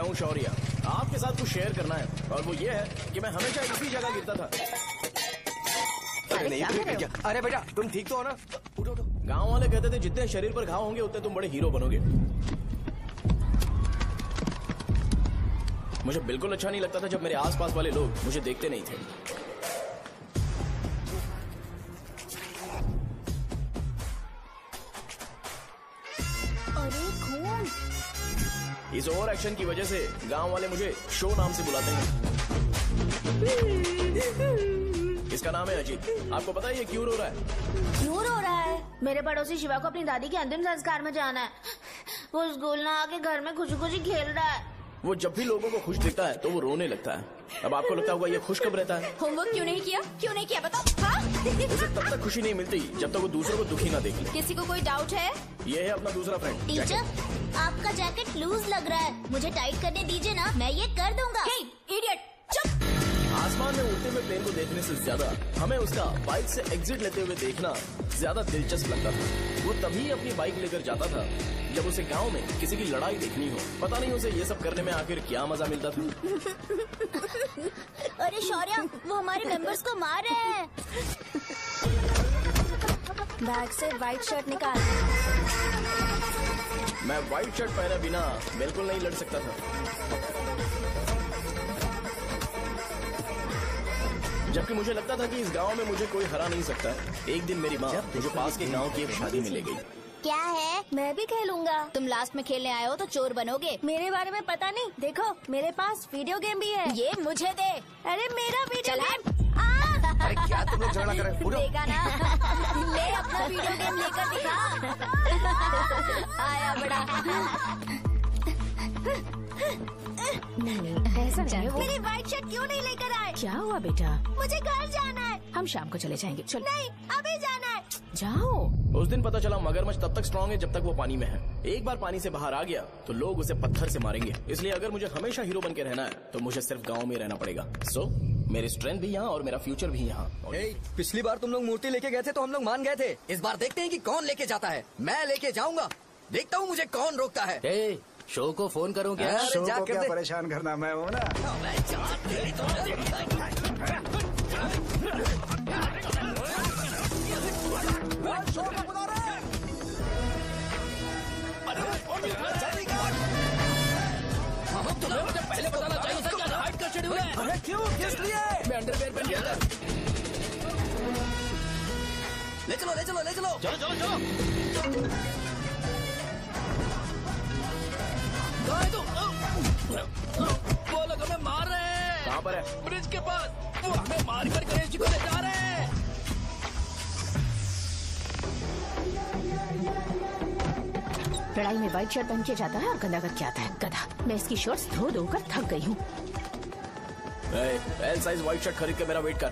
हूँ शौर्य। आपके साथ कुछ शेयर करना है और वो ये है कि मैं हमेशा इसी जगह गिरता था। अरे बेटा तुम ठीक तो हो ना? उठो उठो। गाँव वाले कहते थे जितने शरीर पर घाव होंगे उतने तुम बड़े हीरो बनोगे। मुझे बिल्कुल अच्छा नहीं लगता था जब मेरे आसपास वाले लोग मुझे देखते नहीं थे। अरे खून! इस ओवर एक्शन की वजह से गांव वाले मुझे शो नाम से बुलाते हैं। इसका नाम है अजीत। आपको पता है ये क्यों रो रहा है? क्यों रो रहा है? मेरे पड़ोसी शिवा को अपनी दादी के अंतिम संस्कार में जाना है। वो स्कूल ना आके घर में खुशी खुशी खेल रहा है। वो जब भी लोगों को खुश दिखता है तो वो रोने लगता है। अब आपको लगता होगा ये खुश कब रहता है? होमवर्क क्यों नहीं किया? क्यों नहीं किया बताओ? हाँ? उसे तब तक खुशी नहीं मिलती जब तक वो दूसरों को दुखी ना देख ले। किसी को कोई डाउट है? ये है अपना दूसरा फ्रेंड। टीचर, आपका जैकेट लूज लग रहा है, मुझे टाइट करने दीजिए ना, मैं ये कर दूंगा। हे, इडियट, चुप! आसमान में उड़ते हुए प्लेन को देखने से ज्यादा हमें उसका बाइक से एग्जिट लेते हुए देखना ज्यादा दिलचस्प लगता था। वो तभी अपनी बाइक लेकर जाता था जब उसे गांव में किसी की लड़ाई देखनी हो। पता नहीं उसे ये सब करने में आखिर क्या मजा मिलता था। अरे शौर्य, वो हमारे मेंबर्स को मार रहे हैं। बैग से व्हाइट शर्ट निकाल। मैं व्हाइट शर्ट पहने बिना बिल्कुल नहीं लड़ सकता था, जबकि मुझे लगता था कि इस गांव में मुझे कोई हरा नहीं सकता। एक दिन मेरी माँ मुझे पास के गांव की एक शादी में ले गई। क्या है? मैं भी खेलूंगा। तुम लास्ट में खेलने आए हो तो चोर बनोगे। मेरे बारे में पता नहीं। देखो मेरे पास वीडियो गेम भी है। ये मुझे दे। अरे मेरा वीडियो गेम। अरे क्या तुम लोग झगड़ा कर रहे हो? देखा ना? ले अपना वीडियो गेम लेकर दिखा। आया बड़ा। नहीं ऐसा नहीं है। मेरी व्हाइट शर्ट क्यों नहीं लेकर आए? क्या हुआ बेटा? मुझे घर जाना है। हम शाम को चले जाएंगे। चल। नहीं, अभी जाना है। जाओ। उस दिन पता चला मगरमच्छ तब तक स्ट्रांग है जब तक वो पानी में है। एक बार पानी से बाहर आ गया तो लोग उसे पत्थर से मारेंगे। इसलिए अगर मुझे हमेशा हीरो बन के रहना है तो मुझे सिर्फ गाँव में रहना पड़ेगा। सो मेरी स्ट्रेंथ भी यहाँ और मेरा फ्यूचर भी यहाँ। पिछली बार तुम लोग मूर्ति लेके गए थे तो हम लोग मान गए थे। इस बार देखते हैं कि कौन लेके जाता है। मैं लेके जाऊंगा, देखता हूँ मुझे कौन रोकता है। शो को फोन करूँ क्या? शो को क्या परेशान करना, मैं हूँ ना। पहले बताना चाहिए था क्या हाइट का शेड्यूल है। अरे क्यों? किस लिए? मैं अंडरवेयर पहन गया था। ले चलो ले चलो ले चलो। चलो चलो चलो। वो लोग हमें मार रहे हैं। कहाँ पर है? ब्रिज के पास। वो हमें मार कर गणेश जी को ले जा रहे हैं। लड़ाई में व्हाइट शर्ट पहन के जाता है और गंदा करके आता है। गधा। मैं इसकी शर्ट्स धो धोकर थक गई हूँ। एल साइज व्हाइट शर्ट खरीद के मेरा वेट कर।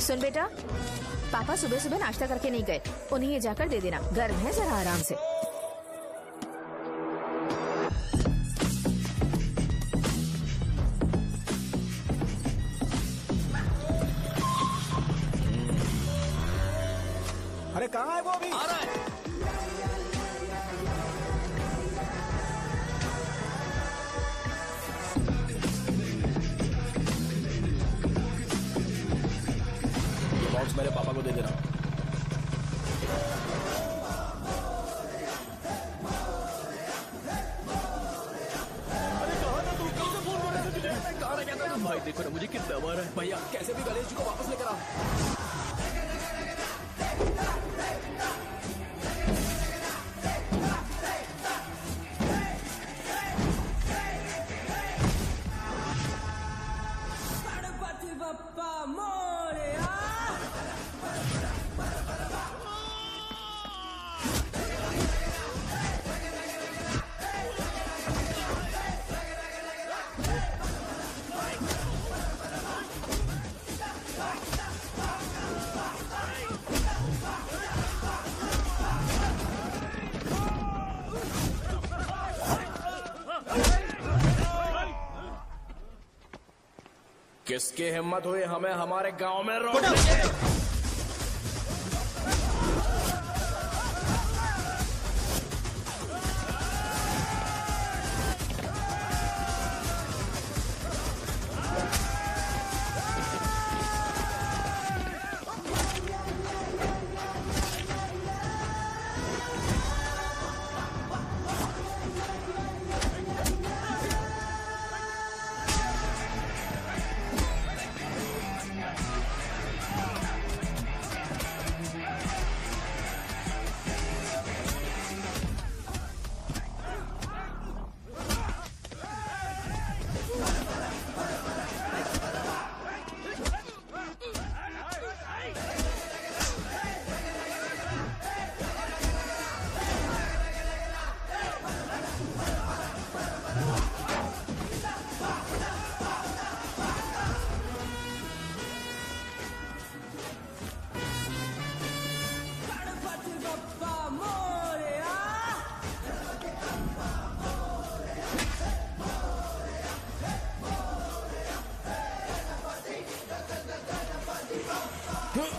सुन बेटा, पापा सुबह सुबह नाश्ता करके नहीं गए, उन्हें ये जाकर दे देना। गर्म है, जरा आराम से। अरे कहाँ है वो अभी? आ रहा है। बॉक्स मेरे पापा को दे देना। भाई देखो ना मुझे कितना मार है। भैया कैसे भी गणेश जी को वापस लेकर आओ। किसकी हिम्मत हुई हमें हमारे गांव में रोकने की?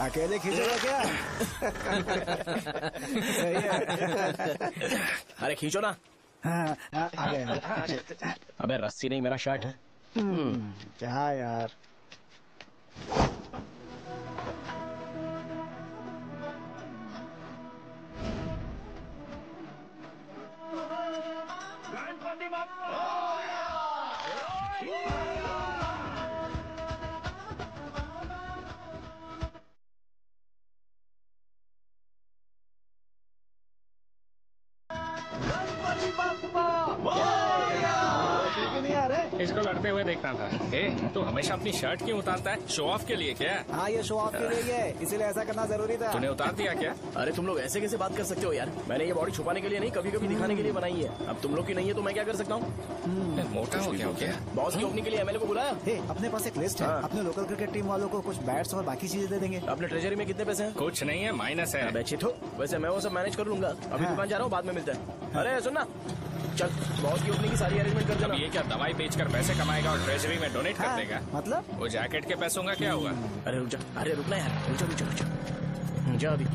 अकेले खींचेगा क्या? सही है। अरे खींचो ना। हाँ, आ गए। अबे रस्सी नहीं, मेरा शर्ट है। क्या यार? इसको लड़ते हुए देखना था। तू हमेशा अपनी शर्ट क्यों उतारता है? शो ऑफ के लिए क्या? हाँ, ये शो ऑफ के लिए है, इसीलिए ऐसा करना जरूरी था। तूने उतार दिया क्या? अरे तुम लोग ऐसे कैसे बात कर सकते हो यार? मैंने ये बॉडी छुपाने के लिए नहीं, कभी कभी दिखाने के लिए बनाई है। अब तुम लोग की नहीं है तो मैं क्या कर सकता हूँ? मोटा हो क्या? बॉस की ओपनिंग के लिए एमएलए को बुलाया। हे, अपने पास एक लिस्ट है। हाँ। अपने लोकल क्रिकेट टीम वालों को कुछ बैट्स और बाकी चीजें दे देंगे। अपने ट्रेजरी में कितने पैसे हैं? कुछ नहीं है, माइनस है। अबे चिथो, वैसे मैं वो सब मैनेज कर लूंगा। अभी हाँ। दुकान जा रहा हूँ, बाद में मिलते हैं। अरे सुनना, चल बॉस की ओपनिंग की सारी अरेंजमेंट कर अब देना। ये क्या दवाई बेचकर पैसे कमाएगा और ट्रेजरी में डोनेट कर हाँ, देगा? मतलब? वो जैकेट के पैसों का क्या हुआ? अरे रुक जा, अरे रुकना यार, रुक जा जा अभी।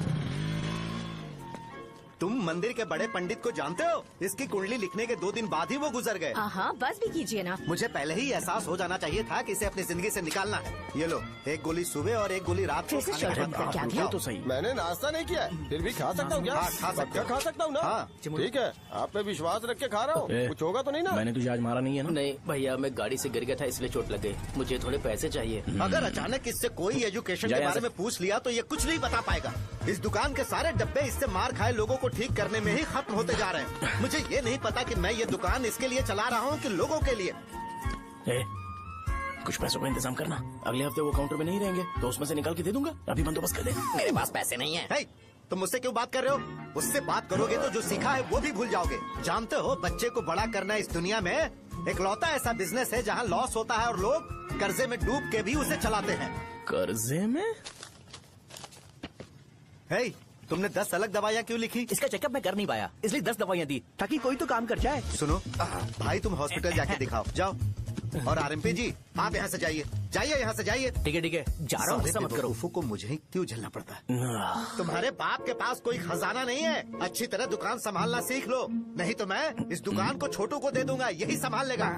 तुम मंदिर के बड़े पंडित को जानते हो? इसकी कुंडली लिखने के 2 दिन बाद ही वो गुजर गए। हाँ, बस भी कीजिए ना। मुझे पहले ही एहसास हो जाना चाहिए था कि इसे अपनी जिंदगी से निकालना है। ये लो, एक गोली सुबह और एक गोली रात को फिर से खाने के शर्ट बाद का क्या आप किया? ये तो सही। मैंने नाश्ता नहीं किया है, फिर भी खा सकता हूँ क्या? हाँ, खा सकते पक्का हो। खा सकता हूँ ना? हाँ। ठीक है, आप पे विश्वास रख के खा रहा हूँ। ए, कुछ होगा तो नहीं ना? मैंने तुझे आज मारा नहीं है ना? नहीं भैया, मैं गाड़ी से गिर गया था इसलिए चोट लग गई। मुझे थोड़े पैसे चाहिए। अगर अचानक इससे कोई एजुकेशन जा के यहाँ बारे से। में पूछ लिया तो ये कुछ नहीं बता पाएगा। इस दुकान के सारे डब्बे इससे मार खाए लोगों को ठीक करने में ही खत्म होते जा रहे हैं। मुझे ये नहीं पता कि मैं ये दुकान इसके लिए चला रहा हूँ कि लोगों के लिए। ए, कुछ पैसों का इंतजाम करना। अगले हफ्ते वो काउंटर में नहीं रहेंगे तो उसमें से निकाल के दे दूंगा। अभी बंदोबस्त कर दे। मेरे पास पैसे नहीं है। हे, तुम मुझसे क्यों बात कर रहे हो? उससे बात करोगे तो जो सीखा है वो भी भूल जाओगे। जानते हो, बच्चे को बड़ा करना इस दुनिया में एकलौता ऐसा बिजनेस है जहाँ लॉस होता है और लोग कर्जे में डूब के भी उसे चलाते हैं। कर्जे में? हे, तुमने 10 अलग दवाइयाँ क्यों लिखी? इसका चेकअप मैं कर नहीं पाया, इसलिए 10 दवाइयाँ दी ताकि कोई तो काम कर जाए। सुनो भाई, तुम हॉस्पिटल जाके दिखाओ, जाओ। और आरएमपी जी, आप यहाँ से जाइए, यहाँ से जाइए। ठीक है जा रहा हूँ, गुस्सा मत करो। बेवकूफों को मुझे ही क्यों झेलना पड़ता है? तुम्हारे बाप के पास कोई खजाना नहीं है। अच्छी तरह दुकान संभालना सीख लो, नहीं तो मैं इस दुकान को छोटू को दे दूंगा, यही संभाल लेगा।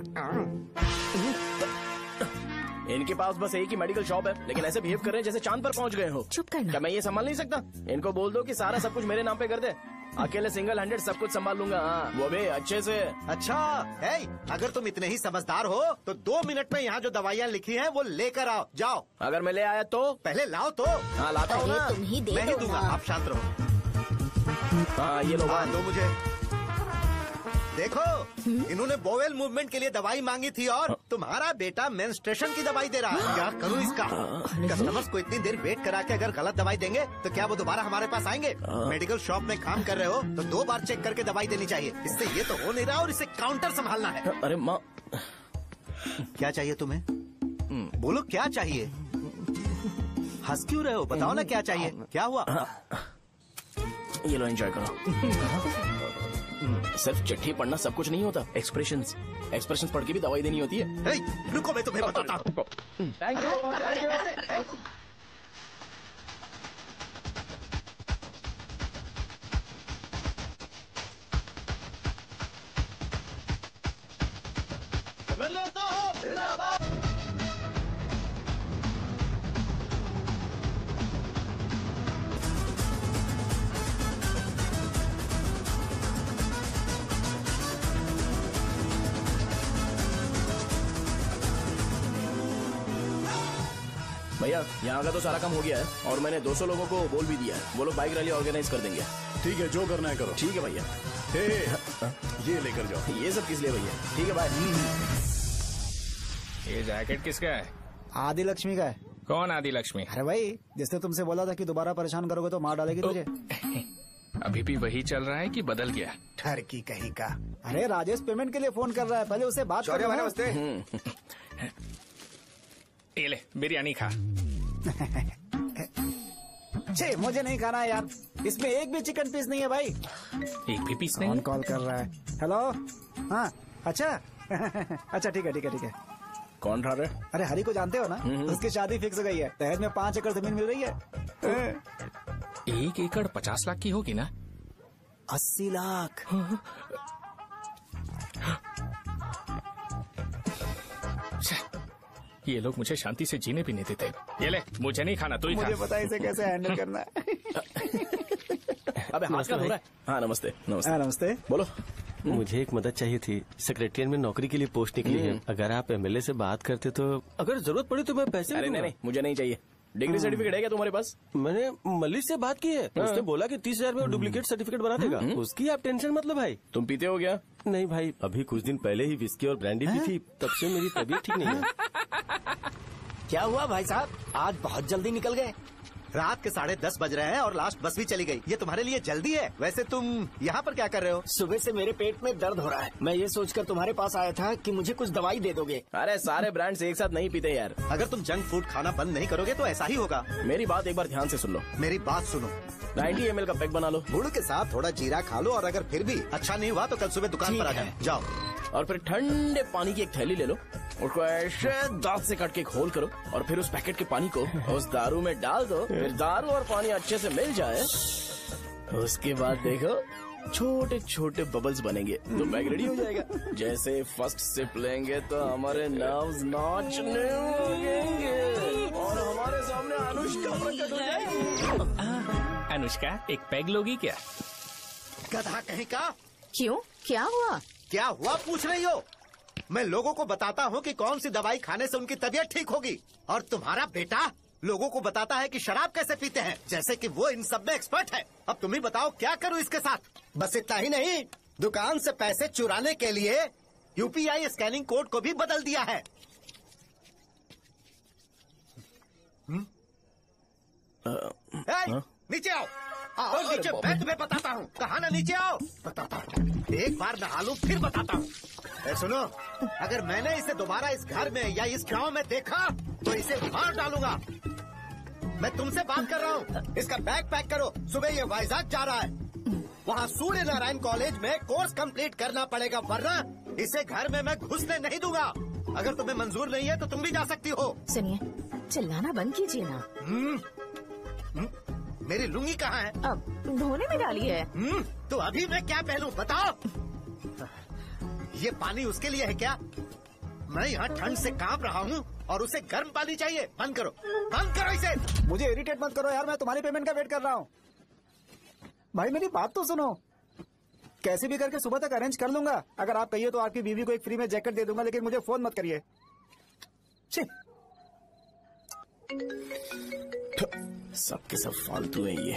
इनके पास बस एक ही मेडिकल शॉप है, लेकिन ऐसे बिहेव कर रहे हैं जैसे चांद पर पहुंच गए हो। चुप करना। क्या मैं ये संभाल नहीं सकता? इनको बोल दो कि सारा सब कुछ मेरे नाम पे कर दे। अकेले सिंगल हैंडेड सब कुछ संभाल लूंगा। हाँ, वो भी अच्छे से। अच्छा है, अगर तुम इतने ही समझदार हो तो 2 मिनट में यहाँ जो दवाइयाँ लिखी हैं वो लेकर आओ, जाओ। अगर मैं ले आया तो? पहले लाओ तो। हाँ लाता हूँ ना। तुम ही दे मैं ही दो दूंगा, ना। आप शांत रहो। हाँ ये लो। हाँ, दो मुझे। देखो, इन्होंने बोवेल मूवमेंट के लिए दवाई मांगी थी और तुम्हारा बेटा मेंस्ट्रुएशन की दवाई दे रहा है। क्या करूँ इसका? कस्टमर्स को इतनी देर वेट करा के अगर गलत दवाई देंगे तो क्या वो दोबारा हमारे पास आएंगे? मेडिकल शॉप में काम कर रहे हो तो 2 बार चेक करके दवाई देनी चाहिए। इससे ये तो हो नहीं रहा और इसे काउंटर संभालना है। अरे माँ, क्या चाहिए तुम्हें? बोलो क्या चाहिए? हंस क्यों रहे हो? बताओ ना क्या चाहिए? क्या हुआ? ये लो एंजॉय करो। सिर्फ चिट्ठी पढ़ना सब कुछ नहीं होता। एक्सप्रेशंस पढ़ के भी दवाई देनी होती है। हे, रुको, मैं तुम्हें बताता हूँ। Thank you. भैया यहाँ का तो सारा काम हो गया है और मैंने 200 लोगों को बोल भी दिया है। वो लोग बाइक रैली ऑर्गेनाइज कर देंगे। ठीक है, जो करना है करो। ठीक है भैया। हे, ये लेकर जाओ। ये सब किस लिए भैया? ठीक है बाय। ये जैकेट किसका है? आदि लक्ष्मी का है। कौन आदि लक्ष्मी? अरे भाई, जिसने तुमसे बोला था कि दोबारा परेशान करोगे तो मार डालेगी तुझे। अभी भी वही चल रहा है कि बदल गया? ठरकी कहीं का। अरे राजेश पेमेंट के लिए फोन कर रहा है, पहले उससे बात करो। नमस्ते। ये ले बिरयानी खा। छे, मुझे नहीं खाना है यार, इसमें एक भी चिकन पीस नहीं है भाई। एक भी पीस कौन नहीं? कॉल कर रहा है? हेलो, हाँ अच्छा। अच्छा ठीक है। कौन रहा? अरे हरी को जानते हो ना? उसकी शादी फिक्स हो गई है। दहेज में 5 एकड़ जमीन मिल रही है। 1 एकड़ 50 लाख की होगी ना? 80 लाख। ये लोग मुझे शांति से जीने भी नहीं देते। ये ले, मुझे नहीं खाना, तू ही खा। मुझे पता है इसे कैसे हैंडल करना है। अबे हाथ का हो रहा है। हाँ नमस्ते। नमस्ते। नमस्ते। बोलो। मुझे एक मदद चाहिए थी। सेक्रेटरिएट में नौकरी के लिए पोस्ट निकली है। अगर आप एमएलए से बात करते तो अगर जरूरत पड़ी तो मैं पैसे अरे नहीं, मुझे नहीं चाहिए। डिग्री सर्टिफिकेट है क्या तुम्हारे पास? मैंने मलिक से बात की है। उसने बोला कि 30,000 में वो डुप्लीकेट सर्टिफिकेट बना देगा। उसकी आप टेंशन मत लो भाई। तुम पीते हो क्या? नहीं भाई, अभी कुछ दिन पहले ही विस्की और ब्रांडी पी थी, तब से मेरी तबीयत ठीक नहीं है। क्या हुआ भाई साहब, आज बहुत जल्दी निकल गए? रात के 10:30 बज रहे हैं और लास्ट बस भी चली गई। ये तुम्हारे लिए जल्दी है। वैसे तुम यहाँ पर क्या कर रहे हो? सुबह से मेरे पेट में दर्द हो रहा है। मैं ये सोचकर तुम्हारे पास आया था कि मुझे कुछ दवाई दे दोगे। अरे सारे ब्रांड्स एक साथ नहीं पीते यार। अगर तुम जंक फूड खाना बंद नहीं करोगे तो ऐसा ही होगा। मेरी बात एक बार ध्यान से सुन लो। मेरी बात सुनो। 90 ml का पैक बना लो। गुड़ के साथ थोड़ा जीरा खा लो और अगर फिर भी अच्छा नहीं हुआ तो कल सुबह दुकान पर आ जाओ। और फिर ठंडे पानी की एक थैली ले लो, उसको ऐसे दांत से काट के घोल करो और फिर उस पैकेट के पानी को उस दारू में डाल दो। फिर दारू और पानी अच्छे से मिल जाए, उसके बाद देखो छोटे छोटे बबल्स बनेंगे तो बैग रेडी हो जाएगा। जैसे फर्स्ट सिप लेंगे तो हमारे नर्व्स नाचने लगेंगे और हमारे सामने अनुष्का प्रकट हो जाएगी। अनुष्का, एक पैग लोगी क्या? गधा कहीं का। क्यों, क्या हुआ? क्या हुआ पूछ रही हो? मैं लोगों को बताता हूँ कि कौन सी दवाई खाने से उनकी तबीयत ठीक होगी, और तुम्हारा बेटा लोगों को बताता है कि शराब कैसे पीते हैं, जैसे कि वो इन सब में एक्सपर्ट है। अब तुम ही बताओ क्या करूँ इसके साथ? बस इतना ही नहीं, दुकान से पैसे चुराने के लिए यूपीआई स्कैनिंग कोड को भी बदल दिया है। नीचे आओ, आओ नीचे, मैं तुम्हें बताता हूँ। कहा ना नीचे आओ, बताता हूँ। एक बार नहा लूं फिर बताता हूँ। सुनो, अगर मैंने इसे दोबारा इस घर में या इस गांव में देखा तो इसे मार डालूंगा। मैं तुमसे बात कर रहा हूँ। इसका बैग पैक करो, सुबह ये वाइजाग जा रहा है। वहाँ सूर्य नारायण कॉलेज में कोर्स कंप्लीट करना पड़ेगा, वरना इसे घर में मैं घुसने नहीं दूंगा। अगर तुम्हें मंजूर नहीं है तो तुम भी जा सकती हो। सुनिए, चिल्लाना बंद कीजिए ना। मेरी लुंगी कहाँ है? अब धोने में डाली है। तो अभी मैं क्या पहनूं बताओ? ये पानी उसके लिए है क्या? मैं यहाँ ठंड से कांप रहा हूँ और उसे गर्म पानी चाहिए। बंद करो, बंद करो इसे। मुझे इरिटेट मत करो यार, मैं तुम्हारी पेमेंट का वेट कर रहा हूँ। भाई मेरी बात तो सुनो। कैसे भी करके सुबह तक अरेंज कर लूंगा। अगर आप कहिए तो आपकी बीवी को एक फ्री में जैकेट दे दूंगा, लेकिन मुझे फोन मत करिए। सबके सब फालतू है ये।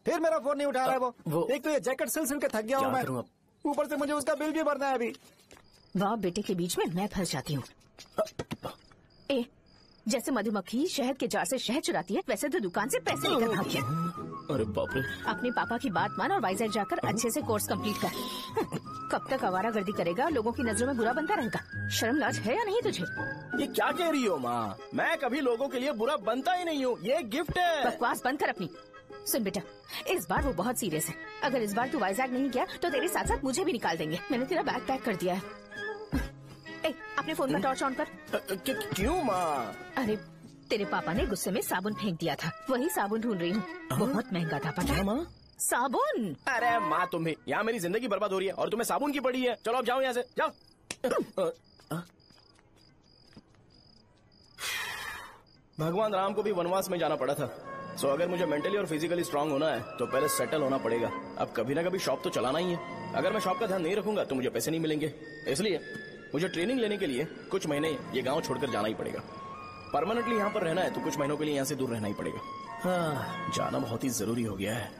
फिर मेरा फोन नहीं उठा रहा है वो। एक तो ये जैकेट सिल सिल के थक गया हूँ मैं, ऊपर से मुझे उसका बिल भी भरना है अभी। बाप बेटे के बीच में मैं फंस जाती हूँ। जैसे मधुमक्खी शहद के जार से शहद चुराती है, वैसे तो दुकान से पैसे लेकर भाग गया। अरे बाप रे। अपने पापा की बात मान और वाइजैक जाकर अच्छे से कोर्स कंप्लीट कर। कब तक आवारागर्दी करेगा, लोगों की नजरों में बुरा बनता रहेगा। शर्म लाज है या नहीं तुझे? ये क्या कह रही हो माँ? मैं कभी लोगों के लिए बुरा बनता ही नहीं हूँ, ये गिफ्ट है। बकवास बंद कर अपनी। सुन बेटा, इस बार वो बहुत सीरियस है। अगर इस बार तू वाइजैक नहीं गया तो तेरे साथ साथ मुझे भी निकाल देंगे। मैंने तेरा बैग पैक कर दिया है। अपने फोन का टॉर्च ऑन कर। क्यों माँ? अरे तेरे पापा ने गुस्से में साबुन फेंक दिया था, वही साबुन ढूंढ रही हूँ। बहुत महंगा था, पता है माँ? साबुन। अरे माँ तुम भी, यहाँ मेरी जिंदगी बर्बाद हो रही है और तुम्हें साबुन की पड़ी है। चलो अब जाओ यहाँ से, जाओ। भगवान राम को भी वनवास में जाना पड़ा था। सो अगर मुझे मेंटली और फिजिकली स्ट्रांग होना है तो पहले सेटल होना पड़ेगा। अब कभी ना कभी शॉप तो चलाना ही है। अगर मैं शॉप का ध्यान नहीं रखूंगा तो मुझे पैसे नहीं मिलेंगे। इसलिए मुझे ट्रेनिंग लेने के लिए कुछ महीने ये गांव छोड़कर जाना ही पड़ेगा। परमानेंटली यहाँ पर रहना है तो कुछ महीनों के लिए यहाँ से दूर रहना ही पड़ेगा। हाँ, जाना बहुत ही जरूरी हो गया है।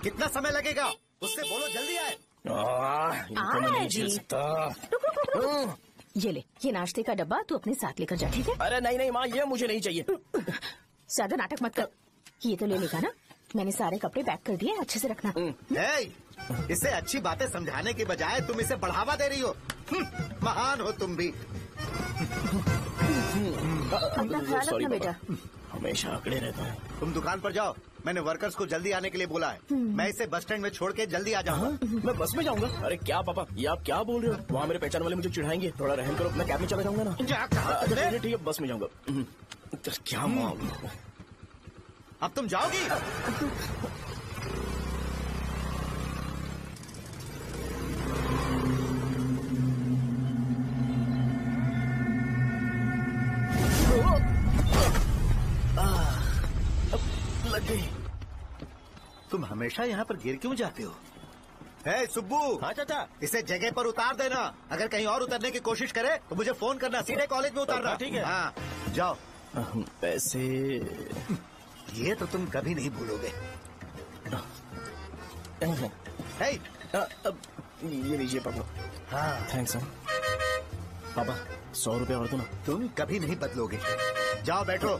कितना समय लगेगा? उससे बोलो जल्दी आए। इनको मैं नहीं झेल सकता। ये ले, ये नाश्ते का डब्बा तू अपने साथ लेकर जा, ठीक है? अरे नहीं नहीं माँ, ये मुझे नहीं चाहिए। ज्यादा नाटक मत कर। ये तो ले लेगा ना? मैंने सारे कपड़े पैक कर दिए, अच्छे से रखना। इसे अच्छी बातें समझाने की बजाय तुम इसे बढ़ावा दे रही हो। महान हो तुम भी। अपना ख्याल सॉरी रखना बेटा। हमेशा आंकड़े रहता है। तुम दुकान पर जाओ, मैंने वर्कर्स को जल्दी आने के लिए बोला है। मैं इसे बस स्टैंड में छोड़ के जल्दी आ जाऊंगा। मैं बस में जाऊंगा? अरे क्या पापा, ये आप क्या बोल रहे हो? वहाँ मेरे पहचान वाले मुझे चिढ़ाएंगे। थोड़ा रहम करो, मैं कैब में चला जाऊंगा ना। अच्छा ठीक है, बस में जाऊंगा। क्या मामला? अब तुम जाओगी? लग गई। तुम हमेशा यहाँ पर गिर क्यों जाते हो? हे सुब्बू। हाँ चाचा। इसे जगह पर उतार देना। अगर कहीं और उतरने की कोशिश करे तो मुझे फोन करना, सीधे कॉलेज में उतारना। ठीक है। हाँ जाओ। पैसे ये तो तुम कभी नहीं भूलोगे। हे, ये लीजिए पापा। हाँ थैंक्स पापा, 100 रुपए और दो ना। तुम कभी नहीं बदलोगे। जाओ बैठो।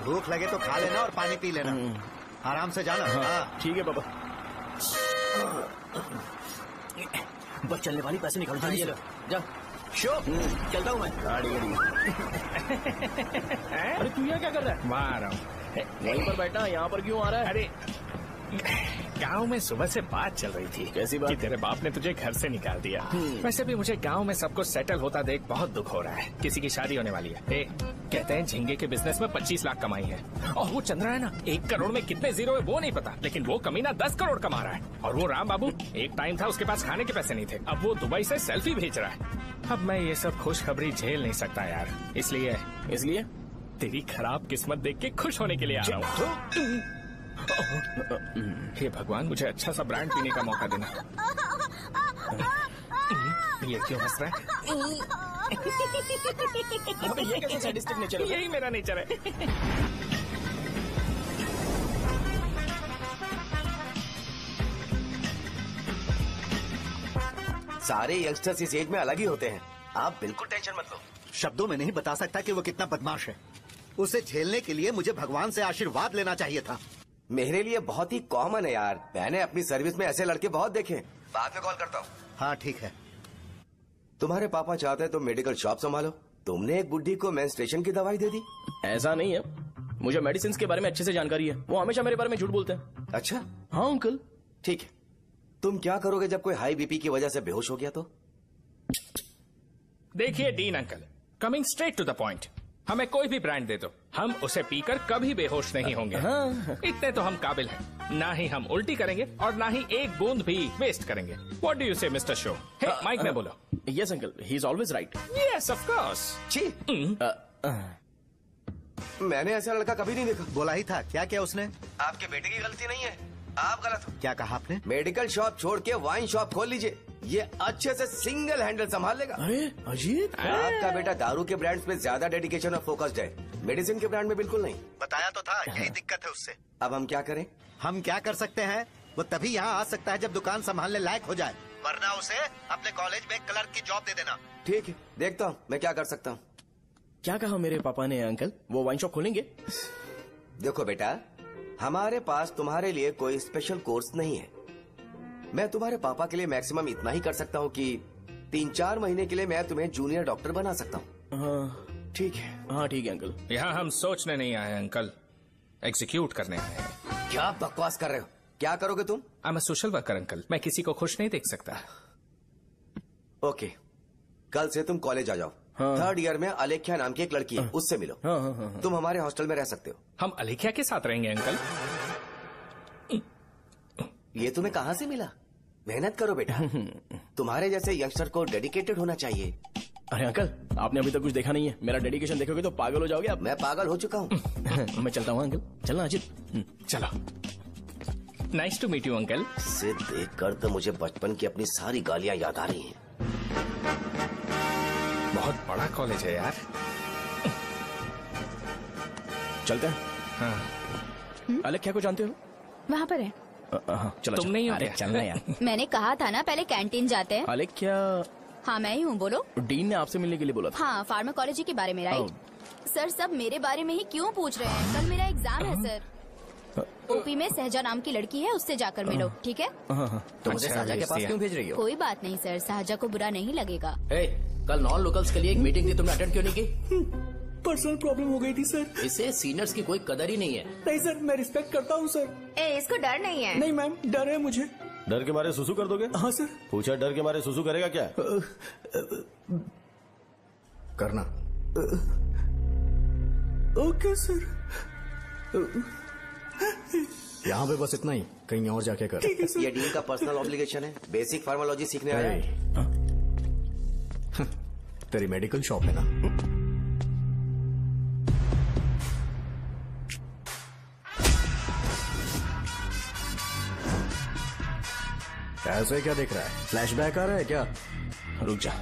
भूख लगे तो खा लेना और पानी पी लेना। आराम से जाना। हाँ ठीक है पापा। बस चलने वाली पैसे निकाल हाँ, ये लो, जाओ। शो चलता हूँ मैं। गाड़ी अरे तू यहाँ क्या कर रहा है? मार रहा हूँ। वहीं पर बैठा, यहाँ पर क्यों आ रहा है? अरे गांव में सुबह से बात चल रही थी। कैसी बात? कि तेरे बाप ने तुझे घर से निकाल दिया। वैसे भी मुझे गांव में सबको सेटल होता देख बहुत दुख हो रहा है। किसी की शादी होने वाली है। कहते हैं झींगे के बिजनेस में 25 लाख कमाई है। और वो चंद्रा है ना, 1 करोड़ में कितने जीरो है वो नहीं पता, लेकिन वो कमीना 10 करोड़ कमा रहा है। और वो राम बाबू, एक टाइम था उसके पास खाने के पैसे नहीं थे, अब वो दुबई से सेल्फी भेज रहा है। अब मैं ये सब खुशखबरी झेल नहीं सकता यार, इसलिए तेरी खराब किस्मत देख के खुश होने के लिए आ रहा हूँ। हे भगवान, मुझे अच्छा सा ब्रांड पीने का मौका देना। ये क्यों हंस रहा है? ये कैसे सैडिस्टिक नेचर है? यही मेरा नेचर है। सारे यंगस्टर्स इस एज में अलग ही होते हैं। आप बिल्कुल टेंशन मत लो। शब्दों में नहीं बता सकता कि वो कितना बदमाश है। उसे झेलने के लिए मुझे भगवान से आशीर्वाद लेना चाहिए था। मेरे लिए बहुत ही कॉमन है यार, मैंने अपनी सर्विस में ऐसे लड़के बहुत देखे। बाद में कॉल करता हूँ। हाँ ठीक है। तुम्हारे पापा चाहते हैं तुम मेडिकल शॉप संभालो। तुमने एक बुढ़ी को मेंस्ट्रुएशन की दवाई दे दी। ऐसा नहीं है, मुझे मेडिसिन के बारे में अच्छे से जानकारी है। वो हमेशा मेरे बारे में झूठ बोलते हैं। अच्छा हाँ अंकल। ठीक है, तुम क्या करोगे जब कोई हाई बीपी की वजह से बेहोश हो गया तो? देखिए Dean uncle, coming straight to the point, हमें कोई भी ब्रांड दे दो, हम उसे पीकर कभी बेहोश नहीं होंगे। इतने तो हम काबिल हैं। ना ही हम उल्टी करेंगे और ना ही एक बूंद भी वेस्ट करेंगे। व्हाट डू यू से मिस्टर शो? माइक में बोलो। Yes uncle, he is always right. Yes of course. मैंने ऐसा लड़का कभी नहीं देखा। बोला ही था। क्या किया उसने? आपके बेटे की गलती नहीं है, आप गलत हो। क्या कहा आपने? मेडिकल शॉप छोड़ के वाइन शॉप खोल लीजिए, ये अच्छे से सिंगल हैंडल संभाल लेगा। अरे अजीब। आपका बेटा दारू के ब्रांड्स पे ज्यादा डेडिकेशन और फोकस्ड है, मेडिसिन के ब्रांड में बिल्कुल नहीं। बताया तो था, यही दिक्कत है उससे। अब हम क्या करें? हम क्या कर सकते हैं? वो तभी यहाँ आ सकता है जब दुकान संभालने लायक हो जाए, वरना उसे अपने कॉलेज में क्लर्क की जॉब दे देना। ठीक है, देखता हूँ मैं क्या कर सकता हूँ। क्या कहा मेरे पापा ने अंकल? वो वाइन शॉप खोलेंगे? देखो बेटा, हमारे पास तुम्हारे लिए कोई स्पेशल कोर्स नहीं है। मैं तुम्हारे पापा के लिए मैक्सिमम इतना ही कर सकता हूँ कि 3-4 महीने के लिए मैं तुम्हें जूनियर डॉक्टर बना सकता हूँ। हाँ ठीक है। हाँ ठीक है अंकल। यहाँ हम सोचने नहीं आए अंकल, एग्जीक्यूट करने आए हैं। क्या बकवास कर रहे हो? क्या करोगे तुम? I am a social worker uncle, मैं किसी को खुश नहीं देख सकता। ओके, कल से तुम कॉलेज आ जाओ। हाँ। 3rd ईयर में अलेख्या नाम की एक लड़की है, उससे मिलो। हाँ, हाँ, हाँ, हाँ। तुम हमारे हॉस्टल में रह सकते हो। हम अलेख्या के साथ रहेंगे अंकल। ये तुम्हें कहाँ से मिला? मेहनत करो बेटा, तुम्हारे जैसे यंगस्टर को डेडिकेटेड होना चाहिए। अरे अंकल, आपने अभी तक कुछ देखा नहीं है। मेरा डेडिकेशन देखोगे तो पागल हो जाओगे आप। मैं पागल हो चुका हूँ। मैं चलता हूँ अंकल। चलना अजित। चलो, nice to meet you uncle. इसे देखकर तो मुझे बचपन की अपनी सारी गालियाँ याद आ रही हैं। बहुत बड़ा कॉलेज है यार। चलते हैं। हाँ। अलेख्या को जानते हो? वहाँ पर है। चलो तुम नहीं हो अरे क्या? चलना यार। मैंने कहा था ना पहले कैंटीन जाते हैं। अलेख्या, हाँ मैं ही हूँ, बोलो। डीन ने आपसे मिलने के लिए बोला था। हाँ, फार्माकोलॉजी के बारे में, राइट? सर सब मेरे बारे में ही क्यों पूछ रहे हैं? कल मेरा एग्जाम है सर। ओपी में सहजा नाम की लड़की है, उससे जाकर मिलो, ठीक है? तो मुझे साजा के पास क्यों भेज रही हो? कोई बात नहीं सर, सहजा को बुरा नहीं लगेगा। कल नॉन लोकल्स के लिए एक मीटिंग थी, तुमने अटेंड क्यों नहीं की? पर्सनल प्रॉब्लम हो गई थी सर। इससे सीनियर्स की कोई कदर ही नहीं है। नहीं सर, मैं रिस्पेक्ट करता हूँ सर। इसको डर नहीं है। नहीं मैम, डर है मुझे। डर के मारे सुसु कर दोगे? हाँ सर। पूछा डर के मारे सुसु करेगा क्या? करना। Okay sir. यहाँ पे बस इतना ही, कहीं और जाके कर। ये डीन का पर्सनल ऑब्लिगेशन है, बेसिक फार्मोलॉजी सीखने आया है। तेरी मेडिकल शॉप है ना? ऐसे क्या देख रहा है? फ्लैशबैक आ रहा है क्या? रुक जा।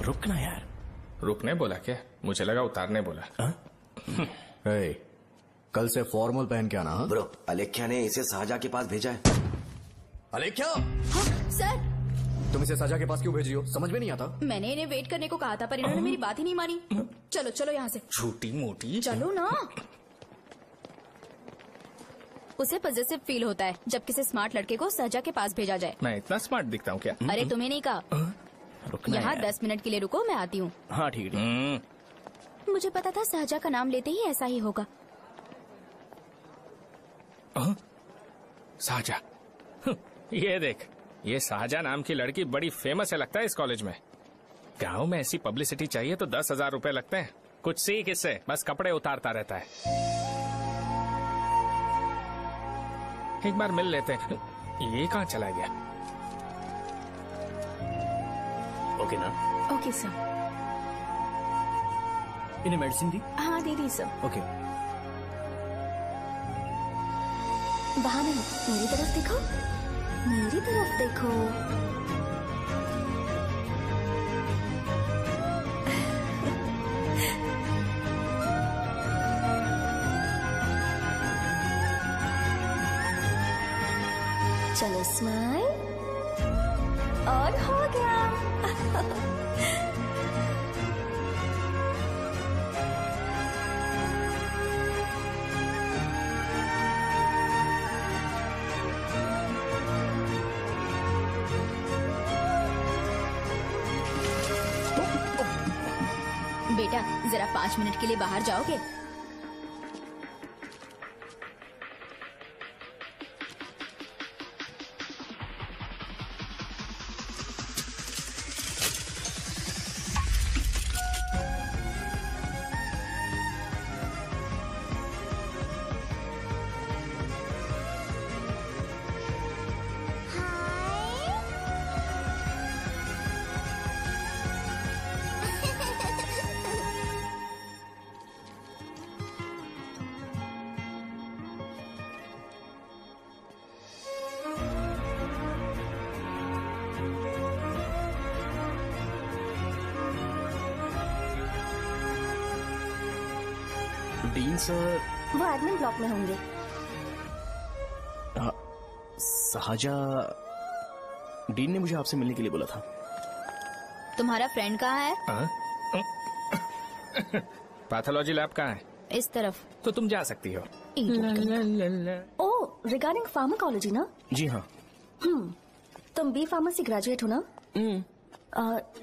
रुकना यार। रुकने बोला क्या? मुझे लगा उतारने बोला। कल से फॉर्मल पहन के आना। ब्रो, अलेख्या ने इसे साजा के पास भेजा है। अलेख्या! हाँ, सर। तुम इसे साजा के पास क्यों भेज रही हो? समझ में नहीं आता। मैंने इन्हें वेट करने को कहा था, पर इन्होंने मेरी बात ही नहीं मानी। चलो चलो यहाँ से। छोटी मोटी। चलो ना। उसे पॉजिटिव फील होता है जब किसी स्मार्ट लड़के को सहजा के पास भेजा जाए। मैं इतना स्मार्ट दिखता हूँ क्या? अरे तुम्हें नहीं कहा। यहाँ 10 मिनट के लिए रुको, मैं आती हूँ। हाँ ठीक है। मुझे पता था सहजा का नाम लेते ही ऐसा ही होगा। साजा। ये देख, ये साजा नाम की लड़की बड़ी फेमस है लगता है इस कॉलेज में। गांव में ऐसी पब्लिसिटी चाहिए तो 10,000 रुपए लगते हैं। कुछ सीख इससे, बस कपड़े उतारता रहता है। एक बार मिल लेते हैं। ये कहाँ चला गया? ओके ना? Okay sir. इन्हें मेडिसिन दी? हाँ दे दी सर। ओके। वहाँ नहीं, मेरी तरफ देखो, मेरी तरफ देखो। चलो स्माइल, और हो गया। बेटा जरा 5 मिनट के लिए बाहर जाओगे? डीन सर वो एडमिन ब्लॉक में होंगे। साजा, डीन ने मुझे आपसे मिलने के लिए बोला था। तुम्हारा फ्रेंड कहाँ है? पैथोलॉजी लैब कहाँ है? इस तरफ। तो तुम जा सकती हो। ओ, रिगार्डिंग फार्माकोलॉजी ना? जी हाँ। तुम बी फार्मेसी ग्रेजुएट हो ना?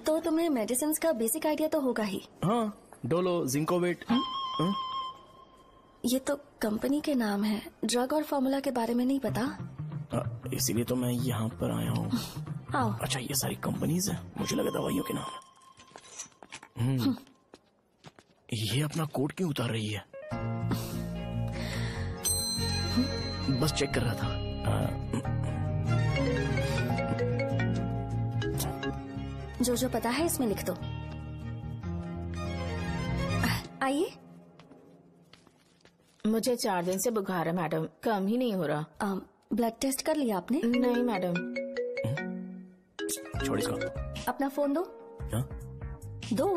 तो तुम्हें मेडिसिन का बेसिक आइडिया तो होगा ही। हाँ, डोलो, जिंकोवेट। ये तो कंपनी के नाम है, ड्रग और फॉर्मूला के बारे में नहीं पता। इसीलिए तो मैं यहाँ पर आया हूँ। आओ। अच्छा, ये सारी कंपनीज है, मुझे लगा दवाइयों के नाम। ये अपना कोट क्यों उतार रही है? बस चेक कर रहा था। जो जो पता है इसमें लिख दो। आइए। मुझे 4 दिन से बुखार है मैडम, कम ही नहीं हो रहा। ब्लड टेस्ट कर लिया आपने? नहीं मैडम। छोड़ इसको। अपना फोन दो। दो।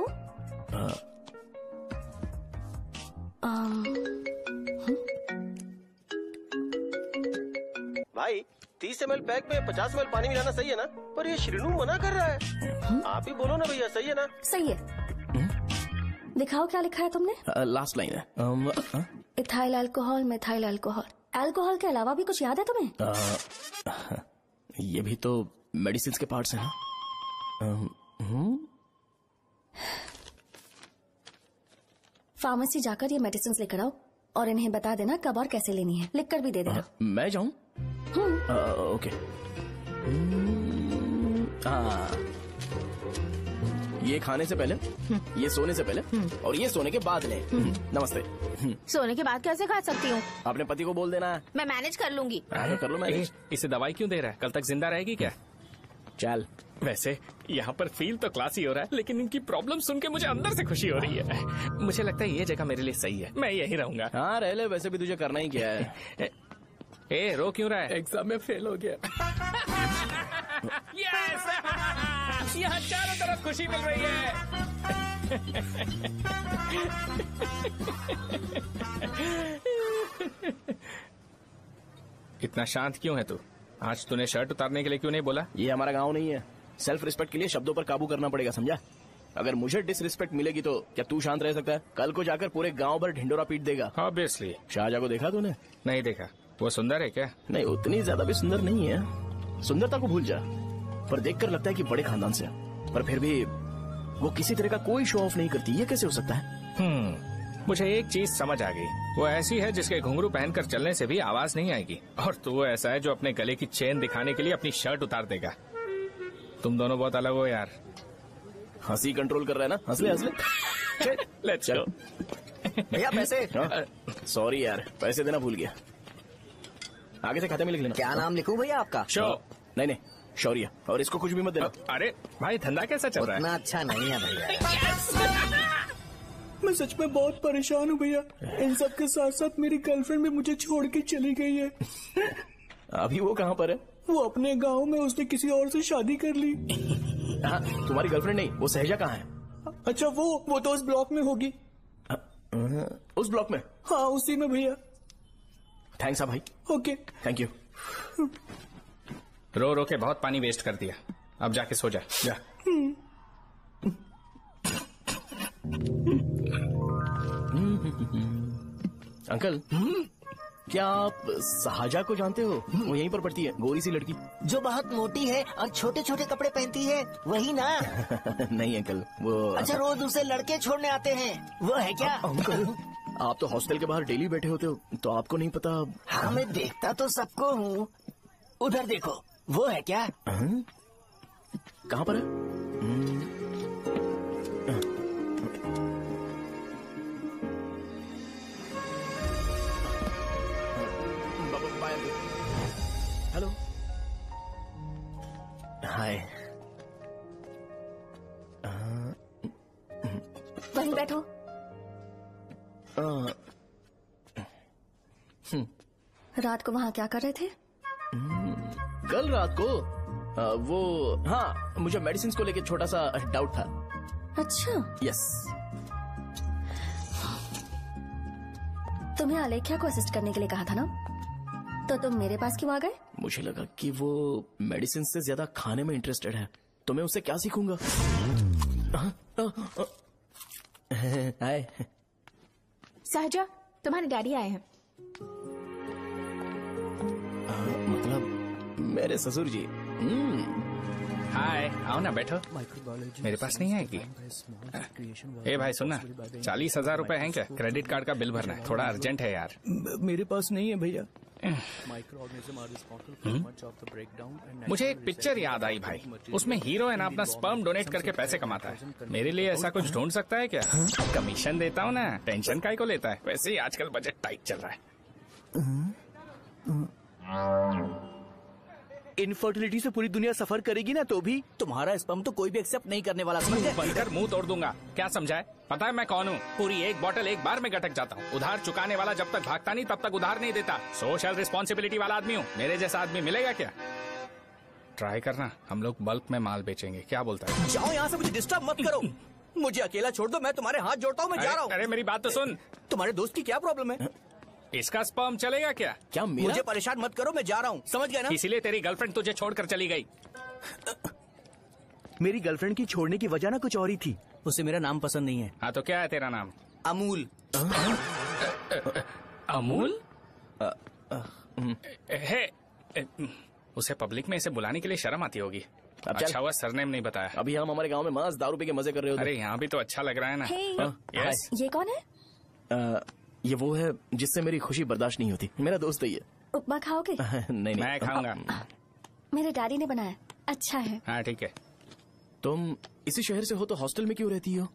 भाई 30 ml पैक में 50 ml पानी मिलाना सही है ना? पर ये श्रीनू मना कर रहा है। आप ही बोलो ना भैया, सही है ना? सही है। दिखाओ क्या लिखा है तुमने? लास्ट लाइन है। Ethyl alcohol, methyl alcohol. Alcohol के अलावा भी कुछ याद है तुम्हें? ये भी तो मेडिसिन के पार्ट्स हैं ना। फार्मेसी जाकर ये मेडिसिन लेकर आओ और इन्हें बता देना कब और कैसे लेनी है। लिख कर भी दे देना। मैं जाऊं? ओके। ये खाने से पहले, ये सोने से पहले और ये सोने के बाद ले। नमस्ते। सोने के बाद कैसे खा सकती हूँ? अपने पति को बोल देना। मैं मैनेज कर लूंगी। कर लो मैनेज। इसे दवाई क्यों दे रहा है? कल तक जिंदा रहेगी क्या? चल। वैसे यहाँ पर फील तो क्लासी हो रहा है, लेकिन इनकी प्रॉब्लम सुन के मुझे अंदर से खुशी हो रही है। मुझे लगता है ये जगह मेरे लिए सही है, मैं यहीं रहूंगा। हाँ रह ले, वैसे भी तुझे करना ही क्या है। ए रो क्यों रहा है? एग्जाम में फेल हो गया। यस! यहाँ चारों तरफ खुशी मिल रही है। इतना शांत क्यों है तू? आज तूने शर्ट उतारने के लिए क्यों नहीं बोला? ये हमारा गांव नहीं है। सेल्फ रिस्पेक्ट के लिए शब्दों पर काबू करना पड़ेगा, समझा? अगर मुझे डिसरिस्पेक्ट मिलेगी तो क्या तू शांत रह सकता है? कल को जाकर पूरे गांव भर ढिंडोरा पीट देगा। ऑब्वियसली। शाहजहां को देखा तूने? नहीं देखा। वो सुंदर है क्या? नहीं, उतनी ज्यादा भी सुंदर नहीं है। सुंदरता को भूल जा, पर देखकर लगता है कि बड़े खानदान से, पर फिर भी वो किसी तरह का कोई शो ऑफ नहीं करती। ये कैसे हो सकता है? मुझे एक चीज समझ आ गई। वो ऐसी है जिसके घुंघरू पहनकर चलने से भी आवाज नहीं आएगी, और तू ऐसा है जो अपने गले की चेन दिखाने के लिए अपनी शर्ट उतार देगा। तुम दोनों बहुत अलग हो यार। हंसी कंट्रोल कर रहा है ना? हंस ले, हंस ले। Let's go. भैया पैसे। सॉरी यार, पैसे देना भूल गया। आगे से खाते में लिख लेना। क्या नाम लिखूं भैया आपका? नहीं, शौर्य। और इसको कुछ भी मत देना। अरे भाई, धंधा कैसा चल रहा है? उतना अच्छा नहीं है भैया। मैं सच में बहुत परेशान हूँ भैया। इन सब के साथ साथ मेरी गर्लफ्रेंड भी मुझे छोड़ के चली गई है। अभी वो कहाँ पर है? वो अपने गांव में, उसने किसी और से शादी कर ली। हाँ, तुम्हारी गर्लफ्रेंड नहीं, वो सहजा कहाँ है? अच्छा, वो तो उस ब्लॉक में होगी। उस ब्लॉक में? हाँ, उसी में भैया। थैंक्स भाई। Okay, thank you. रो रो के बहुत पानी वेस्ट कर दिया, अब जाके सो जा। जा। अंकल, क्या आप शाहजहां को जानते हो? वो यहीं पर पढ़ती है, गोरी सी लड़की जो बहुत मोटी है और छोटे छोटे कपड़े पहनती है, वही ना? नहीं अंकल, वो अच्छा, रोज उसे लड़के छोड़ने आते हैं, वो है क्या? अंकल, आप तो हॉस्टल के बाहर डेली बैठे होते हो, तो आपको नहीं पता? हाँ, मैं देखता तो सबको हूँ। उधर देखो, वो है क्या? कहाँ पर है? हेलो, हाय। वहीं बैठो। रात को वहाँ क्या कर रहे थे? कल रात को वो, हाँ, मुझे मेडिसिन को लेके छोटा सा डाउट था। अच्छा। यस। तुम्हें आलेख्या को असिस्ट करने के लिए कहा था ना, तो तुम मेरे पास क्यों आ गए? मुझे लगा कि वो मेडिसिन से ज्यादा खाने में इंटरेस्टेड है, तो मैं उससे क्या सीखूंगा? हाय। सहजा, तुम्हारे डैडी आए हैं। मतलब मेरे ससुर जी। हाय, आओ ना, बैठो। मेरे पास नहीं आएगी? ए भाई सुनना, 40,000 रुपए हैं क्या? क्रेडिट कार्ड का बिल भरना है, थोड़ा अर्जेंट है यार। मेरे पास नहीं है भैया। मुझे एक पिक्चर याद आई भाई, उसमें हीरो है ना अपना स्पर्म डोनेट करके पैसे कमाता है। मेरे लिए ऐसा कुछ ढूंढ सकता है क्या? कमीशन देता हूँ ना, टेंशन काहे को लेता है? वैसे ही आजकल बजट टाइट चल रहा है। इनफर्टिलिटी से पूरी दुनिया सफर करेगी ना, तो भी तुम्हारा स्पर्म तो कोई भी एक्सेप्ट नहीं करने वाला, समझ गए? बनकर मुंह तोड़ दूंगा। क्या समझा है? पता है मैं कौन हूँ? पूरी एक बोतल एक बार में गटक जाता हूँ। उधार चुकाने वाला जब तक भागता नहीं तब तक उधार नहीं देता। सोशल रिस्पॉन्सिबिलिटी वाला आदमी हूँ। मेरे जैसा आदमी मिलेगा क्या? ट्राई करना, हम लोग बल्क में माल बेचेंगे। क्या बोलता है? जाओ यहाँ से, मुझे डिस्टर्ब मत करो। मुझे अकेला छोड़ दो, मैं तुम्हारे हाथ जोड़ता हूँ, मैं जा रहा हूँ। अरे मेरी बात तो सुन। तुम्हारे दोस्त की क्या प्रॉब्लम है? इसका स्पर्म चलेगा क्या? क्या मेरा? मुझे परेशान मत करो, मैं जा रहा हूँ, समझ गए ना? इसीलिए तेरी गर्लफ्रेंड तुझे छोड़कर चली गई। मेरी गर्लफ्रेंड की छोड़ने की वजह ना कुछ और ही थी। उसे मेरा नाम पसंद नहीं है। हाँ तो क्या है तेरा नाम? अमूल। अमूल? उसे पब्लिक में इसे बुलाने के लिए शर्म आती होगी। अच्छा हुआ सरनेम नहीं बताया। अभी हम हमारे गांव में मस्त दारू पी के मजे कर रहे होते। अरे यहाँ भी तो अच्छा लग रहा है ना। यस। ये कौन है? ये वो है जिससे मेरी खुशी बर्दाश्त नहीं होती। मेरा दोस्त है ये। उपमा खाओगे? नहीं मैं खाऊंगा। मेरे डैडी ने बनाया, अच्छा है। हाँ ठीक है। तुम इसी शहर से हो तो हॉस्टल में क्यों रहती हो?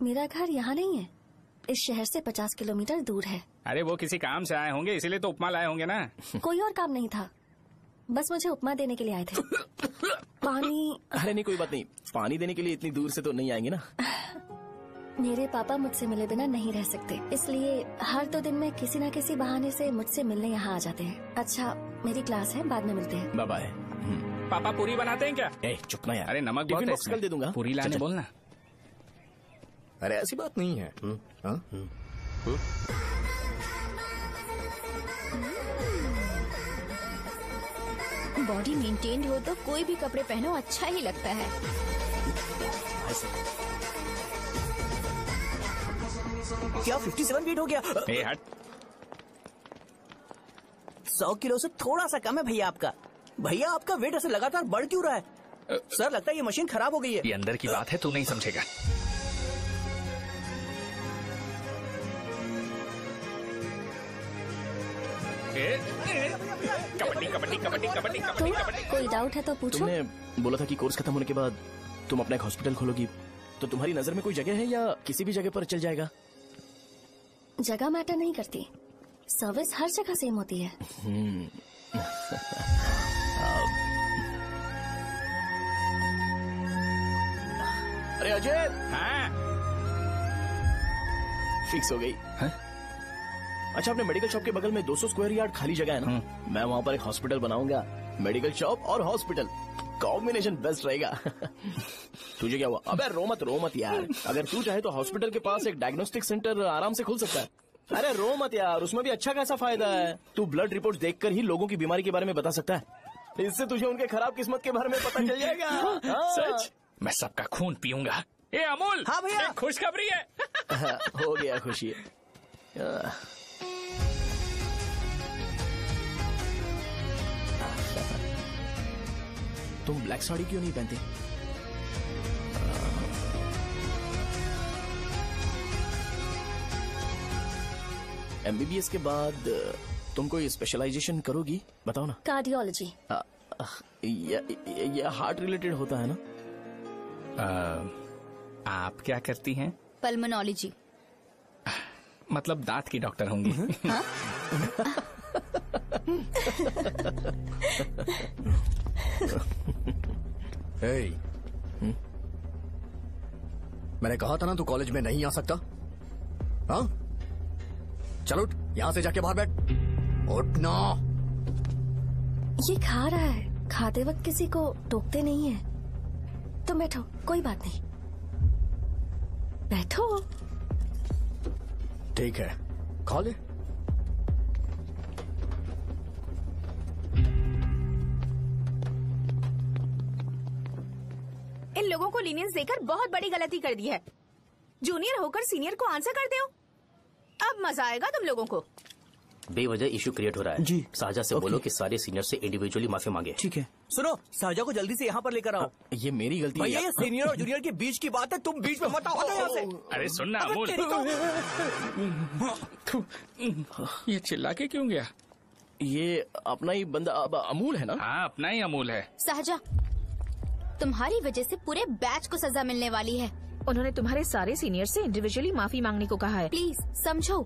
मेरा घर यहाँ नहीं है, इस शहर से 50 किलोमीटर दूर है। अरे वो किसी काम से आए होंगे, इसीलिए तो उपमा लाए होंगे ना। कोई और काम नहीं था, बस मुझे उपमा देने के लिए आए थे। पानी? अरे नहीं कोई बात नहीं, पानी देने के लिए इतनी दूर से तो नहीं आएंगे ना। मेरे पापा मुझसे मिले बिना नहीं रह सकते, इसलिए हर 2 दिन में किसी न किसी बहाने से मुझसे मिलने यहाँ आ जाते हैं। अच्छा मेरी क्लास है, बाद में मिलते हैं। Bye bye. पापा पूरी बनाते हैं क्या? चुप ना यार। अरे नमक बहुत है, कल दे दूंगा। पूरी लाने बोलना। अरे ऐसी बात नहीं है। बॉडी मेंटेन्ड हो तो कोई भी कपड़े पहनो अच्छा ही लगता है। क्या 57 वेट हो गया? हट। 100 किलो से थोड़ा सा कम है भैया आपका। भैया आपका वेट ऐसे लगातार बढ़ क्यों रहा है? सर लगता है ये मशीन खराब हो गई है। ये अंदर की बात है, तू नहीं समझेगा। कबड्डी कबड्डी कबड्डी कबड्डी कबड्डी कबड्डी। कोई डाउट है तो पूछो। तुमने बोला था कि कोर्स खत्म होने के बाद तुम अपना एक हॉस्पिटल खोलोगी, तो तुम्हारी नजर में कोई जगह है या किसी भी जगह पर चल जाएगा? जगह मैटर नहीं करती, सर्विस हर जगह सेम होती है। अरे अजय। हाँ? फिक्स हो गई। अच्छा अपने मेडिकल शॉप के बगल में 200 स्क्वायर यार्ड खाली जगह है ना, मैं वहाँ पर एक हॉस्पिटल बनाऊंगा। मेडिकल शॉप और हॉस्पिटल कॉम्बिनेशन बेस्ट रहेगा। तुझे क्या हुआ? अबे रो मत यार। अगर तू चाहे तो हॉस्पिटल के पास एक डायग्नोस्टिक सेंटर आराम से खुल सकता है। अरे रो मत यार, उसमें भी अच्छा खासा फायदा है। तू ब्लड रिपोर्ट देखकर ही लोगों की बीमारी के बारे में बता सकता है। इससे तुझे उनके खराब किस्मत के बारे में पता चल जाएगा। सच? मैं सबका खून पीऊंगा। ये अमूल। हाँ भैया। खुशखबरी है। हो गया खुशी। तुम ब्लैक साड़ी क्यों नहीं पहनते? MBBS के बाद तुम कोई स्पेशलाइजेशन करोगी? बताओ ना। कार्डियोलॉजी। ये हार्ट रिलेटेड होता है ना? आप क्या करती हैं? पल्मोनोलॉजी। मतलब दांत की डॉक्टर होंगी। हाँ? hey, मैंने कहा था ना तू कॉलेज में नहीं आ सकता। हाँ चल उठ, यहाँ से जाके बाहर बैठ। उठना। ये खा रहा है, खाते वक्त किसी को टोकते नहीं है। तुम बैठो, कोई बात नहीं, बैठो। ठीक है, खा ले। इन लोगों को लीनियंस देकर बहुत बड़ी गलती कर दी है। जूनियर होकर सीनियर को आंसर करते हो। अब मजा आएगा तुम लोगों को। बेवजह इशू क्रिएट हो रहा है जी। साजा से बोलो कि सारे सीनियर से इंडिविजुअली माफी मांगे। ठीक है। सुनो, साजा को जल्दी से यहाँ पर लेकर आओ। ये मेरी गलती है। भैया ये सीनियर और जूनियर के बीच की बात है, तुम बीच में मत आओ यहाँ से। अरे सुनना अमूल, ये चिल्ला के क्यों गया? ये अपना ही बंदा अमूल है ना? हाँ अपना ही अमूल है। साजा, तुम्हारी वजह से पूरे बैच को सजा मिलने वाली है। उन्होंने तुम्हारे सारे सीनियर से इंडिविजुअली माफी मांगने को कहा है। प्लीज समझो।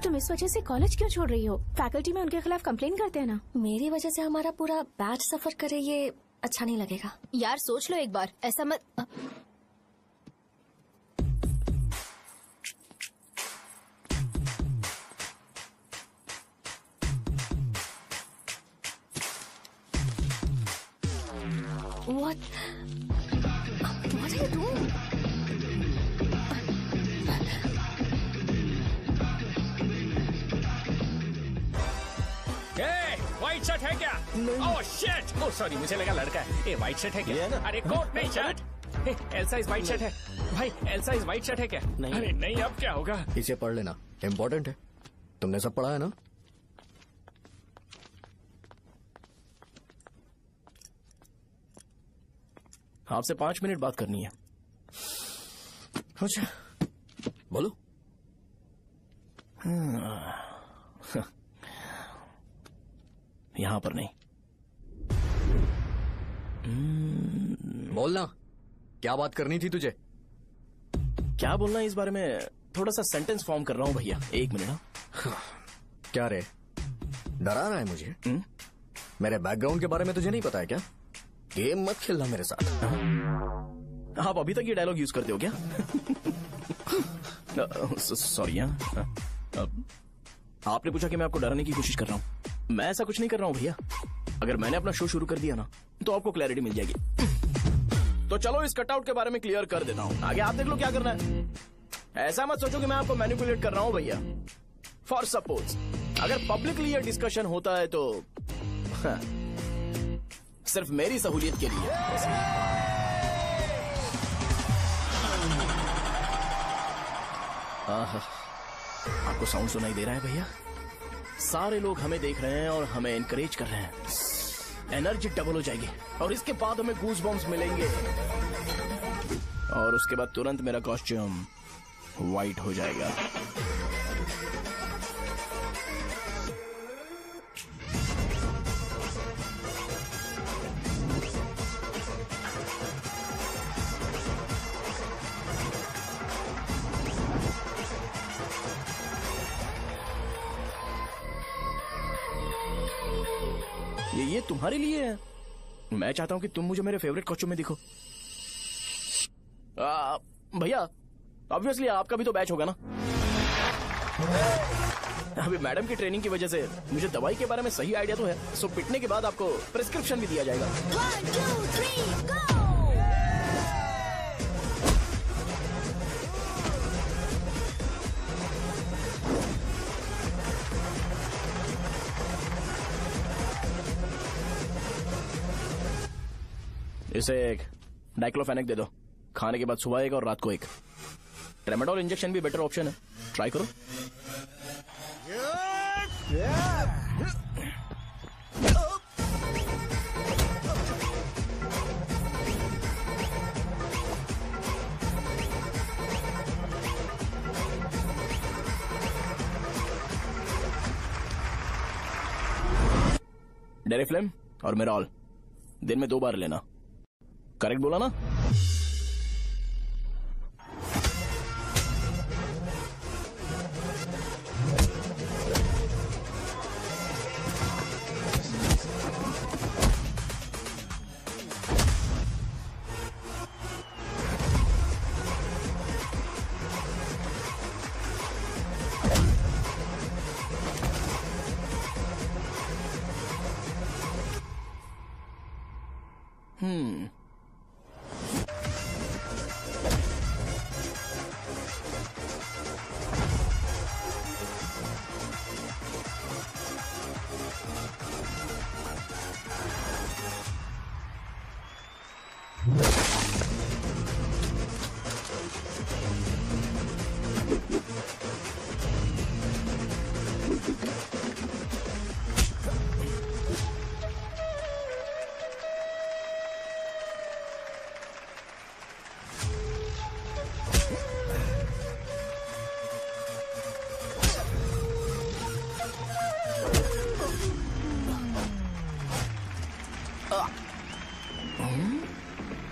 तुम इस वजह से कॉलेज क्यों छोड़ रही हो? फैकल्टी में उनके खिलाफ कंप्लेन करते हैं ना। मेरी वजह से हमारा पूरा बैच सफर करे, ये अच्छा नहीं लगेगा। यार सोच लो एक बार, ऐसा मत। What are you doing? Hey, white white shirt है क्या? ओह शिट, ओह सॉरी, मुझे लगा लड़का है। ये व्हाइट शर्ट है क्या? अरे कोट नहीं shirt. L size white shirt है भाई, एल साइज व्हाइट शर्ट है क्या? अरे नहीं, अब क्या होगा? इसे पढ़ लेना, इम्पोर्टेंट है। तुमने सब पढ़ा है ना? आपसे 5 मिनट बात करनी है। अच्छा, बोलो। यहां पर नहीं। बोलना, क्या बात करनी थी तुझे? क्या बोलना है इस बारे में? थोड़ा सा सेंटेंस फॉर्म कर रहा हूं भैया, 1 मिनट। क्या रे, डरा रहा है मुझे? मेरे बैकग्राउंड के बारे में तुझे नहीं पता है क्या? गेम मत खेलना मेरे साथ। आप अभी तक ये डायलॉग यूज करते हो क्या? सॉरी। आपने पूछा कि मैं आपको डराने की कोशिश कर रहा हूं। मैं ऐसा कुछ नहीं कर रहा हूं भैया। अगर मैंने अपना शो शुरू कर दिया ना, तो आपको क्लैरिटी मिल जाएगी। तो चलो इस कटआउट के बारे में क्लियर कर देता हूं, आगे आप देख लो क्या करना है। ऐसा मत सोचो कि मैं आपको मैनिपुलेट कर रहा हूं भैया। फॉर सपोज अगर पब्लिकली ये डिस्कशन होता है तो सिर्फ मेरी सहूलियत के लिए। आपको साउंड सुनाई दे रहा है भैया? सारे लोग हमें देख रहे हैं और हमें एनकरेज कर रहे हैं। एनर्जी डबल हो जाएगी और इसके बाद हमें गूज बम्स मिलेंगे और उसके बाद तुरंत मेरा कॉस्ट्यूम वाइट हो जाएगा। ये तुम्हारे लिए है। मैं चाहता हूं कि तुम मुझे मेरे फेवरेट कॉस्ट्यूम में दिखो। भैया ऑब्वियसली आपका भी तो बैच होगा ना। अभी मैडम की ट्रेनिंग की वजह से मुझे दवाई के बारे में सही आइडिया तो है। सो पिटने के बाद आपको प्रिस्क्रिप्शन भी दिया जाएगा। 1, 2, 3, go! इसे एक डाइक्लोफेनेक दे दो। खाने के बाद सुबह एक और रात को एक। ट्रेमाडोल इंजेक्शन भी बेटर ऑप्शन है, ट्राई करो। डेरिफ्लेम और मेरॉल दिन में 2 बार लेना। करेक्ट बोला ना?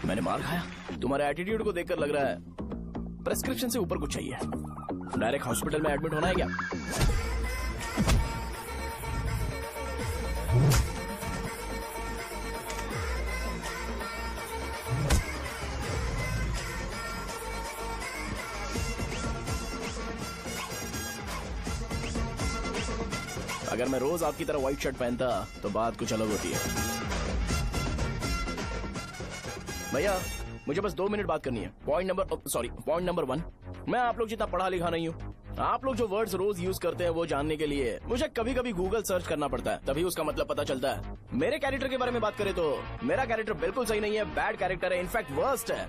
मैंने मार खाया? तुम्हारे एटीट्यूड को देखकर लग रहा है प्रेस्क्रिप्शन से ऊपर कुछ चाहिए। डायरेक्ट हॉस्पिटल में एडमिट होना है क्या? अगर मैं रोज आपकी तरह व्हाइट शर्ट पहनता तो बात कुछ अलग होती है। भैया मुझे बस 2 मिनट बात करनी है। पॉइंट नंबर 1, मैं आप लोग जितना पढ़ा लिखा नहीं हूँ। आप लोग जो वर्ड्स रोज यूज करते हैं वो जानने के लिए मुझे कभी कभी गूगल सर्च करना पड़ता है, तभी उसका मतलब पता चलता है। मेरे कैरेक्टर के बारे में बात करें तो मेरा कैरेक्टर बिल्कुल सही नहीं है, बैड कैरेक्टर है, इनफैक्ट वर्स्ट है।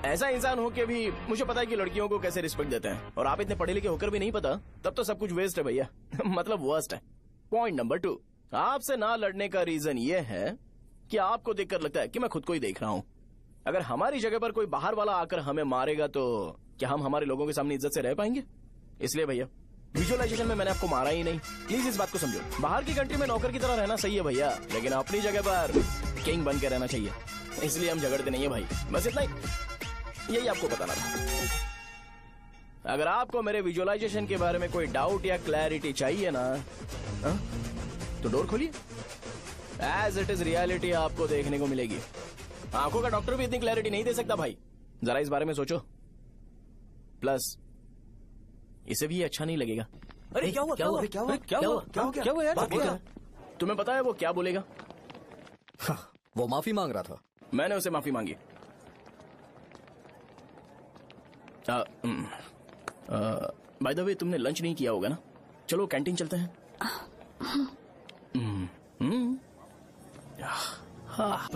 ऐसा इंसान हो के भी मुझे पता है कि लड़कियों को कैसे रिस्पेक्ट देते हैं, और आप इतने पढ़े लिखे होकर भी नहीं पता, तब तो सब कुछ वेस्ट है भैया। मतलब वर्स्ट है। पॉइंट नंबर 2, आपसे ना लड़ने का रीजन ये है कि आपको देखकर लगता है कि मैं खुद को ही देख रहा हूँ। अगर हमारी जगह पर कोई बाहर वाला आकर हमें मारेगा तो क्या हम हमारे लोगों के सामने इज्जत से रह पाएंगे? इसलिए भैया विजुअलाइजेशन में मैंने आपको मारा ही नहीं, प्लीज इस बात को समझो। बाहर की कंट्री में नौकर की तरह रहना सही है भैया, लेकिन अपनी जगह पर किंग बन के रहना चाहिए। इसलिए हम झगड़ते नहीं है भाई, बस इतना ही, यही आपको बताना था। अगर आपको मेरे विजुअलाइजेशन के बारे में कोई डाउट या क्लैरिटी चाहिए ना, तो डोर खोलिए। एज इट इज रियलिटी आपको देखने को मिलेगी। आंखों का डॉक्टर भी इतनी क्लैरिटी नहीं दे सकता भाई, जरा इस बारे में सोचो। प्लस इसे भी अच्छा नहीं लगेगा। अरे क्या हुआ? यार? तुम्हें पता है वो क्या बोलेगा? वो माफी मांग रहा था। मैंने उसे माफी मांगी। बाय द वे तुमने लंच नहीं किया होगा ना? चलो कैंटीन चलते हैं। हाँ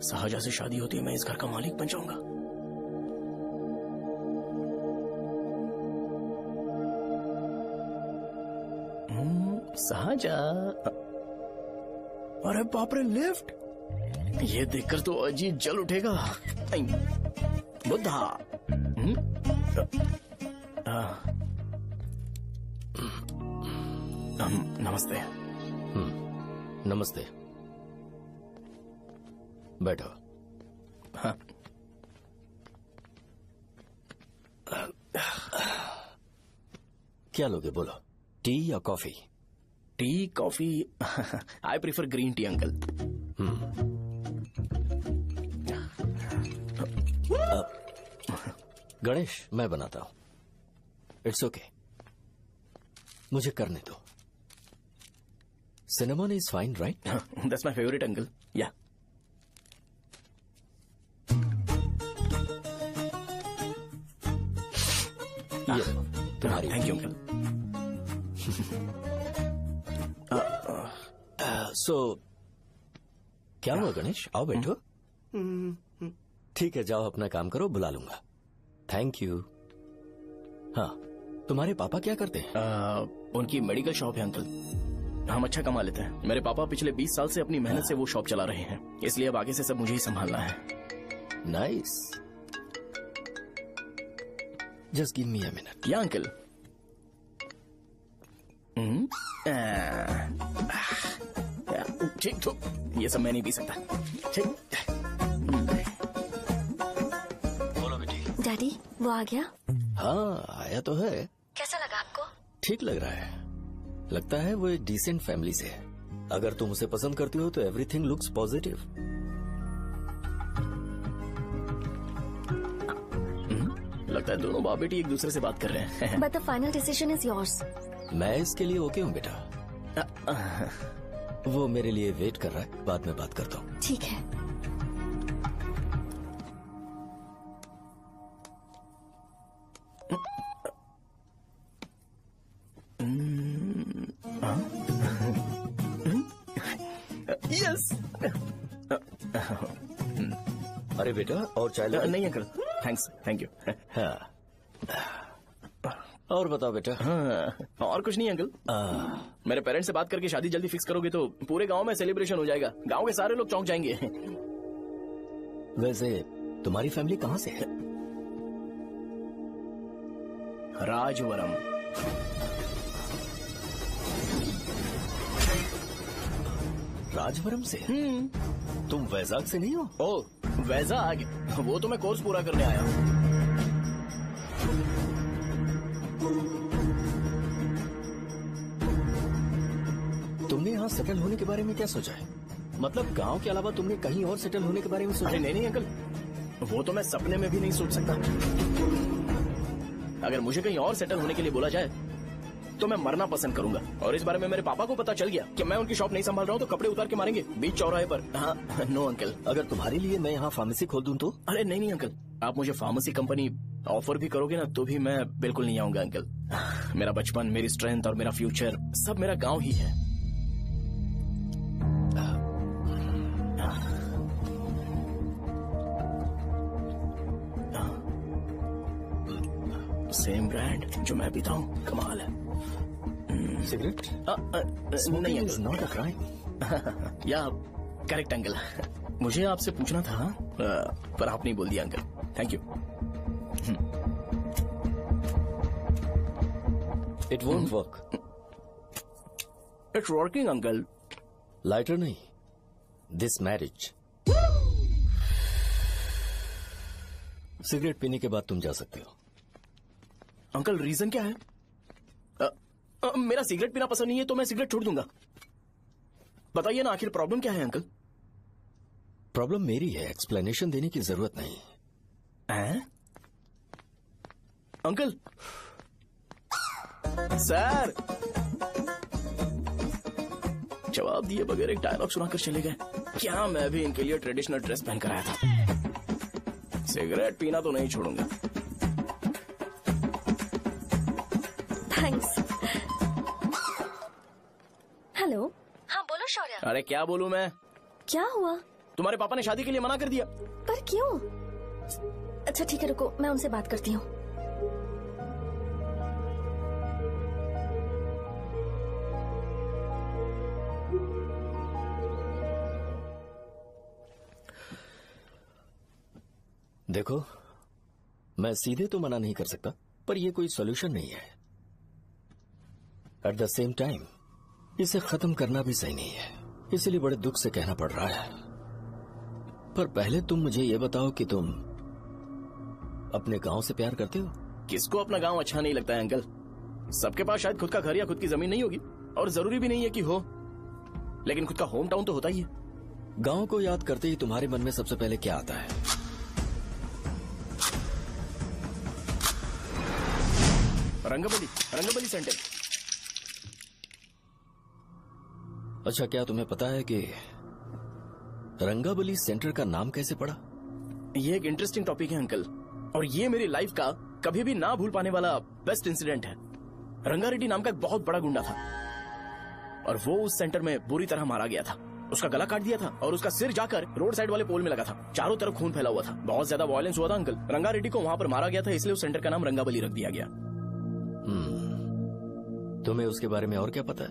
साहजा से शादी होती है, मैं इस घर का मालिक बन जाऊंगा। साहजा, अरे बाप रे, लिफ्ट! ये देखकर तो अजीत जल उठेगा। बुद्धा। नमस्ते। नमस्ते, बैठो। हाँ। क्या लोगे बोलो, टी या coffee? T, coffee? I prefer green tea uncle. Ganesh, मैं बनाता हूं। इट्स ओके, मुझे करने दो। Cinnamon is fine, right? That's my favourite uncle. या तुम्हारी। Thank you uncle. सो क्या हुआ गणेश? आओ बैठो। ठीक है, जाओ अपना काम करो, बुला लूंगा। Thank you. हाँ, तुम्हारे पापा क्या करते हैं? उनकी मेडिकल शॉप है अंकल। हम अच्छा कमा लेते हैं। मेरे पापा पिछले 20 साल से अपनी मेहनत से वो शॉप चला रहे हैं, इसलिए अब आगे से सब मुझे ही संभालना है। Nice. Just give me a minute. या अंकल। ठीक, तो ये सब मैं नहीं पी सकता। ठीक। बोलो बेटी। डैडी, वो आ गया? हाँ, आया तो है। कैसा लगा आपको? ठीक लग रहा है। लगता है वो एक डिसेंट फैमिली से है। अगर तुम उसे पसंद करती हो तो एवरीथिंग लुक्स पॉजिटिव। लगता है दोनों बाप बेटी एक दूसरे से बात कर रहे हैं। But the final decision is yours. मैं इसके लिए ओके हूँ बेटा। वो मेरे लिए वेट कर रहा है, बाद में बात करता हूँ। ठीक है। यस। अरे बेटा, और चाय लो? नहीं अंकल, थैंक्स, थैंक यू। हाँ। और बताओ बेटा। हाँ, और कुछ नहीं अंकल। मेरे पेरेंट्स से बात करके शादी जल्दी फिक्स करोगे तो पूरे गांव में सेलिब्रेशन हो जाएगा। गांव के सारे लोग चौंक जाएंगे। वैसे तुम्हारी फैमिली कहाँ से है? राजवरम। राजवरम से? तुम वैजाग से नहीं हो? ओ, वैजाग? वो तो मैं कोर्स पूरा करने आया हूँ। तुमने यहाँ सेटल होने के बारे में क्या सोचा है? मतलब गांव के अलावा तुमने कहीं और सेटल होने के बारे में सोचा? नहीं नहीं अंकल, वो तो मैं सपने में भी नहीं सोच सकता। अगर मुझे कहीं और सेटल होने के लिए बोला जाए तो मैं मरना पसंद करूंगा। और इस बारे में मेरे पापा को पता चल गया कि मैं उनकी शॉप नहीं संभाल रहा हूँ तो कपड़े उतार के मारेंगे बीच चौराहे पर। हाँ, नो अंकल। अगर तुम्हारे लिए मैं यहाँ फार्मेसी खोल दूं तो? अरे नहीं अंकल, आप मुझे फार्मेसी कंपनी ऑफर भी करोगे ना तो भी मैं बिल्कुल नहीं आऊंगा अंकल। मेरा बचपन, मेरी स्ट्रेंथ और मेरा फ्यूचर सब मेरा गांव ही है। सेम ब्रांड जो मैं पीता हूँ, कमाल है। सिगरेट? नहीं इज नॉट अ क्राइम। या करेक्ट अंकल। मुझे आपसे पूछना था पर आप नहीं बोल दिया uncle. Thank you. It won't work. It's working uncle. Lighter नहीं, दिस मैरिज। सिगरेट पीने के बाद तुम जा सकते हो। अंकल रीजन क्या है? मेरा सिगरेट पीना पसंद नहीं है तो मैं सिगरेट छोड़ दूंगा। बताइए ना आखिर प्रॉब्लम क्या है अंकल? प्रॉब्लम मेरी है, एक्सप्लेनेशन देने की जरूरत नहीं है। अंकल सर जवाब दिए बगैर एक डायलॉग सुनाकर चले गए। क्या मैं भी इनके लिए ट्रेडिशनल ड्रेस पहन कर आया था। सिगरेट पीना तो नहीं छोड़ूंगा। थैंक्स। हेलो। हाँ बोलो शौर्य। अरे क्या बोलूं मैं? क्या हुआ? तुम्हारे पापा ने शादी के लिए मना कर दिया। पर क्यों? अच्छा ठीक है रुको, मैं उनसे बात करती हूँ। देखो, मैं सीधे तो मना नहीं कर सकता, पर यह कोई सॉल्यूशन नहीं है। एट द सेम टाइम इसे खत्म करना भी सही नहीं है, इसलिए बड़े दुख से कहना पड़ रहा है। पर पहले तुम मुझे ये बताओ कि तुम अपने गांव से प्यार करते हो? किसको अपना गांव अच्छा नहीं लगता है अंकल? सबके पास शायद खुद का घर या खुद की जमीन नहीं होगी, और जरूरी भी नहीं है कि हो, लेकिन खुद का होम टाउन तो होता ही है। गांव को याद करते ही तुम्हारे मन में सबसे पहले क्या आता है? रंगबली सेंटर। अच्छा, क्या तुम्हें पता है कि रंगाबली सेंटर का नाम कैसे पड़ा? ये एक इंटरेस्टिंग टॉपिक है अंकल, और ये मेरी लाइफ का कभी भी ना भूल पाने वाला बेस्ट इंसिडेंट है। रंगारेड्डी नाम का एक बहुत बड़ा गुंडा था, और वो उस सेंटर में बुरी तरह मारा गया था। उसका गला काट दिया था और उसका सिर जाकर रोड साइड वाले पोल में लगा था। चारों तरफ खून फैला हुआ था, बहुत ज्यादा वायलेंस हुआ था अंकल। रंगारेड्डी को वहां पर मारा गया था, इसलिए उस सेंटर का नाम रंगाबली रख दिया गया। तुम्हें उसके बारे में और क्या पता है?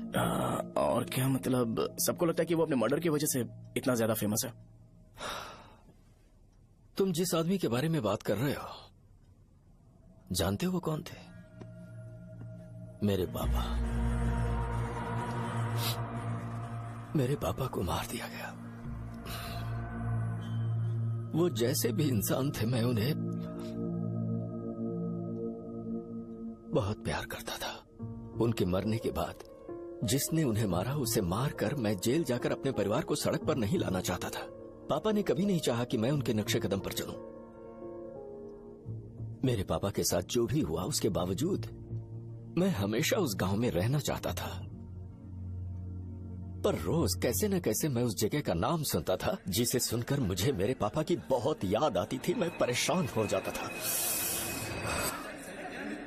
और क्या मतलब, सबको लगता है कि वो अपने मर्डर की वजह से इतना ज्यादा फेमस है। तुम जिस आदमी के बारे में बात कर रहे हो, जानते हो वो कौन थे? मेरे पापा। मेरे पापा को मार दिया गया। वो जैसे भी इंसान थे, मैं उन्हें बहुत प्यार करता था। उनके मरने के बाद जिसने उन्हें मारा उसे मारकर मैं जेल जाकर अपने परिवार को सड़क पर नहीं लाना चाहता था। पापा ने कभी नहीं चाहा कि मैं उनके नक्शे कदम पर चलूं। मेरे पापा के साथ जो भी हुआ उसके बावजूद मैं हमेशा उस गांव में रहना चाहता था। पर रोज कैसे न कैसे मैं उस जगह का नाम सुनता था, जिसे सुनकर मुझे मेरे पापा की बहुत याद आती थी। मैं परेशान हो जाता था,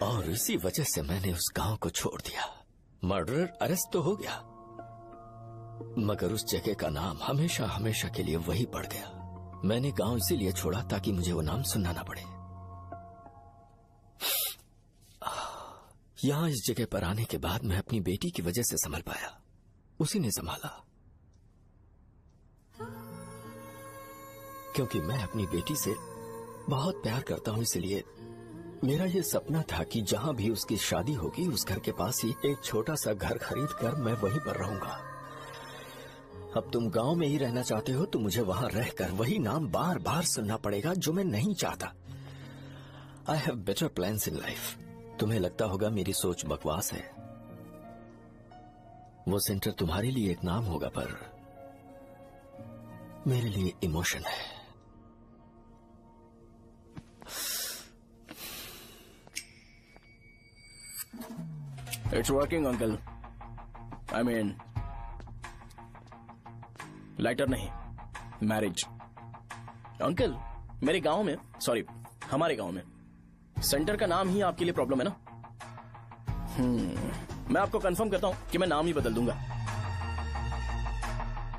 और इसी वजह से मैंने उस गांव को छोड़ दिया। मर्डरर अरेस्ट तो हो गया, मगर उस जगह का नाम हमेशा हमेशा के लिए वही पड़ गया। मैंने गांव इसीलिए छोड़ा ताकि मुझे वो नाम सुनना ना पड़े। यहां इस जगह पर आने के बाद मैं अपनी बेटी की वजह से संभल पाया, उसी ने संभाला। क्योंकि मैं अपनी बेटी से बहुत प्यार करता हूं, इसलिए मेरा ये सपना था कि जहां भी उसकी शादी होगी उस घर के पास ही एक छोटा सा घर खरीद कर मैं वहीं पर रहूंगा। अब तुम गांव में ही रहना चाहते हो तो मुझे वहां रहकर वही नाम बार बार सुनना पड़ेगा, जो मैं नहीं चाहता। I have better plans in life. तुम्हें लगता होगा मेरी सोच बकवास है। वो सेंटर तुम्हारे लिए एक नाम होगा, पर मेरे लिए इमोशन है। It's working uncle. I mean lighter नहीं, मैरिज। अंकल मेरे गांव में, सॉरी हमारे गांव में सेंटर का नाम ही आपके लिए प्रॉब्लम है ना? मैं आपको कंफर्म करता हूं कि मैं नाम ही बदल दूंगा।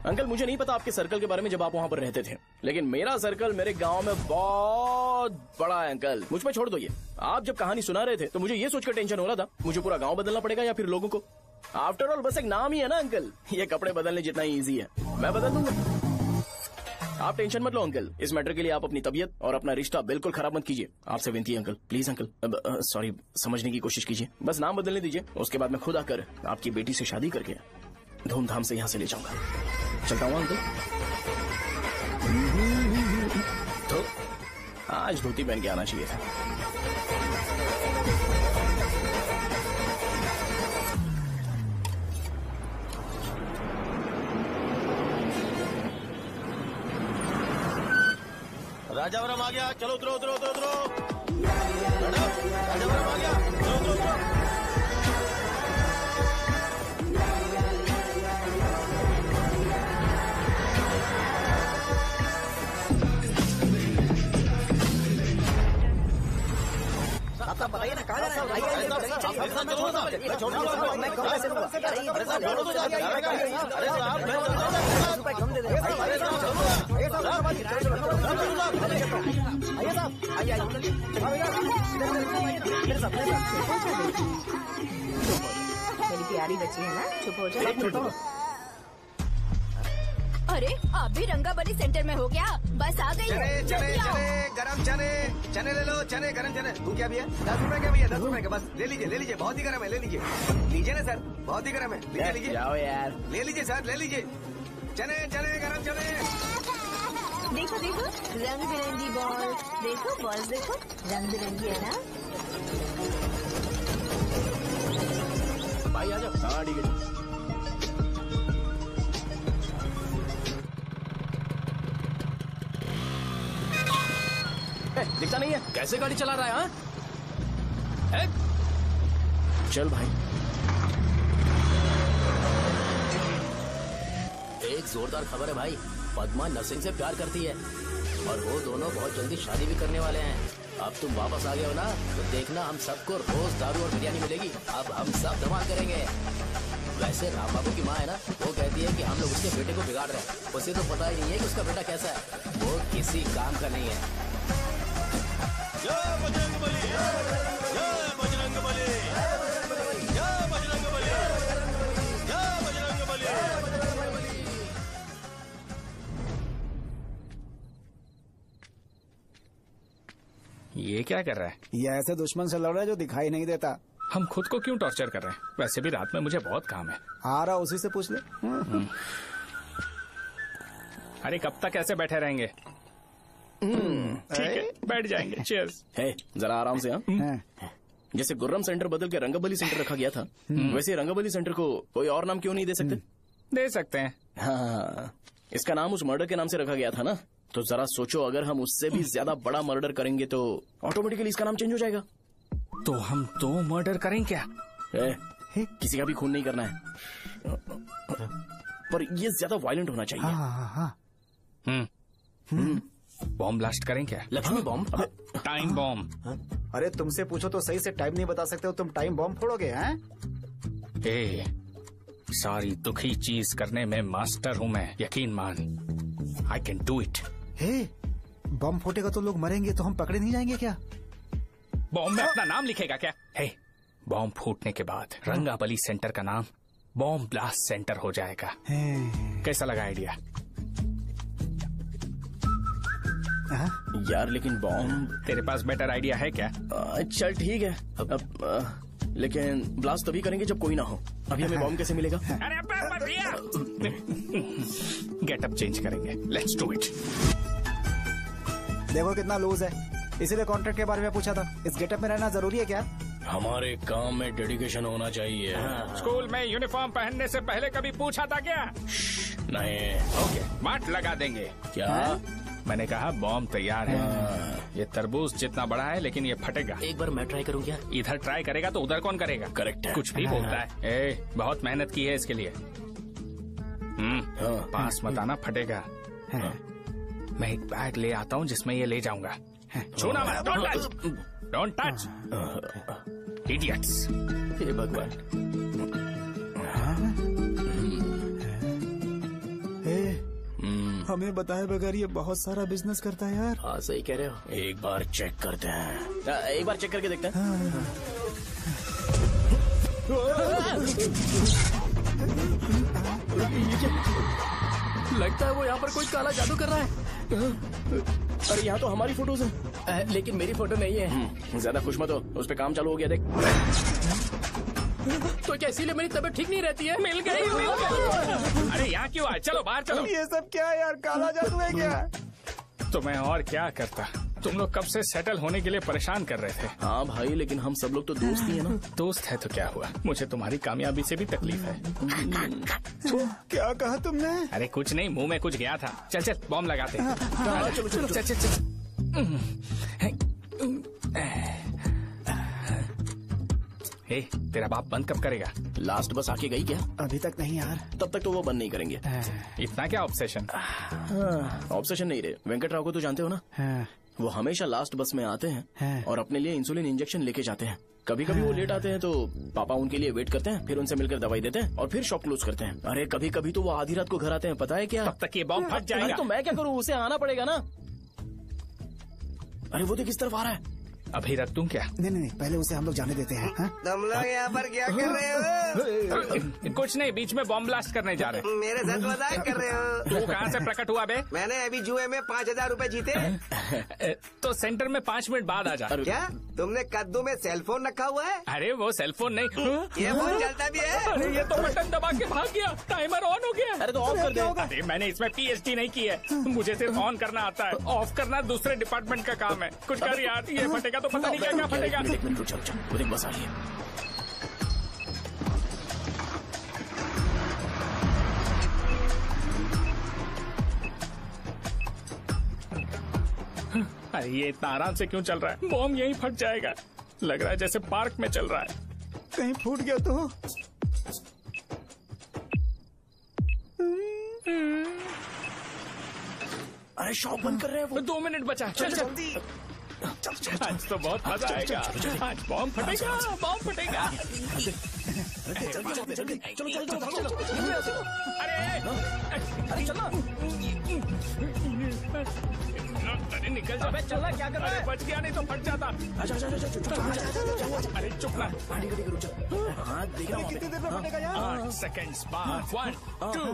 अंकल मुझे नहीं पता आपके सर्कल के बारे में जब आप वहां पर रहते थे, लेकिन मेरा सर्कल मेरे गांव में बहुत बड़ा है अंकल। मुझ पर छोड़ दो ये। आप जब कहानी सुना रहे थे तो मुझे ये सोचकर टेंशन हो रहा था मुझे पूरा गांव बदलना पड़ेगा या फिर लोगों को। आफ्टर ऑल बस एक नाम ही है ना अंकल, ये कपड़े बदलने जितना ही ईजी है, मैं बदल दूंगा। आप टेंशन मत लो अंकल, इस मैटर के लिए आप अपनी तबीयत और अपना रिश्ता बिल्कुल खराब मत कीजिए। आपसे विनती है अंकल, प्लीज अंकल। सॉरी, समझने की कोशिश कीजिए, बस नाम बदलने दीजिए। उसके बाद मैं खुद आकर आपकी बेटी से शादी करके धूमधाम से यहाँ से ले जाऊंगा। चलता हूँ अंकल। तो आज धोती पहन के आना चाहिए था। राजावरम आ गया, चलो उतरो उतरो उतरो उतरो। राजावरम आ गया, चलो उतरो उतरो। साहब बताइए ना कहाँ जाना है? मेरी प्यारी बच्ची है ना, चुप हो जाओ। अरे आप भी रंगाबली सेंटर में हो क्या? बस आ गई। चने चने चने गरम चने, चने ले लो, चने गरम चने। तू क्या भैया? 10 रुपए का भैया, 10 रुपए का, बस ले लीजिए, बहुत ही गरम है, ले लीजिए ना सर, बहुत ही गरम है, लीजिए जाओ यार, ले लीजिए सर, ले लीजिए। चने चने गरम चने। देखो देखो रंग बिरंगी बॉल, देखो बॉल देखो रंग बिरंगी है ना। भाई आ जाओ। हाँ ठीक है। दिखता नहीं है, कैसे गाड़ी चला रहा है? हाँ चल भाई। एक जोरदार खबर है भाई, पद्मा नरसिंह से प्यार करती है और वो दोनों बहुत जल्दी शादी भी करने वाले हैं। अब तुम वापस आ गए हो ना, तो देखना हम सबको रोज दारू और बिरयानी मिलेगी। अब हम सब धमाल करेंगे। वैसे राम बाबू की माँ है ना, वो कहती है कि हम लोग उसके बेटे को बिगाड़ रहे हैं। उसे तो पता ही नहीं है कि उसका बेटा कैसा है, वो किसी काम का नहीं है। जय बजरंगबली, जय बजरंगबली, जय बजरंगबली, जय बजरंगबली। ये क्या कर रहा है? ये ऐसे दुश्मन से लड़ रहा है जो दिखाई नहीं देता। हम खुद को क्यों टॉर्चर कर रहे हैं? वैसे भी रात में मुझे बहुत काम है। आ रहा उसी से पूछ ले। अरे कब तक ऐसे बैठे रहेंगे? ठीक है, बैठ जाएंगे। चीयर्स। है जरा आराम से। हाँ जैसे गुर्रम सेंटर बदल के रंगाबली सेंटर रखा गया था, वैसे रंगाबली सेंटर को कोई और नाम क्यों नहीं दे सकते? दे सकते हैं। हाँ, इसका नाम उस मर्डर के नाम से रखा गया था ना, तो जरा सोचो अगर हम उससे भी ज्यादा बड़ा मर्डर करेंगे तो ऑटोमेटिकली इसका नाम चेंज हो जाएगा। तो हम 2 मर्डर करें क्या? किसी का भी खून नहीं करना है, पर ये ज्यादा वायलेंट होना चाहिए। बॉम्ब ब्लास्ट करें क्या? लक्ष्मी बॉम्ब? Time bomb. अरे तुमसे पूछो तो सही से टाइम नहीं बता सकते हो, तुम टाइम बॉम्ब फोड़ोगे? हैं? सारी दुखी चीज करने में मास्टर हूँ मैं, यकीन मान। I can do it. Bomb फूटेगा तो लोग मरेंगे, तो हम पकड़े नहीं जाएंगे क्या? बॉम्ब में अपना नाम लिखेगा क्या? बॉम्ब फूटने के बाद रंगाबली सेंटर का नाम बॉम्ब ब्लास्ट सेंटर हो जाएगा। कैसा लगा आइडिया? यार लेकिन बॉम्ब, तेरे पास बेटर आइडिया है क्या? चल ठीक है, लेकिन ब्लास्ट तभी करेंगे जब कोई ना हो। अभी हमें बॉम्ब कैसे मिलेगा? अरे भैया, गेटअप चेंज करेंगे। Let's do it. देखो कितना लूज है, इसीलिए कॉन्ट्रैक्ट के बारे में पूछा था। इस गेटअप में रहना जरूरी है क्या? हमारे काम में डेडिकेशन होना चाहिए। स्कूल में यूनिफॉर्म पहनने से पहले कभी पूछा था क्या? नहीं। ओके, मार्ट लगा देंगे। क्या? मैंने कहा बॉम्ब तैयार है। ये तरबूज जितना बड़ा है लेकिन ये फटेगा। एक बार मैं ट्राई करूँ क्या? इधर ट्राई करेगा तो उधर कौन करेगा? करेक्ट है। कुछ भी बोलता है। बहुत मेहनत की है इसके लिए। पास मत आना, फटेगा। मैं एक बैग ले आता हूँ जिसमें ये ले जाऊंगा। छूना मत, डोंट टच, इडियट्स। हे भगवान। हमें बताए बगैर ये बहुत सारा बिजनेस करता है यार। हाँ सही कह रहे हो। एक बार चेक करते हैं। एक बार चेक करके देखते हैं। लगता है वो यहाँ पर कोई काला जादू कर रहा है। अरे यहाँ तो हमारी फोटोज हैं, लेकिन मेरी फोटो नहीं है। ज्यादा खुश मत हो, उस पे काम चालू हो गया देख। तो क्या इसीलिए मेरी तबीयत ठीक नहीं रहती है? मिल गई। अरे यहाँ क्यों आए? चलो बाहर चलो। ये सब क्या है यार? काला जादू है क्या? तो मैं और क्या करता? तुम लोग कब से सेटल होने के लिए परेशान कर रहे थे। हाँ भाई, लेकिन हम सब लोग तो दोस्त ही है ना। दोस्त है तो क्या हुआ? मुझे तुम्हारी कामयाबी से भी तकलीफ है। क्या कहा तुमने? अरे कुछ नहीं, मुंह में कुछ गया था। चल चल बॉम्ब लगाते हैं। चलो चलो चल चल चल। हे, तेरा बाप बंद कब करेगा? लास्ट बस आके गई क्या? अभी तक नहीं यार। तब तक तो वो बंद नहीं करेंगे। इतना क्या ऑब्सेशन? ऑब्सेशन नहीं रे, वेंकट राव को तो जानते हो ना। वो हमेशा लास्ट बस में आते हैं और अपने लिए इंसुलिन इंजेक्शन लेके जाते हैं। कभी कभी वो लेट आते हैं तो पापा उनके लिए वेट करते हैं, फिर उनसे मिलकर दवाई देते हैं और फिर शॉप क्लोज करते हैं। अरे कभी कभी तो वो आधी रात को घर आते हैं, पता है क्या? तब तक ये बॉम्ब फट जाएगा। तो मैं क्या करूँ, उसे आना पड़ेगा ना। अरे वो तो किस तरफ आ रहा है? अभी रख दूं क्या? नहीं, पहले उसे हम लोग जाने देते हैं। तुम लोग यहाँ पर क्या कर रहे हो? कुछ नहीं, बीच में बॉम्ब ब्लास्ट करने जा रहे। मेरे साथ मजाक कर रहे हो? तू कहाँ से प्रकट हुआ बे? मैंने अभी जुए में 5000 रूपए जीते। तो सेंटर में 5 मिनट बाद आ जा। क्या तुमने कद्दू में सेलफोन रखा हुआ है? अरे वो सेलफोन नहीं, ये फोन चलता भी है। अरे ये तो बटन दबा के भाग गया, टाइमर ऑन हो गया। अरे तो ऑफ कर दे। अरे मैंने इसमें PhD नहीं की है, मुझे सिर्फ ऑन करना आता है। ऑफ करना दूसरे डिपार्टमेंट का काम है। कुछ कर यार, ये फटेगा तो पता नहीं क्या फटेगा। एक मिनट रुक जाओ, वो देख बस आ रही है। अरे ये इतना आराम से क्यों चल रहा है? बॉम्ब यहीं फट जाएगा। लग रहा है जैसे पार्क में चल रहा है। कहीं फूट गया तो? अरे शॉप बंद कर रहे हैं वो। 2 मिनट बचा। चल जल्दी। आज तो बहुत मजा आएगा। आज बॉम्ब फटेगा, बॉम्ब फटेगा। चलो। अरे चलो। अरे निकल जा। चला क्या कर रहा है? बच गया, नहीं तो फट जाता। अरे चुप ना। हाँ देख रहा हूँ। कितनी देर में फटेगा यार? 8 सेकंड्स बाद। 1 2।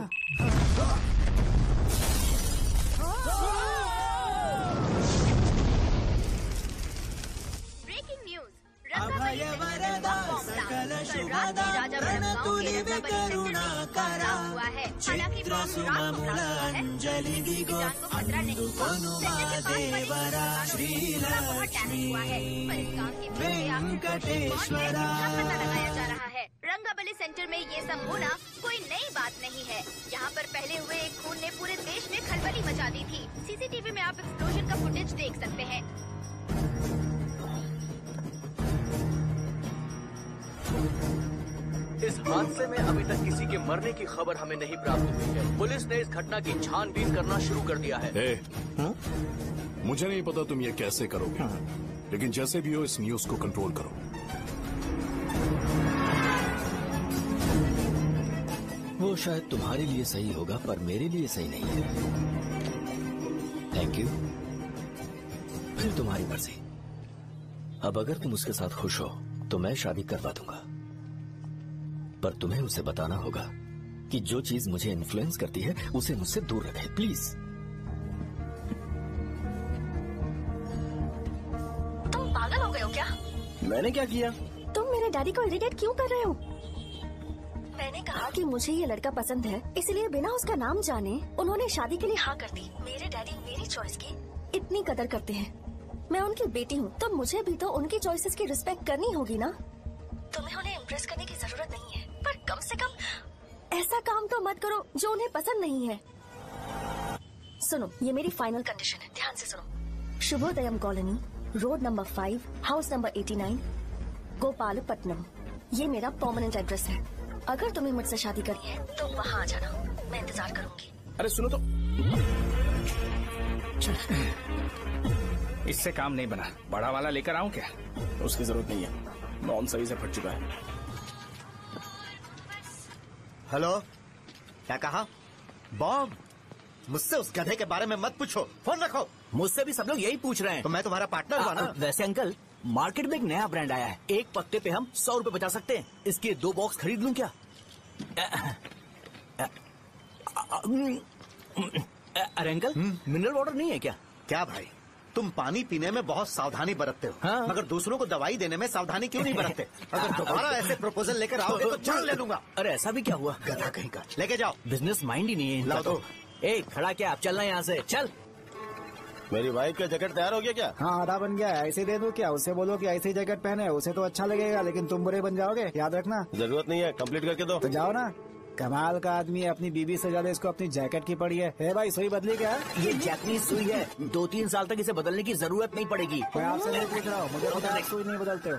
रंगाबली सेंटर में ये सब होना कोई नई बात नहीं है। यहाँ पर पहले हुए एक खून ने पूरे देश में खलबली मचा दी थी। CCTV में आप एक्सप्लोजन का फुटेज देख सकते हैं। इस हादसे में अभी तक किसी के मरने की खबर हमें नहीं प्राप्त हुई है। पुलिस ने इस घटना की छानबीन करना शुरू कर दिया है। मुझे नहीं पता तुम ये कैसे करोगे, लेकिन जैसे भी हो इस न्यूज को कंट्रोल करो। वो शायद तुम्हारे लिए सही होगा पर मेरे लिए सही नहीं है। Thank you. फिर तुम्हारी मर्जी। अब अगर तुम उसके साथ खुश हो तो मैं शादी करवा दूंगा, पर तुम्हें उसे बताना होगा कि जो चीज मुझे इन्फ्लुएंस करती है उसे मुझसे दूर रखे, प्लीज। तुम पागल हो गए हो क्या? मैंने क्या किया? तुम मेरे डैडी को इरिटेट क्यों कर रहे हो? मैंने कहा कि मुझे ये लड़का पसंद है, इसलिए बिना उसका नाम जाने उन्होंने शादी के लिए हाँ कर दी। मेरे डैडी मेरी चॉइस की इतनी कदर करते हैं। मैं उनकी बेटी हूँ, तो मुझे भी तो उनकी चॉइसेस की रिस्पेक्ट करनी होगी ना। तुम्हें उन्हें इम्प्रेस करने की जरूरत नहीं है, पर कम से कम ऐसा काम तो मत करो जो उन्हें पसंद नहीं है। सुनो, ये मेरी फाइनल कंडीशन है, ध्यान से सुनो। Shubhodayam colony, road number 5, house number 89, Gopalapatnam. ये मेरा परमानेंट एड्रेस है। अगर तुम्हें मुझसे शादी करनी है तो वहाँ आ जाना, मैं इंतजार करूंगी। अरे सुनो तो, इससे काम नहीं बना। बड़ा वाला लेकर आऊं क्या? उसकी जरूरत नहीं है, नॉन सही से फट चुका है। हेलो, क्या कहा? बॉम्ब? मुझसे उस गधे के बारे में मत पूछो, फोन रखो। मुझसे भी सब लोग यही पूछ रहे हैं। तो मैं तुम्हारा पार्टनर हुआ ना? वैसे अंकल, मार्केट में एक नया ब्रांड आया है, एक पत्ते पे हम 100 रुपए बचा सकते हैं। इसके 2 बॉक्स खरीद लूं क्या? अरे अंकल, मिनरल वाटर नहीं है क्या? क्या भाई, तुम पानी पीने में बहुत सावधानी बरतते हो, हाँ? मगर दूसरों को दवाई देने में सावधानी क्यों नहीं बरतते? अगर दोबारा ऐसे प्रपोजल लेकर आओगे तो जान ले लूंगा। अरे ऐसा भी क्या हुआ? गधा कहीं का, लेके जाओ। बिजनेस माइंड ही नहीं है इनका। लाओ दो। ए, खड़ा क्या? आप चलना यहाँ से, चल। मेरी वाइफ का जैकेट तैयार हो गया क्या? हाँ, आधा बन गया है। ऐसे दे दूं क्या? उससे बोलो कि ऐसे ही जैकेट पहने, उसे तो अच्छा लगेगा, लेकिन तुम बुरे बन जाओगे, याद रखना। जरूरत नहीं है, कंप्लीट करके दो। तो जाओ ना। कमाल का आदमी है, अपनी बीवी से ज्यादा इसको अपनी जैकेट की पड़ी है। भाई सुई बदली क्या? ये जैपनीज सुई है, 2-3 साल तक इसे बदलने की जरूरत नहीं पड़ेगी। मैं आपसे नहीं पूछ रहा हूँ, मुझे पता है सुई नहीं बदलते हो।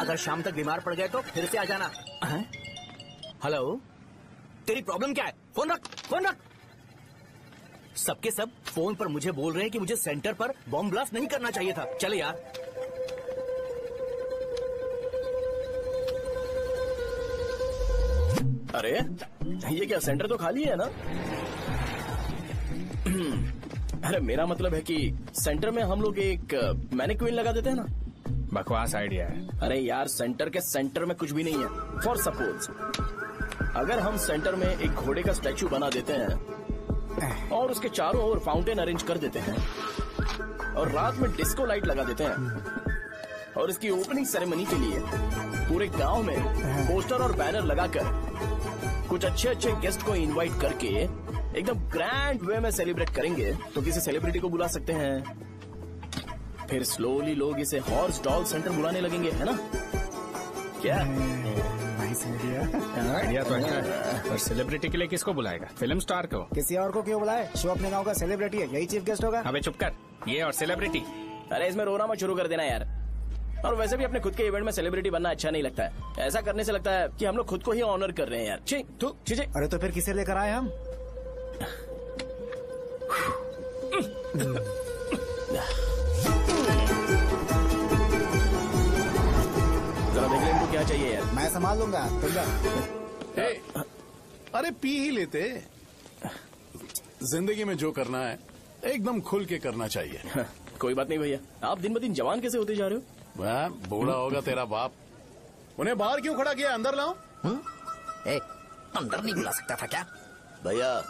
अगर शाम तक बीमार पड़ गए तो फिर से आ जाना। हेलो, तेरी प्रॉब्लम क्या है? फोन रख, फोन रख। सबके सब फोन पर मुझे बोल रहे हैं कि मुझे सेंटर पर बॉम्ब ब्लास्ट नहीं करना चाहिए था। चले यार। अरे ये क्या, सेंटर तो खाली है ना? अरे मेरा मतलब है कि सेंटर में हम लोग एक मैनिक्विन लगा देते हैं ना। बकवास आइडिया है। अरे यार, सेंटर के सेंटर में कुछ भी नहीं है। फॉर सपोज अगर हम सेंटर में एक घोड़े का स्टैचू बना देते हैं और उसके चारों ओर फाउंटेन अरेंज कर देते हैं और रात में डिस्को लाइट लगा देते हैं और इसकी ओपनिंग सेरेमनी के लिए पूरे गांव में पोस्टर और बैनर लगाकर कुछ अच्छे अच्छे गेस्ट को इनवाइट करके एकदम ग्रैंड वे में सेलिब्रेट करेंगे, तो किसी सेलिब्रिटी को बुला सकते हैं। फिर स्लोली लोग इसे हॉर्स डॉल सेंटर बुलाने लगेंगे, है ना? क्या आइडिया तो है, पर सेलिब्रिटी के लिए किसको बुलाएगा? फिल्म स्टार को। किसी और को क्यों बुलाए? शो अपने गांव का सेलिब्रिटी है, यही चीफ गेस्ट होगा। अबे चुप कर, ये और सेलिब्रिटी। अरे इसमें रोना मत शुरू कर देना यार। और वैसे भी अपने खुद के इवेंट में सेलिब्रिटी बनना अच्छा नहीं लगता है। ऐसा करने से लगता है कि हम लोग खुद को ही ऑनर कर रहे हैं यार। छी। अरे तो फिर किसे लेकर आए हम? जरा देख ले इनको क्या चाहिए यार। मैं संभाल लूंगा, तुम जा। अरे पी ही लेते। जिंदगी में जो करना है एकदम खुल के करना चाहिए। कोई बात नहीं भैया, आप दिन ब दिन जवान कैसे होते जा रहे हो? वह बूढ़ा होगा तेरा बाप। उन्हें बाहर क्यों खड़ा किया? अंदर लाओ। अंदर नहीं बुला सकता था क्या? भैया,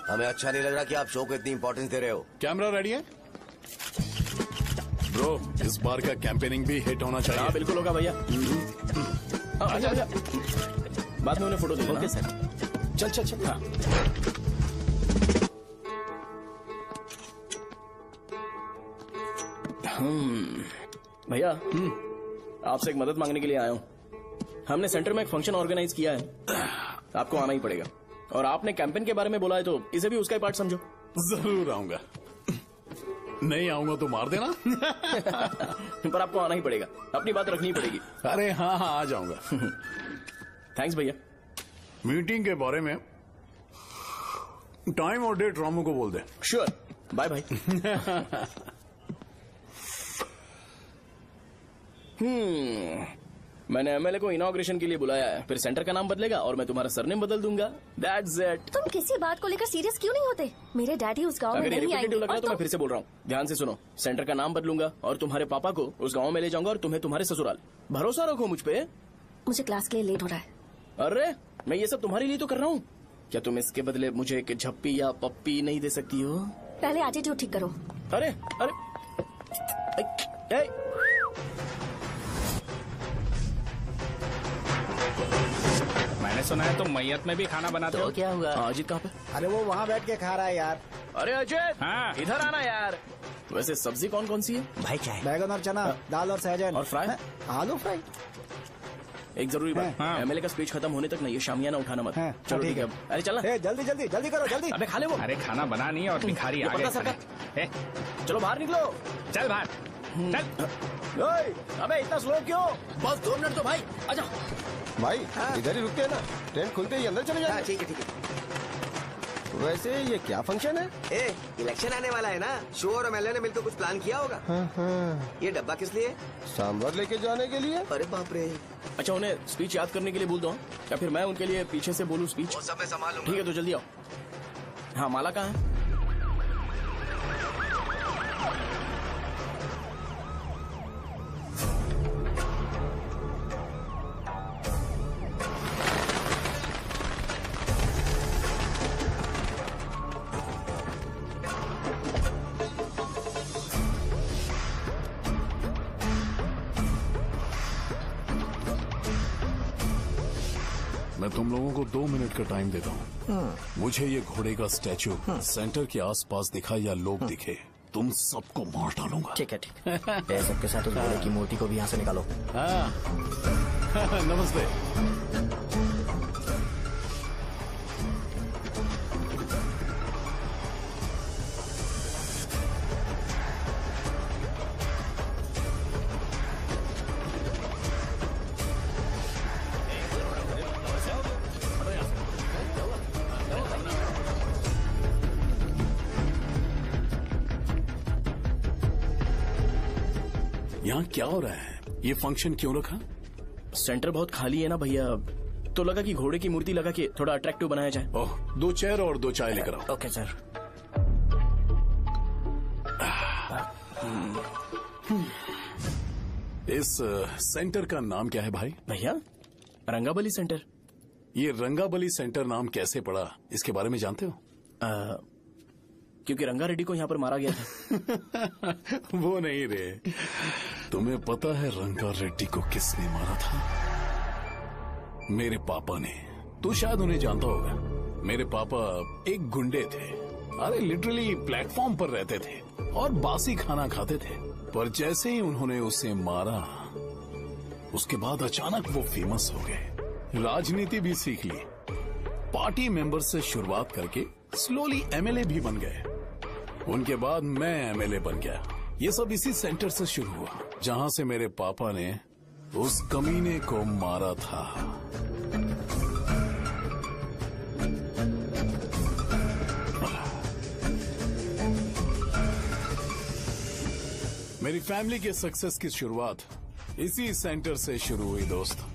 हमें अच्छा नहीं लग रहा कि आप शो को इतनी इंपॉर्टेंस दे रहे हो। कैमरा रेडी है? ब्रो, इस बार का कैंपेनिंग भी हिट होना चाहिए। हाँ बिल्कुल होगा भैया। अच्छा, बाद में उन्हें फोटो दे देना। Okay sir. चल। हाँ। भैया, आपसे एक मदद मांगने के लिए आया हूँ। हमने सेंटर में एक फंक्शन ऑर्गेनाइज किया है, आपको आना ही पड़ेगा। और आपने कैंपेन के बारे में बोला है तो इसे भी उसका ही पार्ट समझो। जरूर आऊंगा। नहीं आऊंगा तो मार देना। पर आपको आना ही पड़ेगा, अपनी बात रखनी पड़ेगी। अरे हाँ, आ जाऊंगा। थैंक्स भैया। मीटिंग के बारे में टाइम और डेट रामू को बोल दे। श्योर, बाय भाई। मैंने एमएलए को इनॉग्रेशन के लिए बुलाया है, फिर सेंटर का नाम बदलेगा और मैं तुम्हारा सरनेम बदल दूंगा। That's it. तुम किसी बात को लेकर सीरियस क्यों नहीं होते? मेरे डैडी उस गांव में अगर नहीं आएंगे। लग रहा है तो मैं फिर से बोल रहा हूँ, ध्यान से सुनो। सेंटर का नाम बदलूंगा और तुम्हारे पापा को उस गाँव में ले जाऊंगा और तुम्हें तुम्हारे ससुराल। भरोसा रखो मुझ पे। मुझे क्लास के लिए लेट हो रहा है। अरे मैं ये सब तुम्हारे लिए तो कर रहा हूँ। क्या तुम इसके बदले मुझे एक झप्पी या पप्पी नहीं दे सकती हो? पहले एटीट्यूड ठीक करो। अरे मैंने सुना है तुम मैयत में भी खाना बनाते हो। क्या हुआ? अजीत कहाँ पे? अरे वो वहाँ बैठ के खा रहा है यार। अरे अजीत, हाँ। इधर आना यार। वैसे सब्जी कौन कौन सी है? भाई क्या है? बैगन और चना, दाल और सहजन और फ्राई? आलू फ्राई। एक जरूरी बात, एमएलए का स्पीच खत्म होने तक ना ये शामियाना उठाना मत। चलो ठीक है। अरे चल ना। जल्दी जल्दी जल्दी करो जल्दी। अबे खा ले वो। अरे खाना बना नहीं है और भिखारी आ गए। चलो बाहर निकलो। चल बाहर चल। अबे इतना स्लो क्यों? बस 2 मिनट तो भाई, आजा। भाई इधर ही रुकते हैं ना, ट्रेन खुलते ही अंदर चले जाए। ठीक है ठीक है। वैसे ये क्या फंक्शन है? इलेक्शन आने वाला है ना, शो और एमएलए ने मिलकर कुछ प्लान किया होगा। ये डब्बा किस लिए? सांभर लेके जाने के लिए। अरे बाप रे। अच्छा उन्हें स्पीच याद करने के लिए बोल दो, या फिर मैं उनके लिए पीछे से बोलूं स्पीच? वो सब मैं संभालूंगा। ठीक है तो जल्दी आओ। हाँ माला कहाँ है? मैं तुम लोगों को 2 मिनट का टाइम देता हूँ। मुझे ये घोड़े का स्टैचू सेंटर के आसपास दिखा या लोग दिखे, तुम सबको मार डालूंगा। ठीक है ठीक है। सबके साथ उस घोड़े की मूर्ति को भी यहाँ से निकालो। नमस्ते। यहाँ क्या हो रहा है? ये फंक्शन क्यों रखा? सेंटर बहुत खाली है ना भैया, तो लगा कि घोड़े की मूर्ति लगा के थोड़ा अट्रैक्टिव बनाया जाए। ओह, 2 चेयर और 2 चाय लेकर आओ। Okay sir. इस सेंटर का नाम क्या है भाई? भैया रंगाबली सेंटर। ये रंगाबली सेंटर नाम कैसे पड़ा, इसके बारे में जानते हो? क्योंकि रंगा रेड्डी को यहाँ पर मारा गया था। वो नहीं रे, तुम्हें पता है रंगा रेड्डी को किसने मारा था? मेरे पापा ने। तू शायद उन्हें जानता होगा। मेरे पापा एक गुंडे थे। अरे लिटरली प्लेटफॉर्म पर रहते थे और बासी खाना खाते थे। पर जैसे ही उन्होंने उसे मारा, उसके बाद अचानक वो फेमस हो गए। राजनीति भी सीख ली, पार्टी मेंबर से शुरुआत करके स्लोली एमएलए भी बन गए। उनके बाद मैं एमएलए बन गया। ये सब इसी सेंटर से शुरू हुआ, जहां से मेरे पापा ने उस कमीने को मारा था। मेरी फैमिली के सक्सेस की शुरुआत इसी सेंटर से शुरू हुई दोस्त।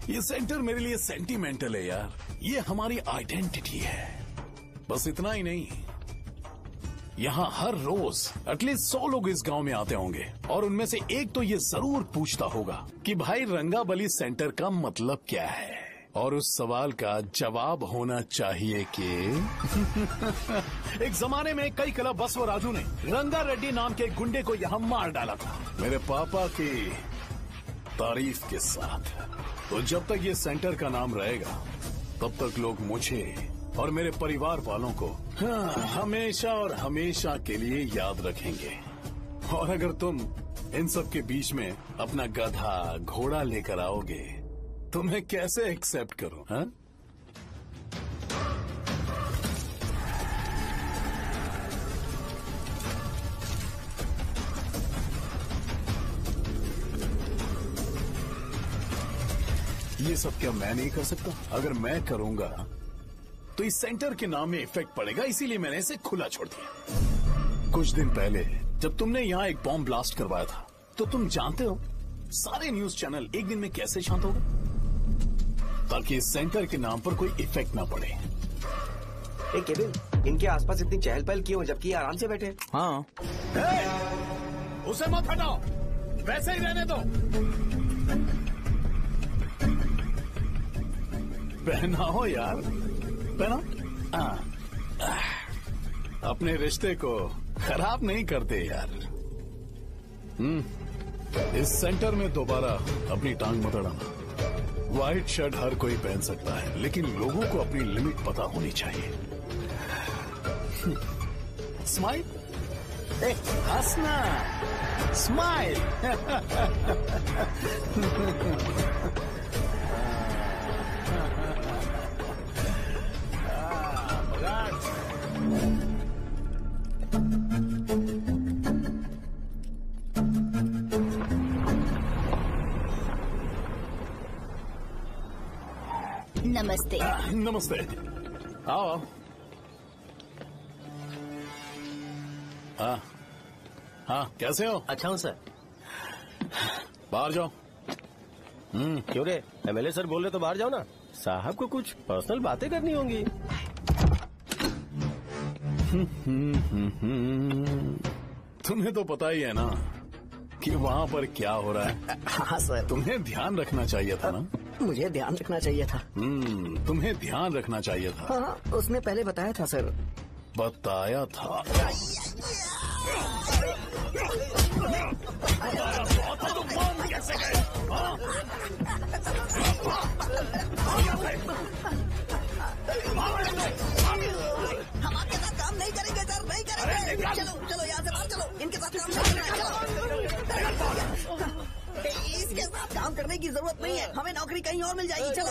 ये सेंटर मेरे लिए सेंटिमेंटल है यार, ये हमारी आइडेंटिटी है। बस इतना ही नहीं, यहाँ हर रोज एटलीस्ट 100 लोग इस गांव में आते होंगे और उनमें से एक तो ये जरूर पूछता होगा कि भाई रंगाबली सेंटर का मतलब क्या है, और उस सवाल का जवाब होना चाहिए कि एक जमाने में कई क्लब बस व राजू ने रंगा रेड्डी नाम के गुंडे को यहाँ मार डाला था, मेरे पापा की तारीफ के साथ। तो जब तक ये सेंटर का नाम रहेगा, तब तक लोग मुझे और मेरे परिवार वालों को हमेशा और हमेशा के लिए याद रखेंगे। और अगर तुम इन सब के बीच में अपना गधा घोड़ा लेकर आओगे तो मैं कैसे एक्सेप्ट करूं? हाँ? ये सब क्या मैं नहीं कर सकता? अगर मैं करूंगा तो इस सेंटर के नाम में इफेक्ट पड़ेगा, इसीलिए मैंने इसे खुला छोड़ दिया। कुछ दिन पहले जब तुमने यहाँ एक बॉम्ब ब्लास्ट करवाया था, तो तुम जानते हो सारे न्यूज चैनल एक दिन में कैसे शांत हो गए, ताकि इस सेंटर के नाम पर कोई इफेक्ट ना पड़े। केविन, इनके आसपास इतनी चहल पहल क्यों, जबकि ये आराम से बैठे? हाँ। उसे मत हटाओ, वैसे ही रहने दो। पहनाओ यार, पहनाओ। अपने रिश्ते को खराब नहीं करते यार। इस सेंटर में दोबारा अपनी टांग मत अड़ाना। व्हाइट शर्ट हर कोई पहन सकता है, लेकिन लोगों को अपनी लिमिट पता होनी चाहिए। स्माइल, हंसना, स्माइल। नमस्ते। नमस्ते। आओ। हाँ हाँ, कैसे हो? अच्छा हूँ सर। बाहर जाओ। क्यों रे, एमएलए सर बोल रहे तो बाहर जाओ ना। साहब को कुछ पर्सनल बातें करनी होंगी। तुम्हें तो पता ही है ना कि वहाँ पर क्या हो रहा है। हाँ सर। तुम्हें ध्यान रखना चाहिए था ना। मुझे ध्यान रखना चाहिए था। तुम्हें ध्यान रखना चाहिए था। हाँ, उसने पहले बताया था सर। बताया था। कैसे गए? हमारे साथ काम नहीं करेंगे सर, नहीं करेंगे। चलो चलो यहाँ से बाहर चलो, इनके साथ काम नहीं करना। इसके साथ काम करने की जरूरत नहीं है, हमें नौकरी कहीं और मिल जाएगी। चलो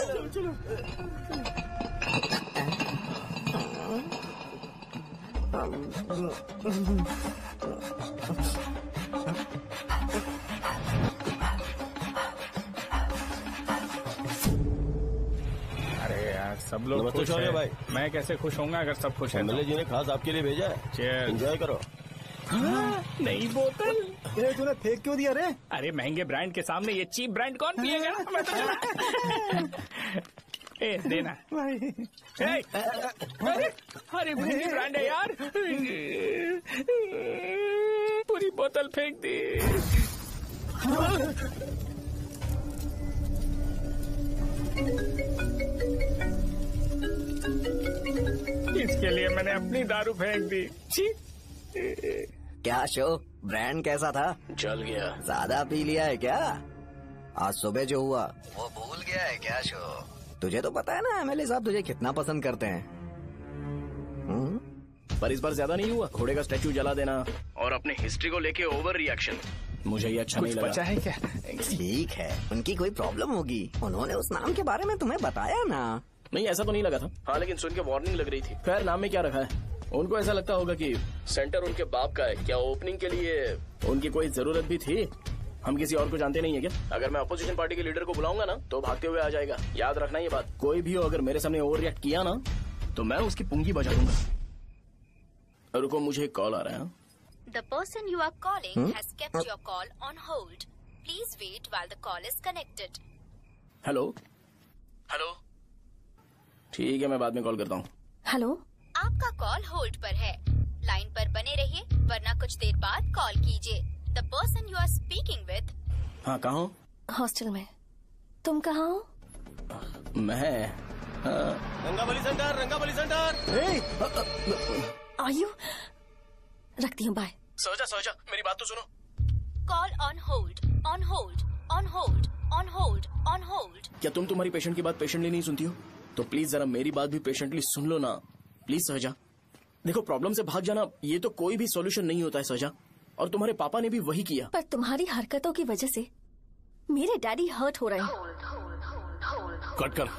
अरे यार, सब लोग खुश हैं। भाई, मैं कैसे खुश होऊंगा अगर सब खुश हैं? एमएलए जी ने खास आपके लिए भेजा है। एंजॉय करो। नई बोतल। ये तूने फेंक क्यों दिया रे? अरे महंगे ब्रांड के सामने ये चीप ब्रांड कौन पिएगा? मैं तो ए, देना। अरे महंगी ब्रांड है यार। पूरी बोतल फेंक दी। इसके लिए मैंने अपनी दारू फेंक दी। क्या शो, ब्रांड कैसा था? जल गया। ज्यादा पी लिया है क्या? आज सुबह जो हुआ वो भूल गया है क्या शो? तुझे तो पता है ना एमएलए साहब तुझे कितना पसंद करते हैं। पर इस बार ज्यादा नहीं हुआ? घोड़े का स्टैचू जला देना और अपनी हिस्ट्री को लेके ओवर रिएक्शन। मुझे ये अच्छा नहीं लगा। बचा है क्या? ठीक है, उनकी कोई प्रॉब्लम होगी। उन्होंने उस नाम के बारे में तुम्हें बताया ना? नहीं, ऐसा तो नहीं लगा था। हाँ, लेकिन सुन के वार्निंग लग रही थी। खैर, नाम में क्या रखा है? उनको ऐसा लगता होगा कि सेंटर उनके बाप का है। क्या ओपनिंग के लिए उनकी कोई जरूरत भी थी? हम किसी और को जानते नहीं है क्या? अगर मैं अपोजिशन पार्टी के लीडर को बुलाऊंगा ना तो भागते हुए आ जाएगा। याद रखना ये बात। कोई भी हो अगर मेरे सामने ओवर रिएक्ट किया ना तो मैं उसकी पुंगी बजा दूंगा। रुको, मुझे एक कॉल आ रहा है। The person you are calling has kept your call on hold. Please wait while the call is connected. Hello hello, ठीक है, मैं बाद में कॉल करता हूँ। हेलो, आपका कॉल होल्ड पर है। लाइन पर बने रहिए वरना कुछ देर बाद कॉल कीजिए। The person you are speaking with। हाँ, कहाँ हो? हॉस्टल में। तुम कहाँ हो? मैं रंगाबली सेंटर, रंगाबली सेंटर। आयु, रखती हूँ, बाय। सोचा, मेरी बात तो सुनो। Call on hold, on hold, on hold, on hold, on hold. क्या तुम तुम्हारी पेशेंट की बात पेशेंटली नहीं सुनती हो? तो प्लीज जरा मेरी बात भी पेशेंटली सुन लो ना। प्लीज सहजा, देखो, प्रॉब्लम से भाग जाना ये तो कोई भी सॉल्यूशन नहीं होता है सहजा। और तुम्हारे पापा ने भी वही किया। पर तुम्हारी हरकतों की वजह से मेरे डैडी हर्ट हो रहे हैं। कट करना।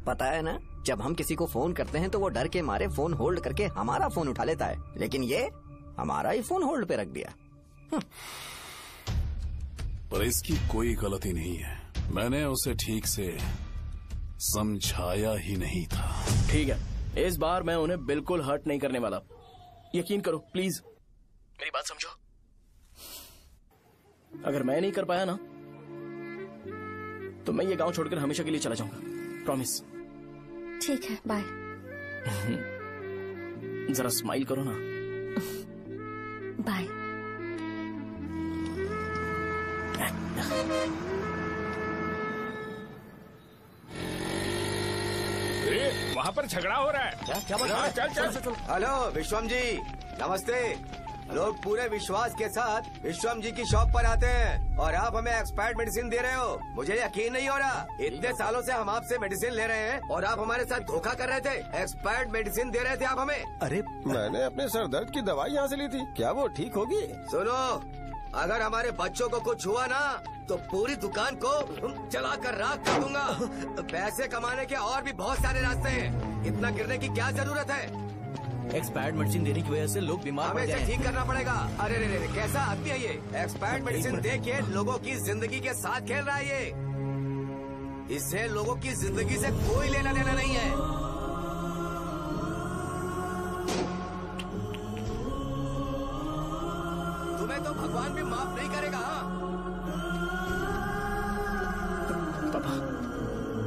पता है ना, जब हम किसी को फोन करते हैं तो वो डर के मारे फोन होल्ड करके हमारा फोन उठा लेता है, लेकिन ये हमारा ही फोन होल्ड पे रख दिया। पर इसकी कोई गलती नहीं है। मैंने उसे ठीक से समझाया ही नहीं था। ठीक है, इस बार मैं उन्हें बिल्कुल हर्ट नहीं करने वाला। यकीन करो प्लीज, मेरी बात समझो। अगर मैं नहीं कर पाया ना तो मैं ये गांव छोड़कर हमेशा के लिए चला जाऊंगा। प्रॉमिस। ठीक है, बाय। जरा स्माइल करो ना। बाय। वहाँ पर झगड़ा हो रहा है। क्या चल। हेलो विश्वम जी, नमस्ते। लोग पूरे विश्वास के साथ विश्वम जी की शॉप पर आते हैं और आप हमें एक्सपायर्ड मेडिसिन दे रहे हो। मुझे यकीन नहीं हो रहा। इतने सालों से हम आपसे मेडिसिन ले रहे हैं और आप हमारे साथ धोखा कर रहे थे। एक्सपायर्ड मेडिसिन दे रहे थे आप हमें। अरे मैंने अपने सर दर्द की दवाई यहाँ से ली थी, क्या वो ठीक होगी? सुनो, अगर हमारे बच्चों को कुछ हुआ ना तो पूरी दुकान को जला कर राख कर दूंगा। पैसे कमाने के और भी बहुत सारे रास्ते हैं, इतना गिरने की क्या जरूरत है? एक्सपायर्ड मेडिसिन देने की वजह से लोग बीमार पड़ हमें गए इसे ठीक हैं। करना पड़ेगा। अरे रे रे, कैसा आदमी है ये? एक्सपायर्ड मेडिसिन दे के लोगों की जिंदगी के साथ खेल रहा है ये। इससे लोगों की जिंदगी से कोई लेना देना नहीं है। तुम्हें तो भगवान भी माफ नहीं करेगा। पापा,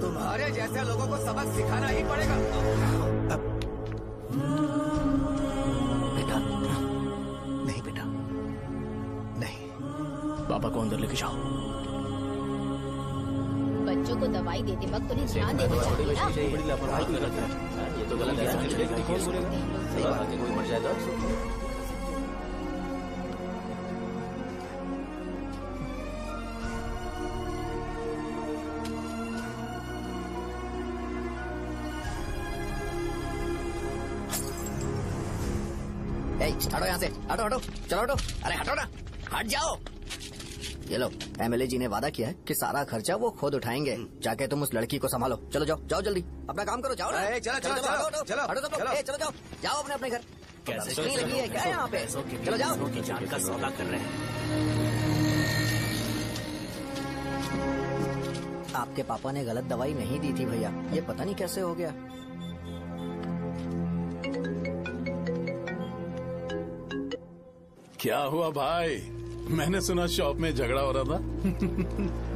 तुम्हारे जैसे लोगों को सबक सिखाना ही पड़ेगा। बेटा, नहीं बेटा, नहीं। पापा को अंदर लेके जाओ। बच्चों को दवाई देते वक्त उन्हें ध्यान देना चाहिए ना। बड़ी लापरवाही गलत है। ये तो गलत है। सही बात है, कोई मर जाए तो हटो यहाँ से, हटो हटो, चलो हटो, अरे हटो ना, हट जाओ। ये लो, एमएलए जी ने वादा किया है कि सारा खर्चा वो खुद उठाएंगे। जाके तुम उस लड़की को संभालो। चलो जाओ, जाओ जल्दी, अपना काम करो, जाओ ना। चलो चलो हटो, चलो हटो, चलो हटो सब लोग, चलो जाओ, जाओ अपने अपने घर। कैसे नहीं लगी है क्या यहाँ पे? चलो जाओ। की जान का सौदा कर रहे हैं। आपके पापा ने गलत दवाई नहीं दी थी भैया, ये पता नहीं कैसे हो गया। क्या हुआ भाई? मैंने सुना शॉप में झगड़ा हो रहा था।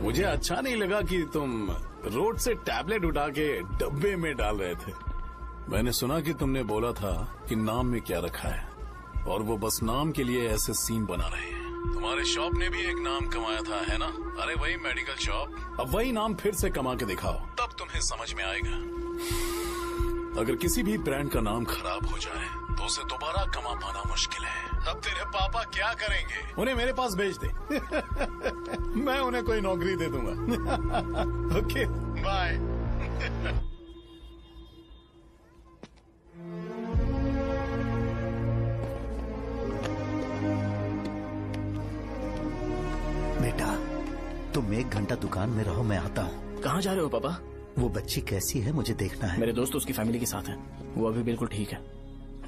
मुझे अच्छा नहीं लगा कि तुम रोड से टैबलेट उठा के डब्बे में डाल रहे थे। मैंने सुना कि तुमने बोला था कि नाम में क्या रखा है, और वो बस नाम के लिए ऐसे सीन बना रहे हैं। तुम्हारे शॉप ने भी एक नाम कमाया था, है ना? अरे वही मेडिकल शॉप, अब वही नाम फिर से कमा के दिखाओ, तब तुम्हें समझ में आएगा। अगर किसी भी ब्रांड का नाम खराब हो जाए तो उसे दोबारा कमा पाना मुश्किल है। अब तेरे पापा क्या करेंगे? उन्हें मेरे पास भेज दे। मैं उन्हें कोई नौकरी दे दूंगा। Okay, bye. बेटा, तुम 1 घंटा दुकान में रहो, मैं आता हूँ। कहाँ जा रहे हो पापा? वो बच्ची कैसी है मुझे देखना है। मेरे दोस्त उसकी फैमिली के साथ है, वो अभी बिल्कुल ठीक है।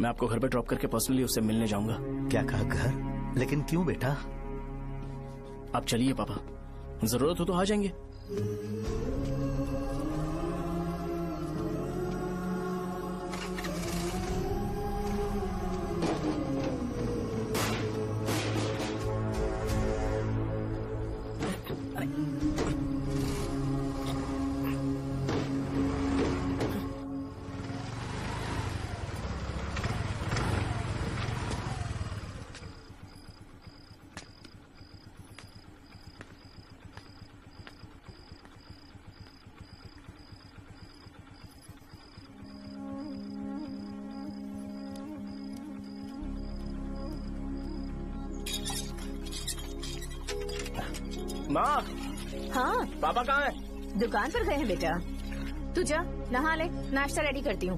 मैं आपको घर पे ड्रॉप करके पर्सनली उससे मिलने जाऊंगा। क्या कहा घर? लेकिन क्यों बेटा? आप चलिए पापा, जरूरत हो तो आ जाएंगे। माँ, हाँ पापा कहाँ हैं? दुकान पर गए हैं बेटा। तू जा नहा ले, नाश्ता रेडी करती हूँ।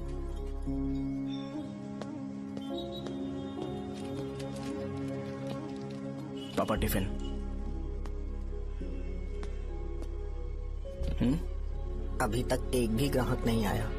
पापा टिफिन। अभी तक एक भी ग्राहक नहीं आया।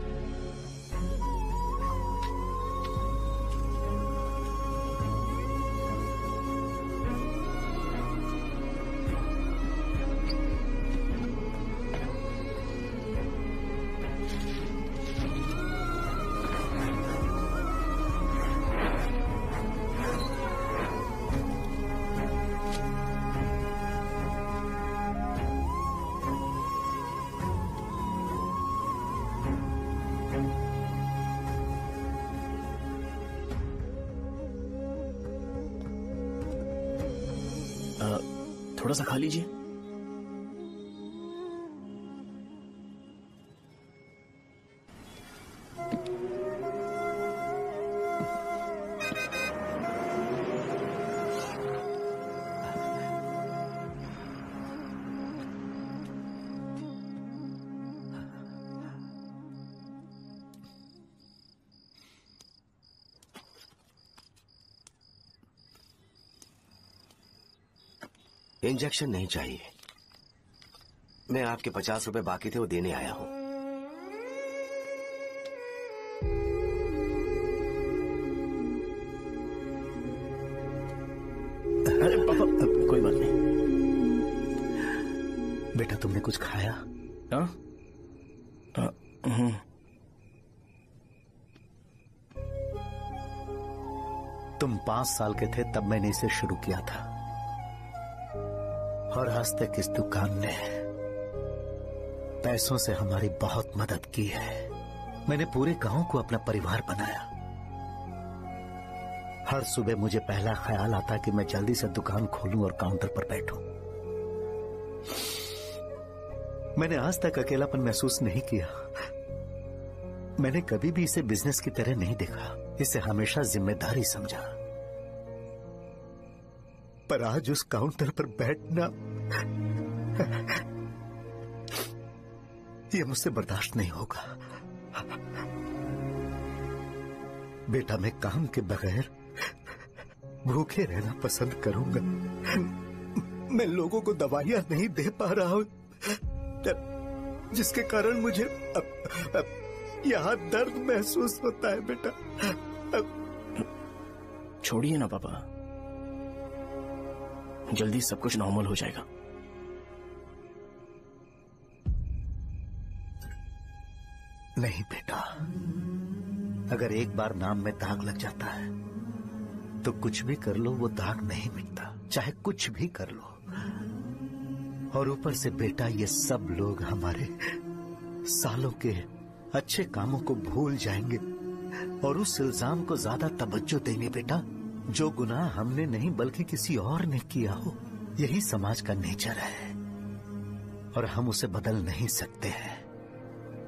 थोड़ा सा खा लीजिए। इंजेक्शन नहीं चाहिए। मैं आपके 50 रुपए बाकी थे वो देने आया हूं। अरे पापा, कोई बात नहीं। बेटा तुमने कुछ खाया? तुम 5 साल के थे तब मैंने इसे शुरू किया था, और आज तक इस दुकान ने पैसों से हमारी बहुत मदद की है। मैंने पूरे गांव को अपना परिवार बनाया। हर सुबह मुझे पहला ख्याल आता कि मैं जल्दी से दुकान खोलूं और काउंटर पर बैठूं। मैंने आज तक अकेलापन महसूस नहीं किया। मैंने कभी भी इसे बिजनेस की तरह नहीं देखा, इसे हमेशा जिम्मेदारी समझा। पर आज उस काउंटर पर बैठना ये मुझसे बर्दाश्त नहीं होगा। बेटा मैं काम के बगैर भूखे रहना पसंद करूंगा। मैं लोगों को दवाइयां नहीं दे पा रहा हूं, जिसके कारण मुझे यहां दर्द महसूस होता है। बेटा छोड़िए ना पापा, जल्दी सब कुछ नॉर्मल हो जाएगा। नहीं बेटा, अगर एक बार नाम में दाग लग जाता है तो कुछ भी कर लो वो दाग नहीं मिटता, चाहे कुछ भी कर लो। और ऊपर से बेटा ये सब लोग हमारे सालों के अच्छे कामों को भूल जाएंगे और उस इल्जाम को ज्यादा तवज्जो देंगे बेटा, जो गुनाह हमने नहीं बल्कि किसी और ने किया हो। यही समाज का नेचर है और हम उसे बदल नहीं सकते हैं।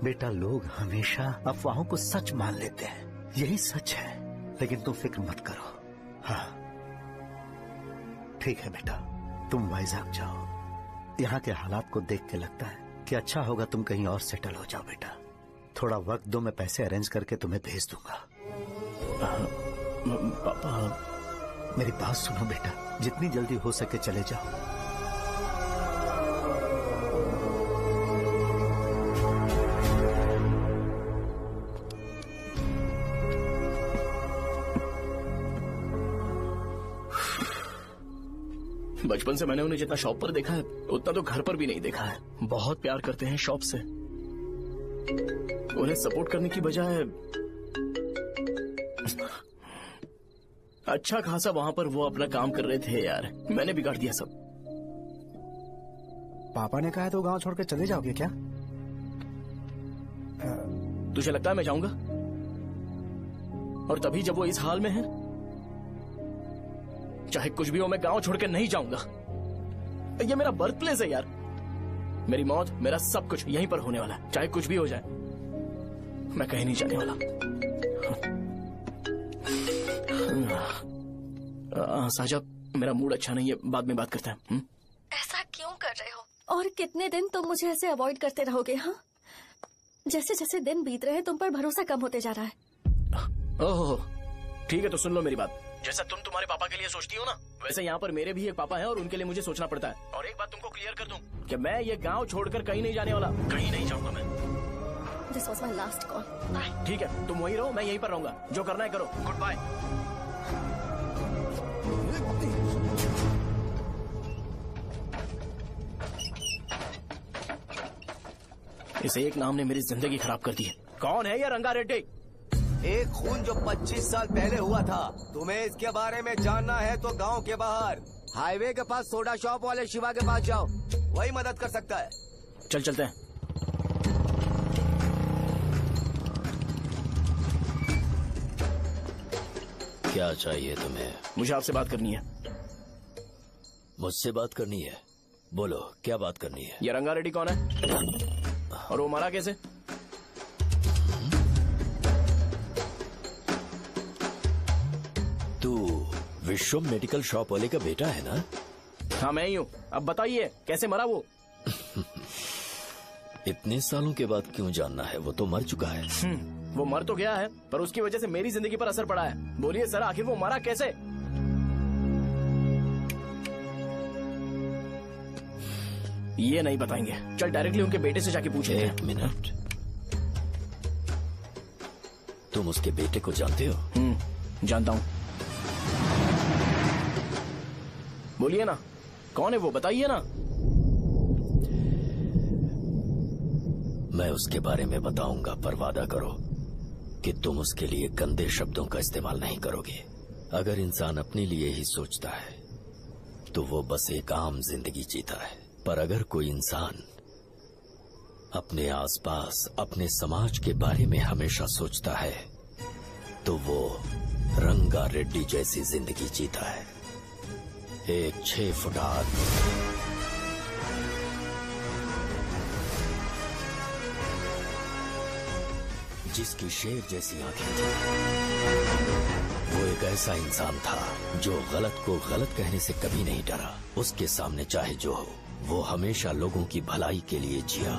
बेटा लोग हमेशा अफवाहों को सच मान लेते हैं, यही सच है। लेकिन तुम फिक्र मत करो। हाँ ठीक है बेटा, तुम वाइजैक जाओ। यहाँ के हालात को देख के लगता है कि अच्छा होगा तुम कहीं और सेटल हो जाओ। बेटा थोड़ा वक्त दो, मैं पैसे अरेंज करके तुम्हें भेज दूंगा। पापा मेरी बात सुनो बेटा, जितनी जल्दी हो सके चले जाओ। बचपन से मैंने उन्हें जितना शॉप पर देखा है उतना तो घर पर भी नहीं देखा है। बहुत प्यार करते हैं शॉप से। उन्हें सपोर्ट करने की बजाय अच्छा खासा वहां पर वो अपना काम कर रहे थे। यार मैंने बिगाड़ दिया सब। पापा ने कहा है तो गांव छोड़कर चले जाओगे क्या? तुझे लगता है मैं जाऊंगा? और तभी जब वो इस हाल में है, चाहे कुछ भी हो मैं गांव छोड़कर नहीं जाऊंगा। ये मेरा बर्थ प्लेस है यार। मेरी मौत, मेरा सब कुछ यहीं पर होने वाला है। चाहे कुछ भी हो जाए मैं कहीं नहीं जाने वाला। साहब मेरा मूड अच्छा नहीं है, बाद में बात करते हैं। ऐसा क्यों कर रहे हो? और कितने दिन तुम मुझे ऐसे अवॉइड करते रहोगे? हाँ, जैसे जैसे दिन बीत रहे हैं तुम पर भरोसा कम होते जा रहा है। ओह ठीक है, तो सुन लो मेरी बात। जैसा तुम तुम्हारे पापा के लिए सोचती हो ना, वैसे यहाँ पर मेरे भी एक पापा हैं और उनके लिए मुझे सोचना पड़ता है। और एक बात तुमको क्लियर कर दूं कि मैं ये गांव छोड़कर कहीं नहीं जाने वाला, कहीं नहीं जाऊंगा मैं। This was my last call. ठीक है, तुम वहीं रहो, मैं यहीं पर रहूंगा। जो करना है करो। Good bye. इस एक नाम ने मेरी जिंदगी खराब कर दी है। कौन है ये रंगा रेड्डी? एक खून जो 25 साल पहले हुआ था। तुम्हें इसके बारे में जानना है तो गांव के बाहर हाईवे के पास सोडा शॉप वाले शिवा के पास जाओ, वही मदद कर सकता है। चल चलते हैं। क्या चाहिए तुम्हें? मुझे आपसे बात करनी है। मुझसे बात करनी है? बोलो क्या बात करनी है? ये रंगा रेड्डी कौन है और वो मरा कैसे? तू विश्वम मेडिकल शॉप वाले का बेटा है ना? हाँ मैं ही हूँ। अब बताइए कैसे मरा वो? इतने सालों के बाद क्यों जानना है? वो तो मर चुका है। वो मर तो गया है पर उसकी वजह से मेरी जिंदगी पर असर पड़ा है। बोलिए सर, आखिर वो मरा कैसे? ये नहीं बताएंगे। चल डायरेक्टली उनके बेटे से जाके पूछे। एक मिनट, तुम उसके बेटे को जानते हो? जानता हूँ। बोलिए ना, कौन है वो, बताइए ना। मैं उसके बारे में बताऊंगा, पर वादा करो कि तुम उसके लिए गंदे शब्दों का इस्तेमाल नहीं करोगे। अगर इंसान अपने लिए ही सोचता है तो वो बस एक आम जिंदगी जीता है, पर अगर कोई इंसान अपने आसपास, अपने समाज के बारे में हमेशा सोचता है तो वो रंगा रेड्डी जैसी जिंदगी जीता है। एक 6 फुट आदमी, जिसकी शेर जैसी आंखें थी। वो एक ऐसा इंसान था जो गलत को गलत कहने से कभी नहीं डरा। उसके सामने चाहे जो हो, वो हमेशा लोगों की भलाई के लिए जिया।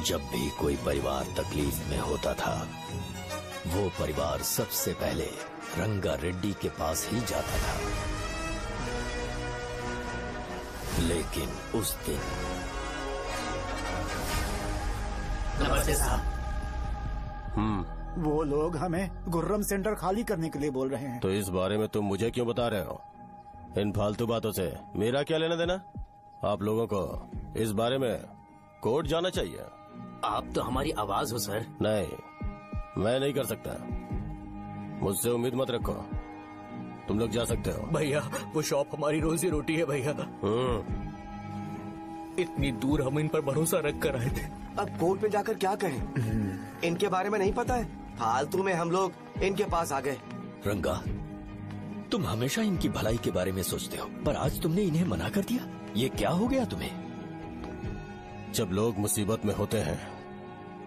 जब भी कोई परिवार तकलीफ में होता था, वो परिवार सबसे पहले रंगा रेड्डी के पास ही जाता था। लेकिन उस दिन नमस्ते साहब। वो लोग हमें गुर्रम सेंटर खाली करने के लिए बोल रहे हैं। तो इस बारे में तुम मुझे क्यों बता रहे हो? इन फालतू बातों से मेरा क्या लेना देना? आप लोगों को इस बारे में कोर्ट जाना चाहिए। आप तो हमारी आवाज हो सर। नहीं, मैं नहीं कर सकता। मुझसे उम्मीद मत रखो। तुम लोग जा सकते हो। भैया वो शॉप हमारी रोजी रोटी है भैया। इतनी दूर हम इन पर भरोसा रख कर आए थे। अब कोर्ट में जाकर क्या कहें? इनके बारे में नहीं पता है। फालतू में हम लोग इनके पास आ गए। रंगा, तुम हमेशा इनकी भलाई के बारे में सोचते हो, पर आज तुमने इन्हें मना कर दिया। ये क्या हो गया तुम्हें? जब लोग मुसीबत में होते हैं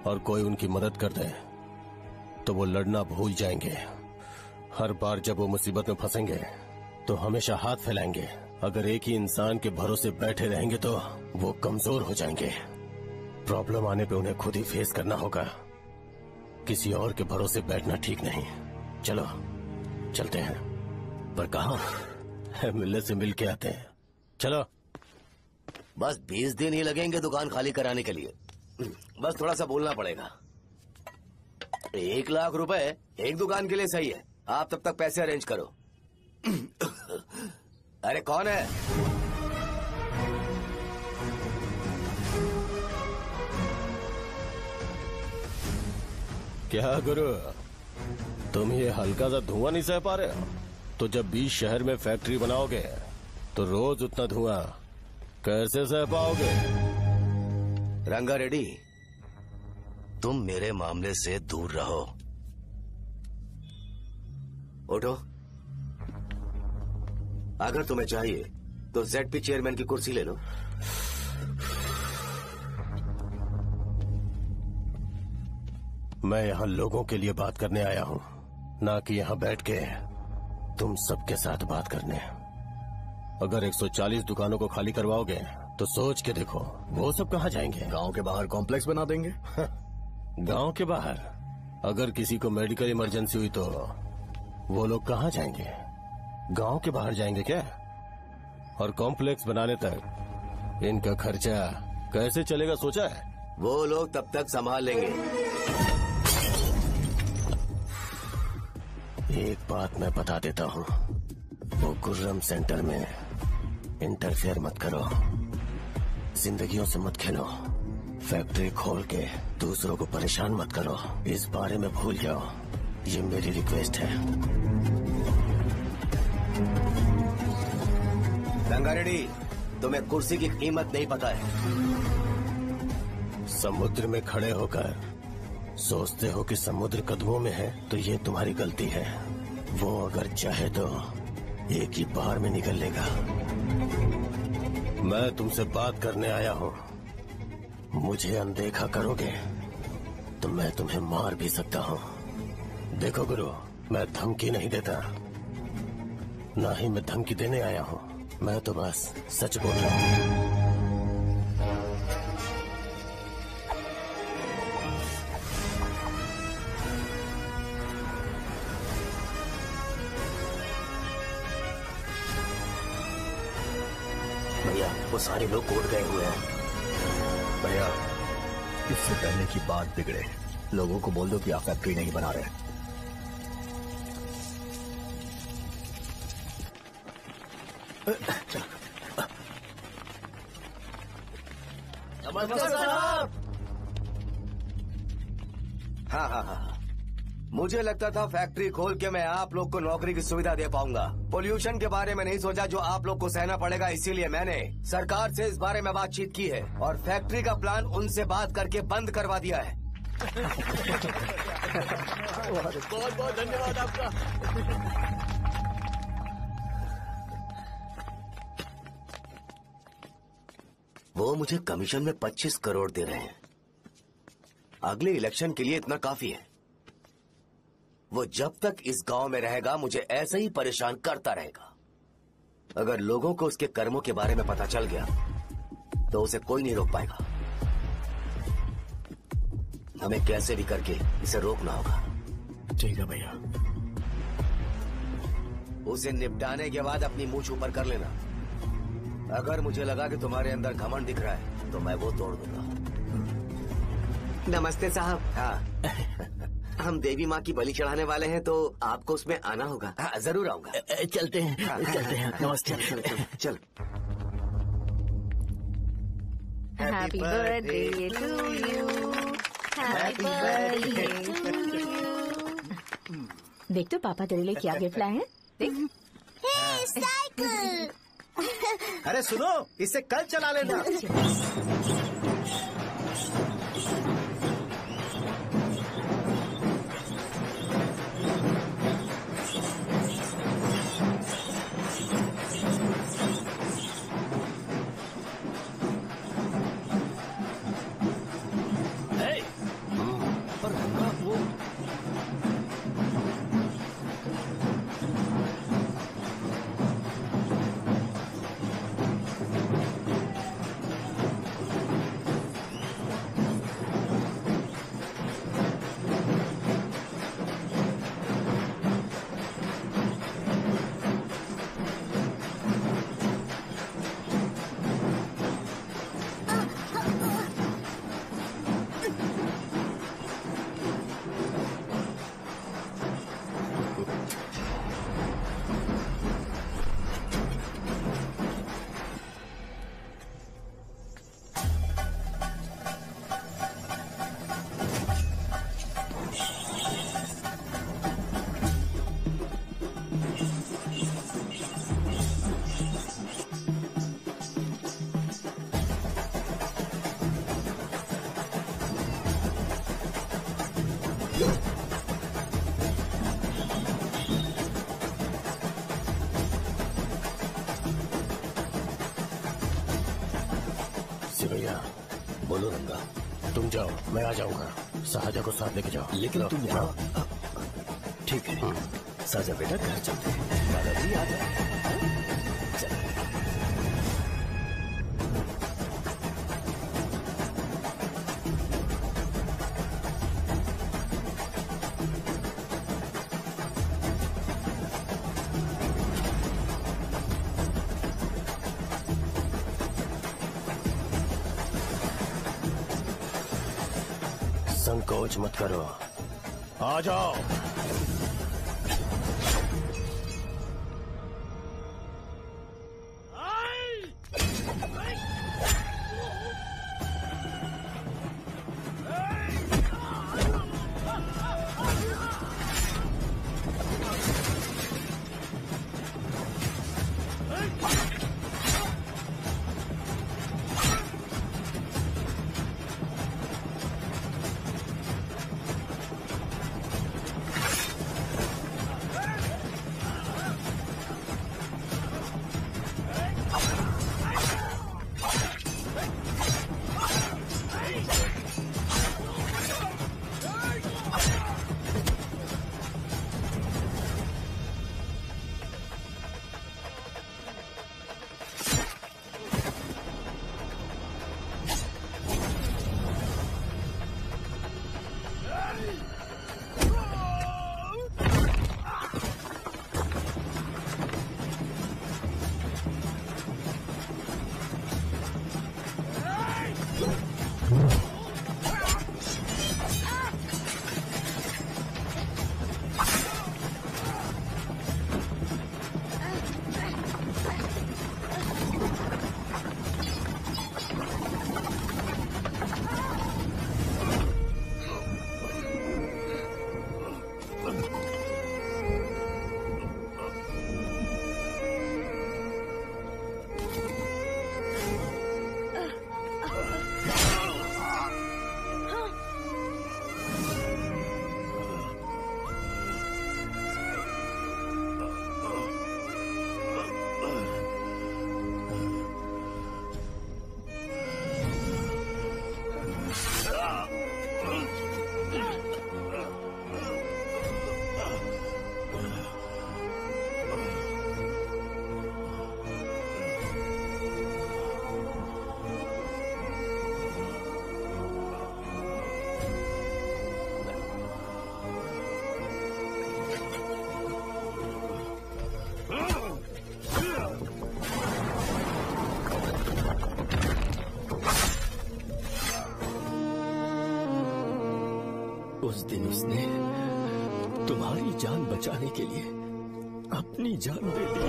और कोई उनकी मदद कर दे तो वो लड़ना भूल जाएंगे। हर बार जब वो मुसीबत में फंसेंगे तो हमेशा हाथ फैलाएंगे। अगर एक ही इंसान के भरोसे बैठे रहेंगे तो वो कमजोर हो जाएंगे। प्रॉब्लम आने पे उन्हें खुद ही फेस करना होगा। किसी और के भरोसे बैठना ठीक नहीं। चलो चलते हैं। पर कहाँ? मिलने से मिल के आते हैं। चलो। बस 20 दिन ही लगेंगे दुकान खाली कराने के लिए। बस थोड़ा सा बोलना पड़ेगा। 1 लाख रुपए एक दुकान के लिए सही है। आप तब तक पैसे अरेंज करो। अरे कौन है? क्या गुरु, तुम ये हल्का सा धुआं नहीं सह पा रहे हो? तो जब 20 शहर में फैक्ट्री बनाओगे तो रोज उतना धुआं कैसे सह पाओगे? रंगा रेड्डी, तुम मेरे मामले से दूर रहो। उठो। अगर तुम्हें चाहिए तो ZP चेयरमैन की कुर्सी ले लो। मैं यहाँ लोगों के लिए बात करने आया हूँ, ना कि यहाँ बैठ के तुम सबके साथ बात करने। अगर 140 दुकानों को खाली करवाओगे तो सोच के देखो वो सब कहाँ जाएंगे? गांव के बाहर कॉम्प्लेक्स बना देंगे। गांव के बाहर? अगर किसी को मेडिकल इमरजेंसी हुई तो वो लोग कहाँ जाएंगे? गांव के बाहर जाएंगे क्या? और कॉम्प्लेक्स बनाने तक इनका खर्चा कैसे चलेगा सोचा है? वो लोग तब तक संभाल लेंगे। एक बात मैं बता देता हूँ, वो गुर्रम सेंटर में इंटरफेयर मत करो। जिंदगियों से मत खेलो। फैक्ट्री खोल के दूसरों को परेशान मत करो। इस बारे में भूल जाओ। ये मेरी रिक्वेस्ट है। रंगा रेड्डी, तुम्हें कुर्सी की कीमत नहीं पता है। समुद्र में खड़े होकर सोचते हो कि समुद्र कदमों में है, तो ये तुम्हारी गलती है। वो अगर चाहे तो एक ही बार में निकल लेगा। मैं तुमसे बात करने आया हूँ। मुझे अनदेखा करोगे तो मैं तुम्हें मार भी सकता हूँ। देखो गुरु, मैं धमकी नहीं देता, ना ही मैं धमकी देने आया हूँ। मैं तो बस सच बोल रहा हूँ। भैया वो सारे लोग कोर्ट गए हुए हैं। भैया इससे पहले की बात बिगड़े, लोगों को बोल दो कि आप फैक्ट्री नहीं बना रहे। नमस्ते साहब। हाँ, मुझे लगता था फैक्ट्री खोल के मैं आप लोग को नौकरी की सुविधा दे पाऊंगा। पोल्यूशन के बारे में नहीं सोचा जो आप लोग को सहना पड़ेगा, इसीलिए मैंने सरकार से इस बारे में बातचीत की है और फैक्ट्री का प्लान उनसे बात करके बंद करवा दिया है। बहुत बहुत धन्यवाद आपका। वो मुझे कमीशन में 25 करोड़ दे रहे हैं। अगले इलेक्शन के लिए इतना काफी है। वो जब तक इस गांव में रहेगा मुझे ऐसे ही परेशान करता रहेगा। अगर लोगों को उसके कर्मों के बारे में पता चल गया तो उसे कोई नहीं रोक पाएगा। हमें कैसे भी करके इसे रोकना होगा। ठीक है भैया। उसे निपटाने के बाद अपनी मूंछ ऊपर कर लेना। अगर मुझे लगा कि तुम्हारे अंदर घमंड दिख रहा है तो मैं वो तोड़ दूंगा। नमस्ते साहब। हाँ हम देवी माँ की बलि चढ़ाने वाले हैं तो आपको उसमें आना होगा। हाँ, जरूर आऊंगा। चलते हैं चलते हैं। नमस्ते। चल। Happy birthday to you, happy birthday to you. देख तो पापा तेरे लिए क्या गिफ्ट लाए हैं। देख। हे साइकिल। अरे सुनो, इसे कल चला लेना। भैया बोलो रंगा, तुम जाओ मैं आ जाऊंगा। साजा को साथ लेके जाओ। लेकिन तुम जाओ। ठीक है साजा बेटा, घर चलते हैं। दादाजी आ जाओ। चलो। संकोच मत करो, आ जाओ। उस दिन उसने तुम्हारी जान बचाने के लिए अपनी जान दे दी।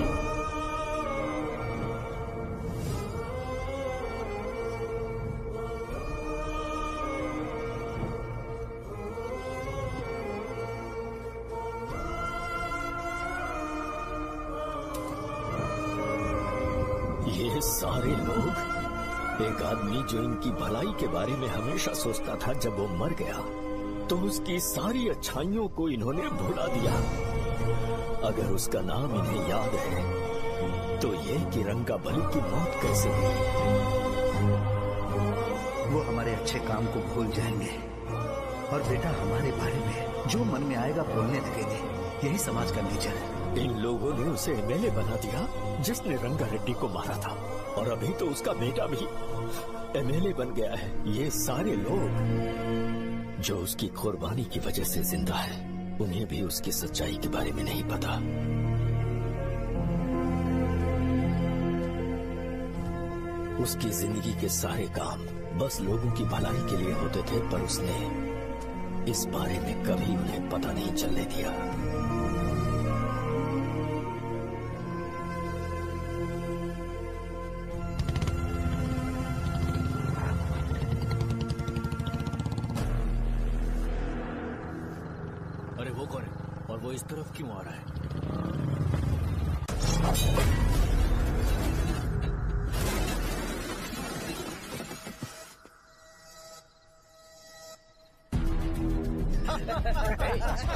ये सारे लोग, एक आदमी जो इनकी भलाई के बारे में हमेशा सोचता था, जब वो मर गया तो उसकी सारी अच्छाइयों को इन्होंने भुला दिया। अगर उसका नाम इन्हें याद है तो ये कि रंगाबली की मौत कैसे हुई। वो हमारे अच्छे काम को भूल जाएंगे और बेटा हमारे बारे में जो मन में आएगा बोलने लगेंगे। यही समाज का नेचर है। इन लोगों ने उसे एमएलए बना दिया जिसने रंगा रेड्डी को मारा था, और अभी तो उसका बेटा भी एमएलए बन गया है। ये सारे लोग जो उसकी कुर्बानी की वजह से जिंदा है, उन्हें भी उसकी सच्चाई के बारे में नहीं पता। उसकी जिंदगी के सारे काम बस लोगों की भलाई के लिए होते थे, पर उसने इस बारे में कभी उन्हें पता नहीं चलने दिया। अरे वो कौन है और वो इस तरफ क्यों आ रहा है?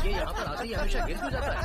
ये यहाँ पर आते ही हमेशा गिर क्यों जाता है?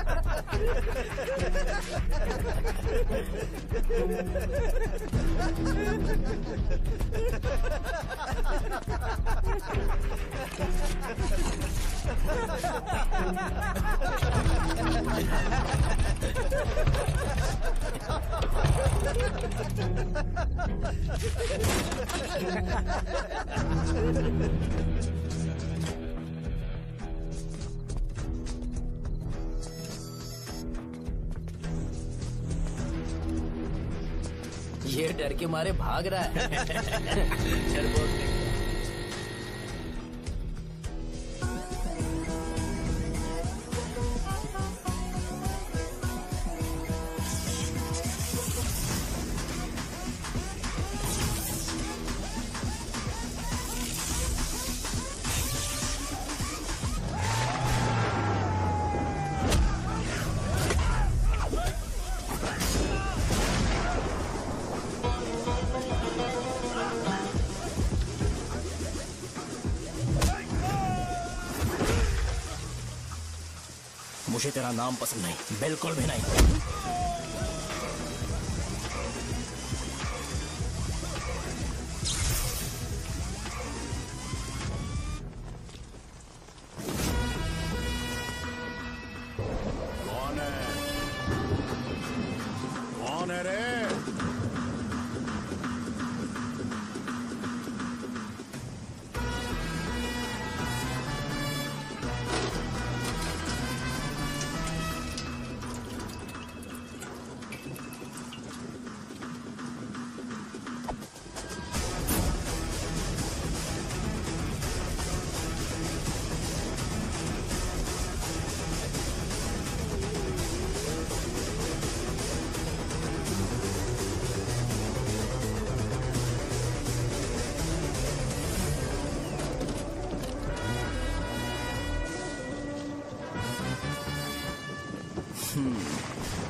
ये डर के मारे भाग रहा है। डरपोक नहीं। मुझे तेरा नाम पसंद नहीं, बिल्कुल भी नहीं। कौन है? कौन है रे?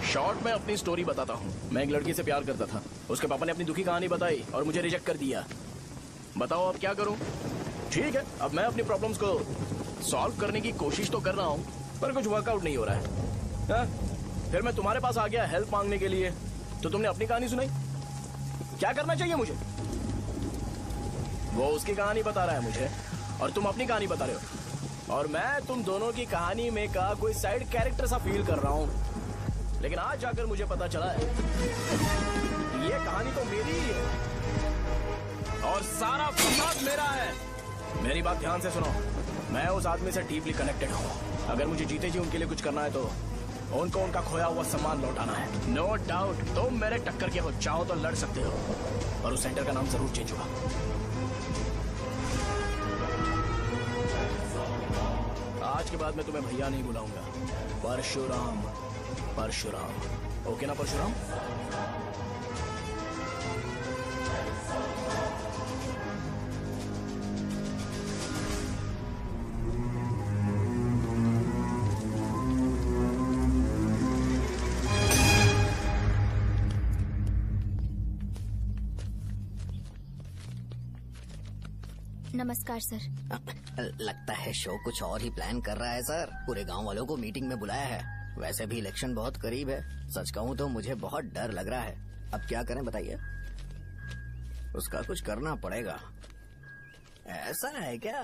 शॉर्ट में अपनी स्टोरी बताता हूँ। मैं एक लड़की से प्यार करता था। उसके पापा ने अपनी दुखी कहानी बताई और मुझे रिजेक्ट कर दिया। बताओ अब क्या करूँ? ठीक है, अब मैं अपनी प्रॉब्लम्स को सॉल्व करने की कोशिश तो कर रहा हूँ, पर कुछ वर्कआउट नहीं हो रहा है। फिर मैं तुम्हारे पास आ गया हेल्प मांगने के लिए, तो तुमने अपनी कहानी सुनाई। क्या करना चाहिए मुझे? वो उसकी कहानी बता रहा है मुझे, और तुम अपनी कहानी बता रहे हो, और मैं तुम दोनों की कहानी में का कोई साइड कैरेक्टर सा फील कर रहा हूँ। लेकिन आज जाकर मुझे पता चला है ये कहानी तो मेरी ही है और सारा फसाद मेरा है। मेरी बात ध्यान से सुनो, मैं उस आदमी से डीपली कनेक्टेड हूँ। अगर मुझे जीते जी उनके लिए कुछ करना है तो उनको उनका खोया हुआ सम्मान लौटाना है। नो डाउट तुम मेरे टक्कर के हो, चाहो तो लड़ सकते हो, और उस सेंटर का नाम जरूर चेंज होगा। आज के बाद मैं तुम्हें भैया नहीं बुलाऊंगा, परशुराम। परशुराम, ओके ना परशुराम? नमस्कार सर। लगता है शो कुछ और ही प्लान कर रहा है सर। पूरे गांव वालों को मीटिंग में बुलाया है। वैसे भी इलेक्शन बहुत करीब है। सच कहूँ तो मुझे बहुत डर लग रहा है। अब क्या करें बताइए? उसका कुछ करना पड़ेगा। ऐसा है क्या?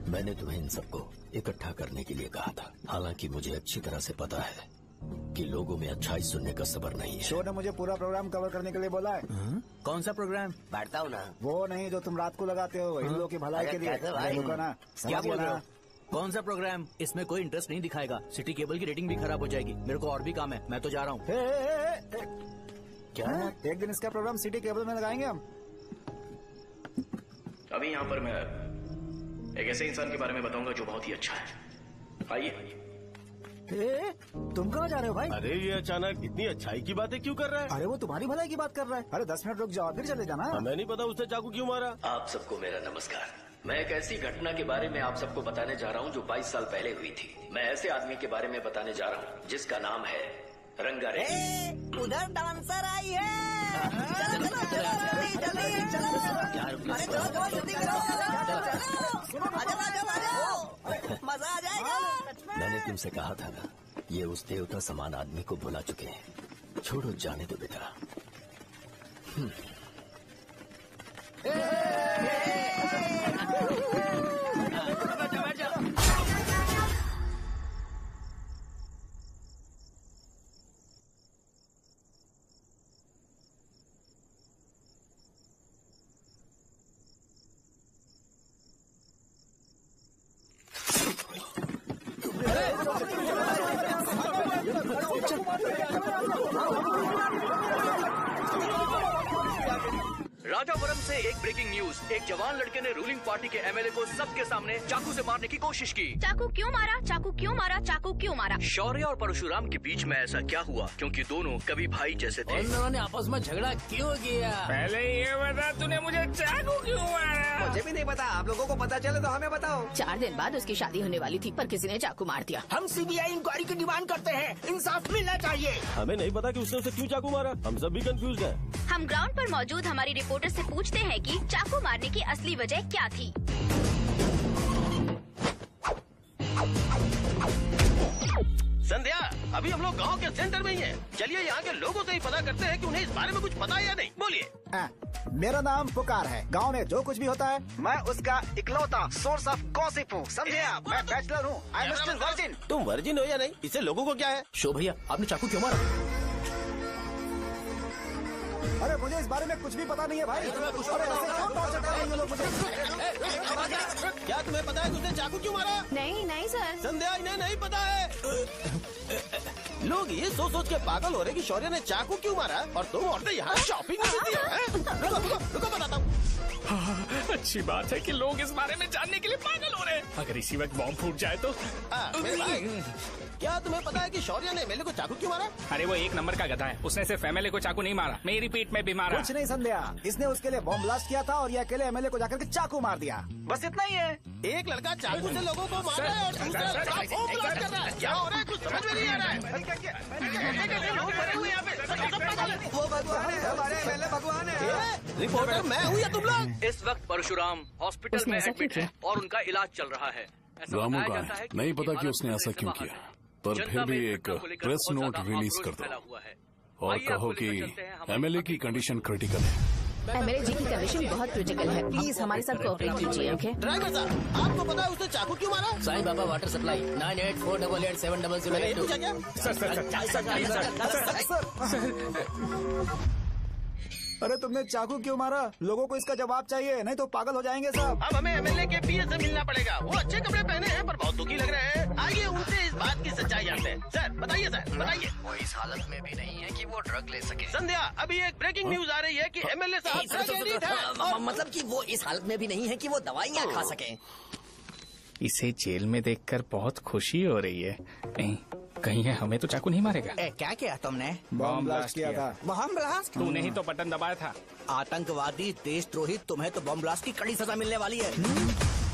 मैंने तुम्हें इन सबको इकट्ठा करने के लिए कहा था। हालांकि मुझे अच्छी तरह से पता है कि लोगों में अच्छाई सुनने का सब्र नहीं है। शो ने मुझे पूरा प्रोग्राम कवर करने के लिए बोला है। कौन सा प्रोग्राम? बैठता हूँ ना। वो नहीं जो तुम रात को लगाते हो, इन लोगों की भलाई के लिए। रुको ना, क्या बोल रहे हो? कौन सा प्रोग्राम? इसमें कोई इंटरेस्ट नहीं दिखाएगा। सिटी केबल की रेटिंग भी खराब हो जाएगी। मेरे को और भी काम है, मैं तो जा रहा हूँ। क्या? एक दिन इसका प्रोग्राम सिटी केबल में लगाएंगे हम। अभी यहाँ पर मैं एक ऐसे इंसान के बारे में बताऊंगा जो बहुत ही अच्छा है। आइए। तुम कहाँ जा रहे हो भाई? अरे ये अचानक इतनी अच्छाई की बातें क्यों कर रहा है? अरे वो तुम्हारी भलाई की बात कर रहा है। अरे 10 मिनट रुक जाओ, फिर चले जाना। हमें नहीं पता उसने चाकू क्यों मारा। आप सबको मेरा नमस्कार। मैं एक ऐसी घटना के बारे में आप सबको बताने जा रहा हूँ जो 22 साल पहले हुई थी। मैं ऐसे आदमी के बारे में बताने जा रहा हूँ जिसका नाम है रंगारेड्डी। उधर डांसर आई है। चलो चलो जल्दी जल्दी चलो। अरे चलो चलो जल्दी करो। मजा आ जाएगा। मैंने तुमसे कहा था ना, ये उस देवता समान आदमी को बुला चुके हैं। छोड़ो, जाने दो बेटा। राजापुरम से एक ब्रेकिंग न्यूज। एक जवान लड़के ने रूलिंग पार्टी के एमएलए को सबके सामने चाकू से मारने की कोशिश की। चाकू क्यों मारा? चाकू क्यों मारा? चाकू क्यों मारा? शौर्य और परशुराम के बीच में ऐसा क्या हुआ? क्योंकि दोनों कभी भाई जैसे थे। उन दोनों ने आपस में झगड़ा क्यों किया? पहले ये बता, तूने मुझे चाकू क्यों मारा? मुझे भी नहीं पता। आप लोगों को पता चले तो हमें बताओ। 4 दिन बाद उसकी शादी होने वाली थी, पर किसी ने चाकू मार दिया। हम सीबीआई इंक्वायरी की डिमांड करते हैं। इंसाफ मिलना चाहिए। हमें नहीं पता कि उसने उसे क्यों चाकू मारा। हम सब भी कंफ्यूज हैं। हम ग्राउंड पर मौजूद हमारी रिपोर्टर से पूछते हैं कि चाकू मारने की असली वजह क्या थी। संध्या, अभी हम लोग गांव के सेंटर में ही हैं। चलिए यहाँ के लोगों से ही पता करते हैं कि उन्हें इस बारे में कुछ पता है या नहीं। बोलिए। मेरा नाम पुकार है। गांव में जो कुछ भी होता है मैं उसका इकलौता सोर्स ऑफ गॉसिप हूँ। समझे आप? मैं बैचलर हूँ। I am still virgin. तुम वर्जिन हो या नहीं, इससे लोगों को क्या है? शो भैया, आपने चाकू क्यों मारा? अरे मुझे इस बारे में कुछ भी पता नहीं है भाई। अरे ऐसे क्यों टॉर्चर कर रहे हैं ये लोग मुझे? क्या तुम्हें पता है कि उसने चाकू क्यों मारा? नहीं नहीं सर। संध्या, इन्हें नहीं पता है। लोग ये सोच सोच के पागल हो रहे कि शौर्य ने चाकू क्यों मारा और तुम औरतें यहाँ शॉपिंग में बिजी हो। रुको बताता हूँ। अच्छी बात है कि लोग इस बारे में जानने के लिए पागल हो रहे हैं। अगर इसी वक्त बॉम्ब फूट जाए तो? मेरे भाई, क्या तुम्हें पता है कि शौर्य ने एमएलए को चाकू क्यों मारा? अरे वो एक नंबर का गधा है। उसने सिर्फ एमएलए को चाकू नहीं मारा, मेरी पीठ में भी मारा। कुछ नहीं संध्या, इसने उसके लिए बॉम्ब ब्लास्ट किया था और ये अकेले एमएलए को जाकर के चाकू मार दिया। बस इतना ही है। एक लड़का चाकू से लोगों को मार रहा है और दूसरा लड़का बॉम्ब ब्लास्ट कर रहा है। क्या हो रहा है? कुछ समझ में नहीं आ रहा है। लोग मरे हुए यहाँ पे। वो भगवान है, हमारे एमएलए भगवान है। रिपोर्टर मैं हूँ या तुम लोग? इस वक्त परशुराम हॉस्पिटल में एडमिट है और उनका इलाज चल रहा है। रामू का है, नहीं पता कि उसने ऐसा क्यों किया, पर फिर भी एक प्रेस नोट रिलीज कर दो और कहो कि एमएलए की कंडीशन क्रिटिकल है। एमएलए जी की कंडीशन बहुत क्रिटिकल है। प्लीज हमारे साथ कोऑपरेट कीजिए। ओके ड्राइवर साहब, आपको पता है उसने चाकू क्यों मारा? Sai Baba water supply 9848870082। Sir अरे तुमने चाकू क्यों मारा? लोगों को इसका जवाब चाहिए, नहीं तो पागल हो जाएंगे सब। अब हमें एमएलए के पीए से मिलना पड़ेगा। वो अच्छे कपड़े पहने हैं पर बहुत दुखी लग रहे हैं। आइए उनसे इस बात की सच्चाई जानते हैं। सर बताइए, सर बताइए। वो इस हालत में भी नहीं है कि वो ड्रग ले सके। संध्या, अभी एक ब्रेकिंग न्यूज आ रही है कि एमएलए साहब ड्रग एडिक्ट हैं। मतलब कि वो इस हालत में भी नहीं है कि वो दवाइयाँ खा सके। इसे जेल में देखकर बहुत खुशी हो रही है। कहीं है हमें तो चाकू नहीं मारेगा। क्या किया तुमने? बम ब्लास्ट किया था। Bomb blast? तूने ही तो बटन दबाया था। आतंकवादी, देशद्रोही, तुम्हें तो बम ब्लास्ट की कड़ी सजा मिलने वाली है।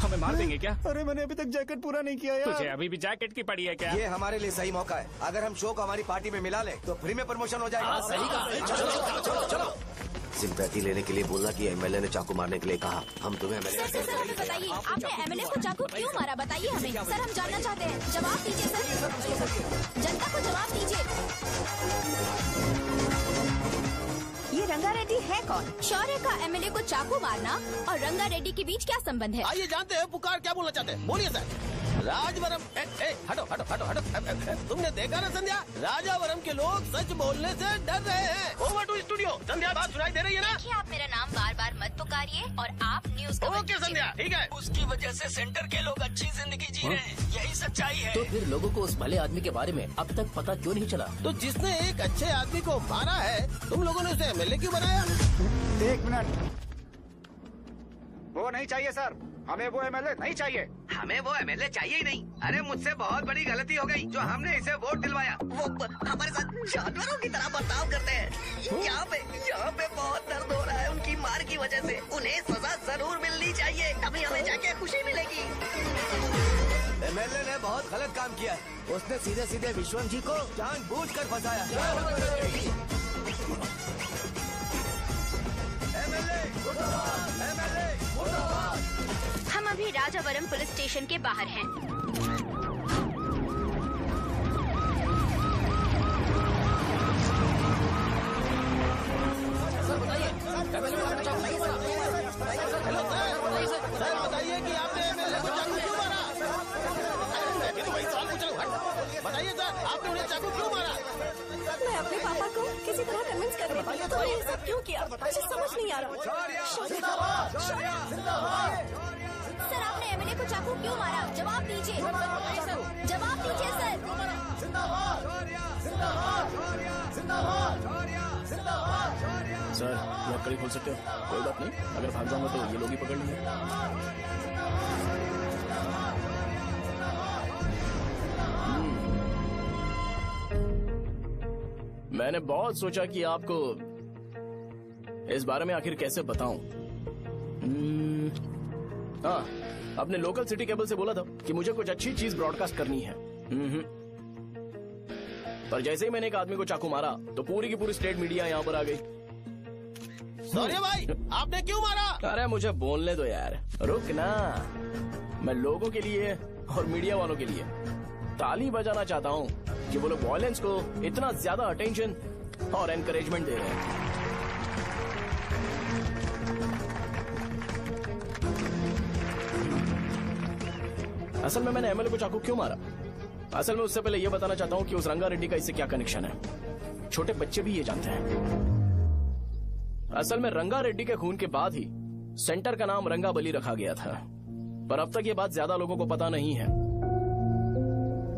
हमें मार देंगे क्या? अरे मैंने अभी तक जैकेट पूरा नहीं किया यार। तुझे अभी भी जैकेट की पड़ी है क्या? ये हमारे लिए सही मौका है। अगर हम शो को हमारी पार्टी में मिला ले तो फ्री में प्रमोशन हो जाएगा। सही कहा। चलो चलो। सिंपैथी लेने के लिए बोला कि एमएलए ने चाकू मारने के लिए कहा। हम तुम्हें एमएलए सर हमें बताइए, आपने एमएलए को चाकू क्यों मारा? बताइए हमें। सर हम जानना चाहते हैं, जवाब दीजिए सर। जनता को जवाब दीजिए। ये रंगा रेड्डी है कौन? शौर्य का एमएलए को चाकू मारना और रंगा रेड्डी के बीच क्या संबंध है? आइए जानते हैं पुकार क्या बोलना चाहते हैं। बोलिए सर। राजवरम हटो हटो हटो हटो। तुमने देखा ना संध्या, राजावरम के लोग सच बोलने से डर रहे हैं। Over to studio. संध्या बात सुनाई दे रही है ना? देखिए आप मेरा नाम बार बार मत पुकारिए और आप न्यूज ओके संध्या, ठीक है। उसकी वजह से सेंटर के लोग अच्छी जिंदगी जी रहे हैं, यही सच्चाई है। तो फिर लोगों को उस भले आदमी के बारे में अब तक पता क्यों नहीं चला? तो जिसने एक अच्छे आदमी को मारा है, तुम लोगों ने उसे एमएलए क्यों बनाया? 1 मिनट। वो नहीं चाहिए सर, हमें वो एमएलए नहीं चाहिए। हमें वो एमएलए चाहिए ही नहीं। अरे मुझसे बहुत बड़ी गलती हो गई जो हमने इसे वोट दिलवाया। वो हमारे साथ जानवरों की तरह बर्ताव करते हैं। यहाँ पे बहुत दर्द हो रहा है उनकी मार की वजह से। उन्हें सजा जरूर मिलनी चाहिए, तभी हमें जाके खुशी मिलेगी। एमएलए ने बहुत गलत काम किया। उसने सीधे सीधे विश्वम जी को जानबूझकर फंसाया। हम अभी राजावरम पुलिस स्टेशन के बाहर हैं। सर बताइए, हेलो सर बताइए कि आपने एमएलए को चाकू क्यों मारा? तो वही सवाल पूछ रहा हूँ। बताइए सर, आपने उन्हें चाकू क्यों मारा? मैं अपने पापा को किसी तरह कन्विंस कर रही थी। तो ये सब क्यों किया मुझे समझ नहीं आ रहा। सर आपने एमएलए को चाकू क्यों मारा? जवाब दीजिए। जवाब दीजिए सर। सर लकड़ी खोल सकते हो? कोई बात नहीं, अगर भाग जाऊंगा तो ये लोग ही पकड़ लेंगे। मैंने बहुत सोचा कि आपको इस बारे में आखिर कैसे बताऊं। हाँ, अपने लोकल सिटी केबल से बोला था कि मुझे कुछ अच्छी चीज ब्रॉडकास्ट करनी है। पर जैसे ही मैंने एक आदमी को चाकू मारा तो पूरी की पूरी स्टेट मीडिया यहाँ पर आ गई। सॉरी भाई, आपने क्यों मारा? अरे मुझे बोलने दो यार, रुक ना। मैं लोगों के लिए और मीडिया वालों के लिए ताली बजाना चाहता हूँ कि वो लोग वायलेंस को इतना ज्यादा अटेंशन और एनकरेजमेंट दे रहे हैं। असल में मैंने एमएलए को चाकू क्यों मारा? असल में उससे पहले यह बताना चाहता हूँ कि उस रंगा रेड्डी का इससे क्या कनेक्शन है। छोटे बच्चे भी ये जानते हैं। असल में रंगा रेड्डी के खून के बाद ही सेंटर का नाम रंगाबली रखा गया था, पर अब तक ये बात ज्यादा लोगों को पता नहीं है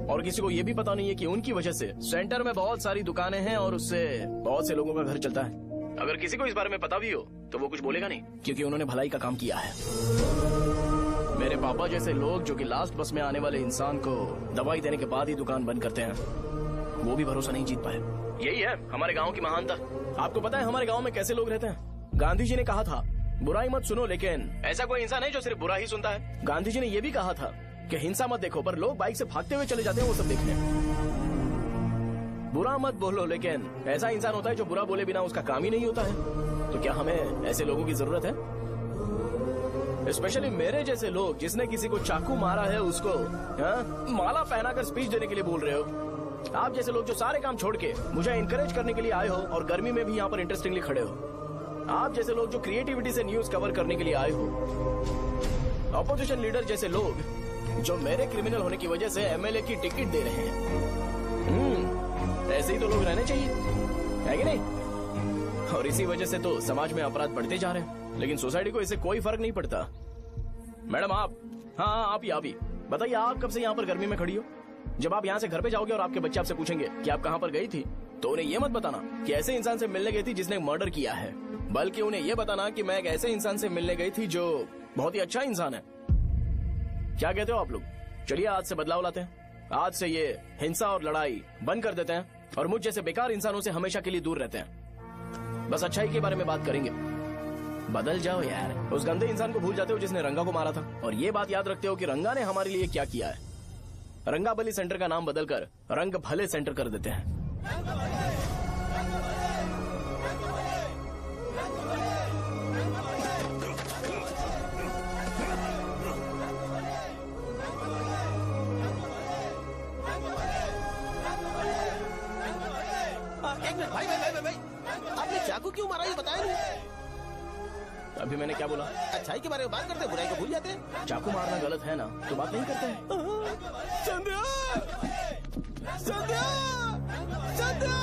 और किसी को ये भी पता नहीं है कि उनकी वजह से सेंटर में बहुत सारी दुकानें हैं और उससे बहुत से लोगों का घर चलता है। अगर किसी को इस बारे में पता भी हो तो वो कुछ बोलेगा नहीं, क्योंकि उन्होंने भलाई का काम किया है। मेरे पापा जैसे लोग जो कि लास्ट बस में आने वाले इंसान को दवाई देने के बाद ही दुकान बंद करते हैं, वो भी भरोसा नहीं जीत पाए। यही है हमारे गांव की महानता। आपको पता है हमारे गांव में कैसे लोग रहते हैं? गांधी जी ने कहा था बुराई मत सुनो, लेकिन ऐसा कोई इंसान है जो सिर्फ बुरा ही सुनता है। गांधी जी ने यह भी कहा था कि हिंसा मत देखो, पर लोग बाइक से भागते हुए चले जाते हैं वो सब देखने। बुरा मत बोलो, लेकिन ऐसा इंसान होता है जो बुरा बोले बिना उसका काम ही नहीं होता है। तो क्या हमें ऐसे लोगों की जरूरत है? स्पेशली मेरे जैसे लोग, जिसने किसी को चाकू मारा है उसको माला पहनाकर स्पीच देने के लिए बोल रहे हो। आप जैसे लोग जो सारे काम छोड़ के मुझे इंकरेज करने के लिए आए हो और गर्मी में भी यहाँ पर इंटरेस्टिंगली खड़े हो। आप जैसे लोग जो क्रिएटिविटी से न्यूज कवर करने के लिए आए हो। ऑपोजिशन लीडर जैसे लोग जो मेरे क्रिमिनल होने की वजह से एमएलए की टिकट दे रहे हैं। ऐसे ही तो लोग रहने चाहिए, है कि नहीं? और इसी वजह से तो समाज में अपराध बढ़ते जा रहे हैं, लेकिन सोसाइटी को इससे कोई फर्क नहीं पड़ता। मैडम आप, हाँ आप ही बताइए, आप कब से यहाँ पर गर्मी में खड़ी हो? जब आप यहाँ से घर पे जाओगे और आपके बच्चे आपसे पूछेंगे कि आप कहाँ पर गई थी, तो उन्हें ये मत बताना कि ऐसे इंसान से मिलने गई थी जिसने मर्डर किया है, बल्कि उन्हें ये बताना कि मैं एक ऐसे इंसान से मिलने गई थी जो बहुत ही अच्छा इंसान है। क्या कहते हो आप लोग? चलिए आज से बदलाव लाते हैं। आज से ये हिंसा और लड़ाई बंद कर देते हैं और मुझ जैसे बेकार इंसानों से हमेशा के लिए दूर रहते हैं। बस अच्छाई के बारे में बात करेंगे। बदल जाओ यार, उस गंदे इंसान को भूल जाते हो जिसने रंगा को मारा था, और ये बात याद रखते हो कि रंगा ने हमारे लिए क्या किया है। रंगाबली सेंटर का नाम बदलकर रंग भले सेंटर कर देते हैं। एक मिनट भाई, आपने चाकू क्यों मारा ये बताया नहीं? अभी मैंने क्या बोला? अच्छाई के बारे में बात करते हैं, बुराई को भूल जाते हैं। चाकू मारना गलत है ना, तो बात नहीं करते हैं। संध्या! संध्या! संध्या!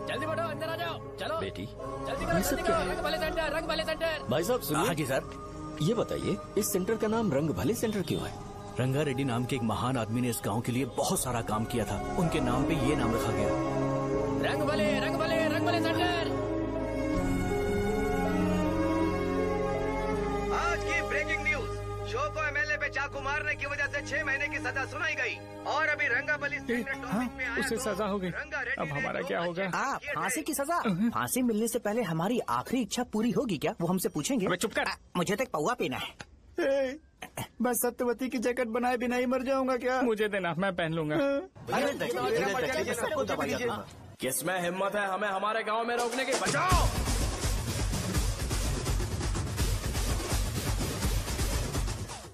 जल्दी बढ़ो, अंदर आ जाओ। चलो बेटी, जल्दी ये सब क्या है? रंग भले सेंटर, रंग भले सेंटर। भाई साहब सुनिए। हाँ जी सर। ये बताइए, इस सेंटर का नाम रंग भले सेंटर क्यों है? रंगा रेड्डी नाम के एक महान आदमी ने इस गांव के लिए बहुत सारा काम किया था, उनके नाम पे ये नाम रखा गया। रंग भले, रंग भले, रंग भले सेंटर। आज की ब्रेकिंग न्यूज, शो को एमएलए पे चाकू मारने की वजह से 6 महीने की सजा सुनाई गई और अभी रंगाबली उसे सजा हो गई। अब हमारा क्या होगा? फांसी की सजा? फांसी मिलने से पहले हमारी आखिरी इच्छा पूरी होगी क्या, वो हमसे पूछेंगे? चुप कर। मुझे तो एक पौवा पीना है। बस सत्यवती की जैकेट बनाए बिना ही मर जाऊंगा क्या? मुझे देना, मैं पहन लूंगा। किसमें हिम्मत है हमें हमारे गांव में रोकने की? बचाओ!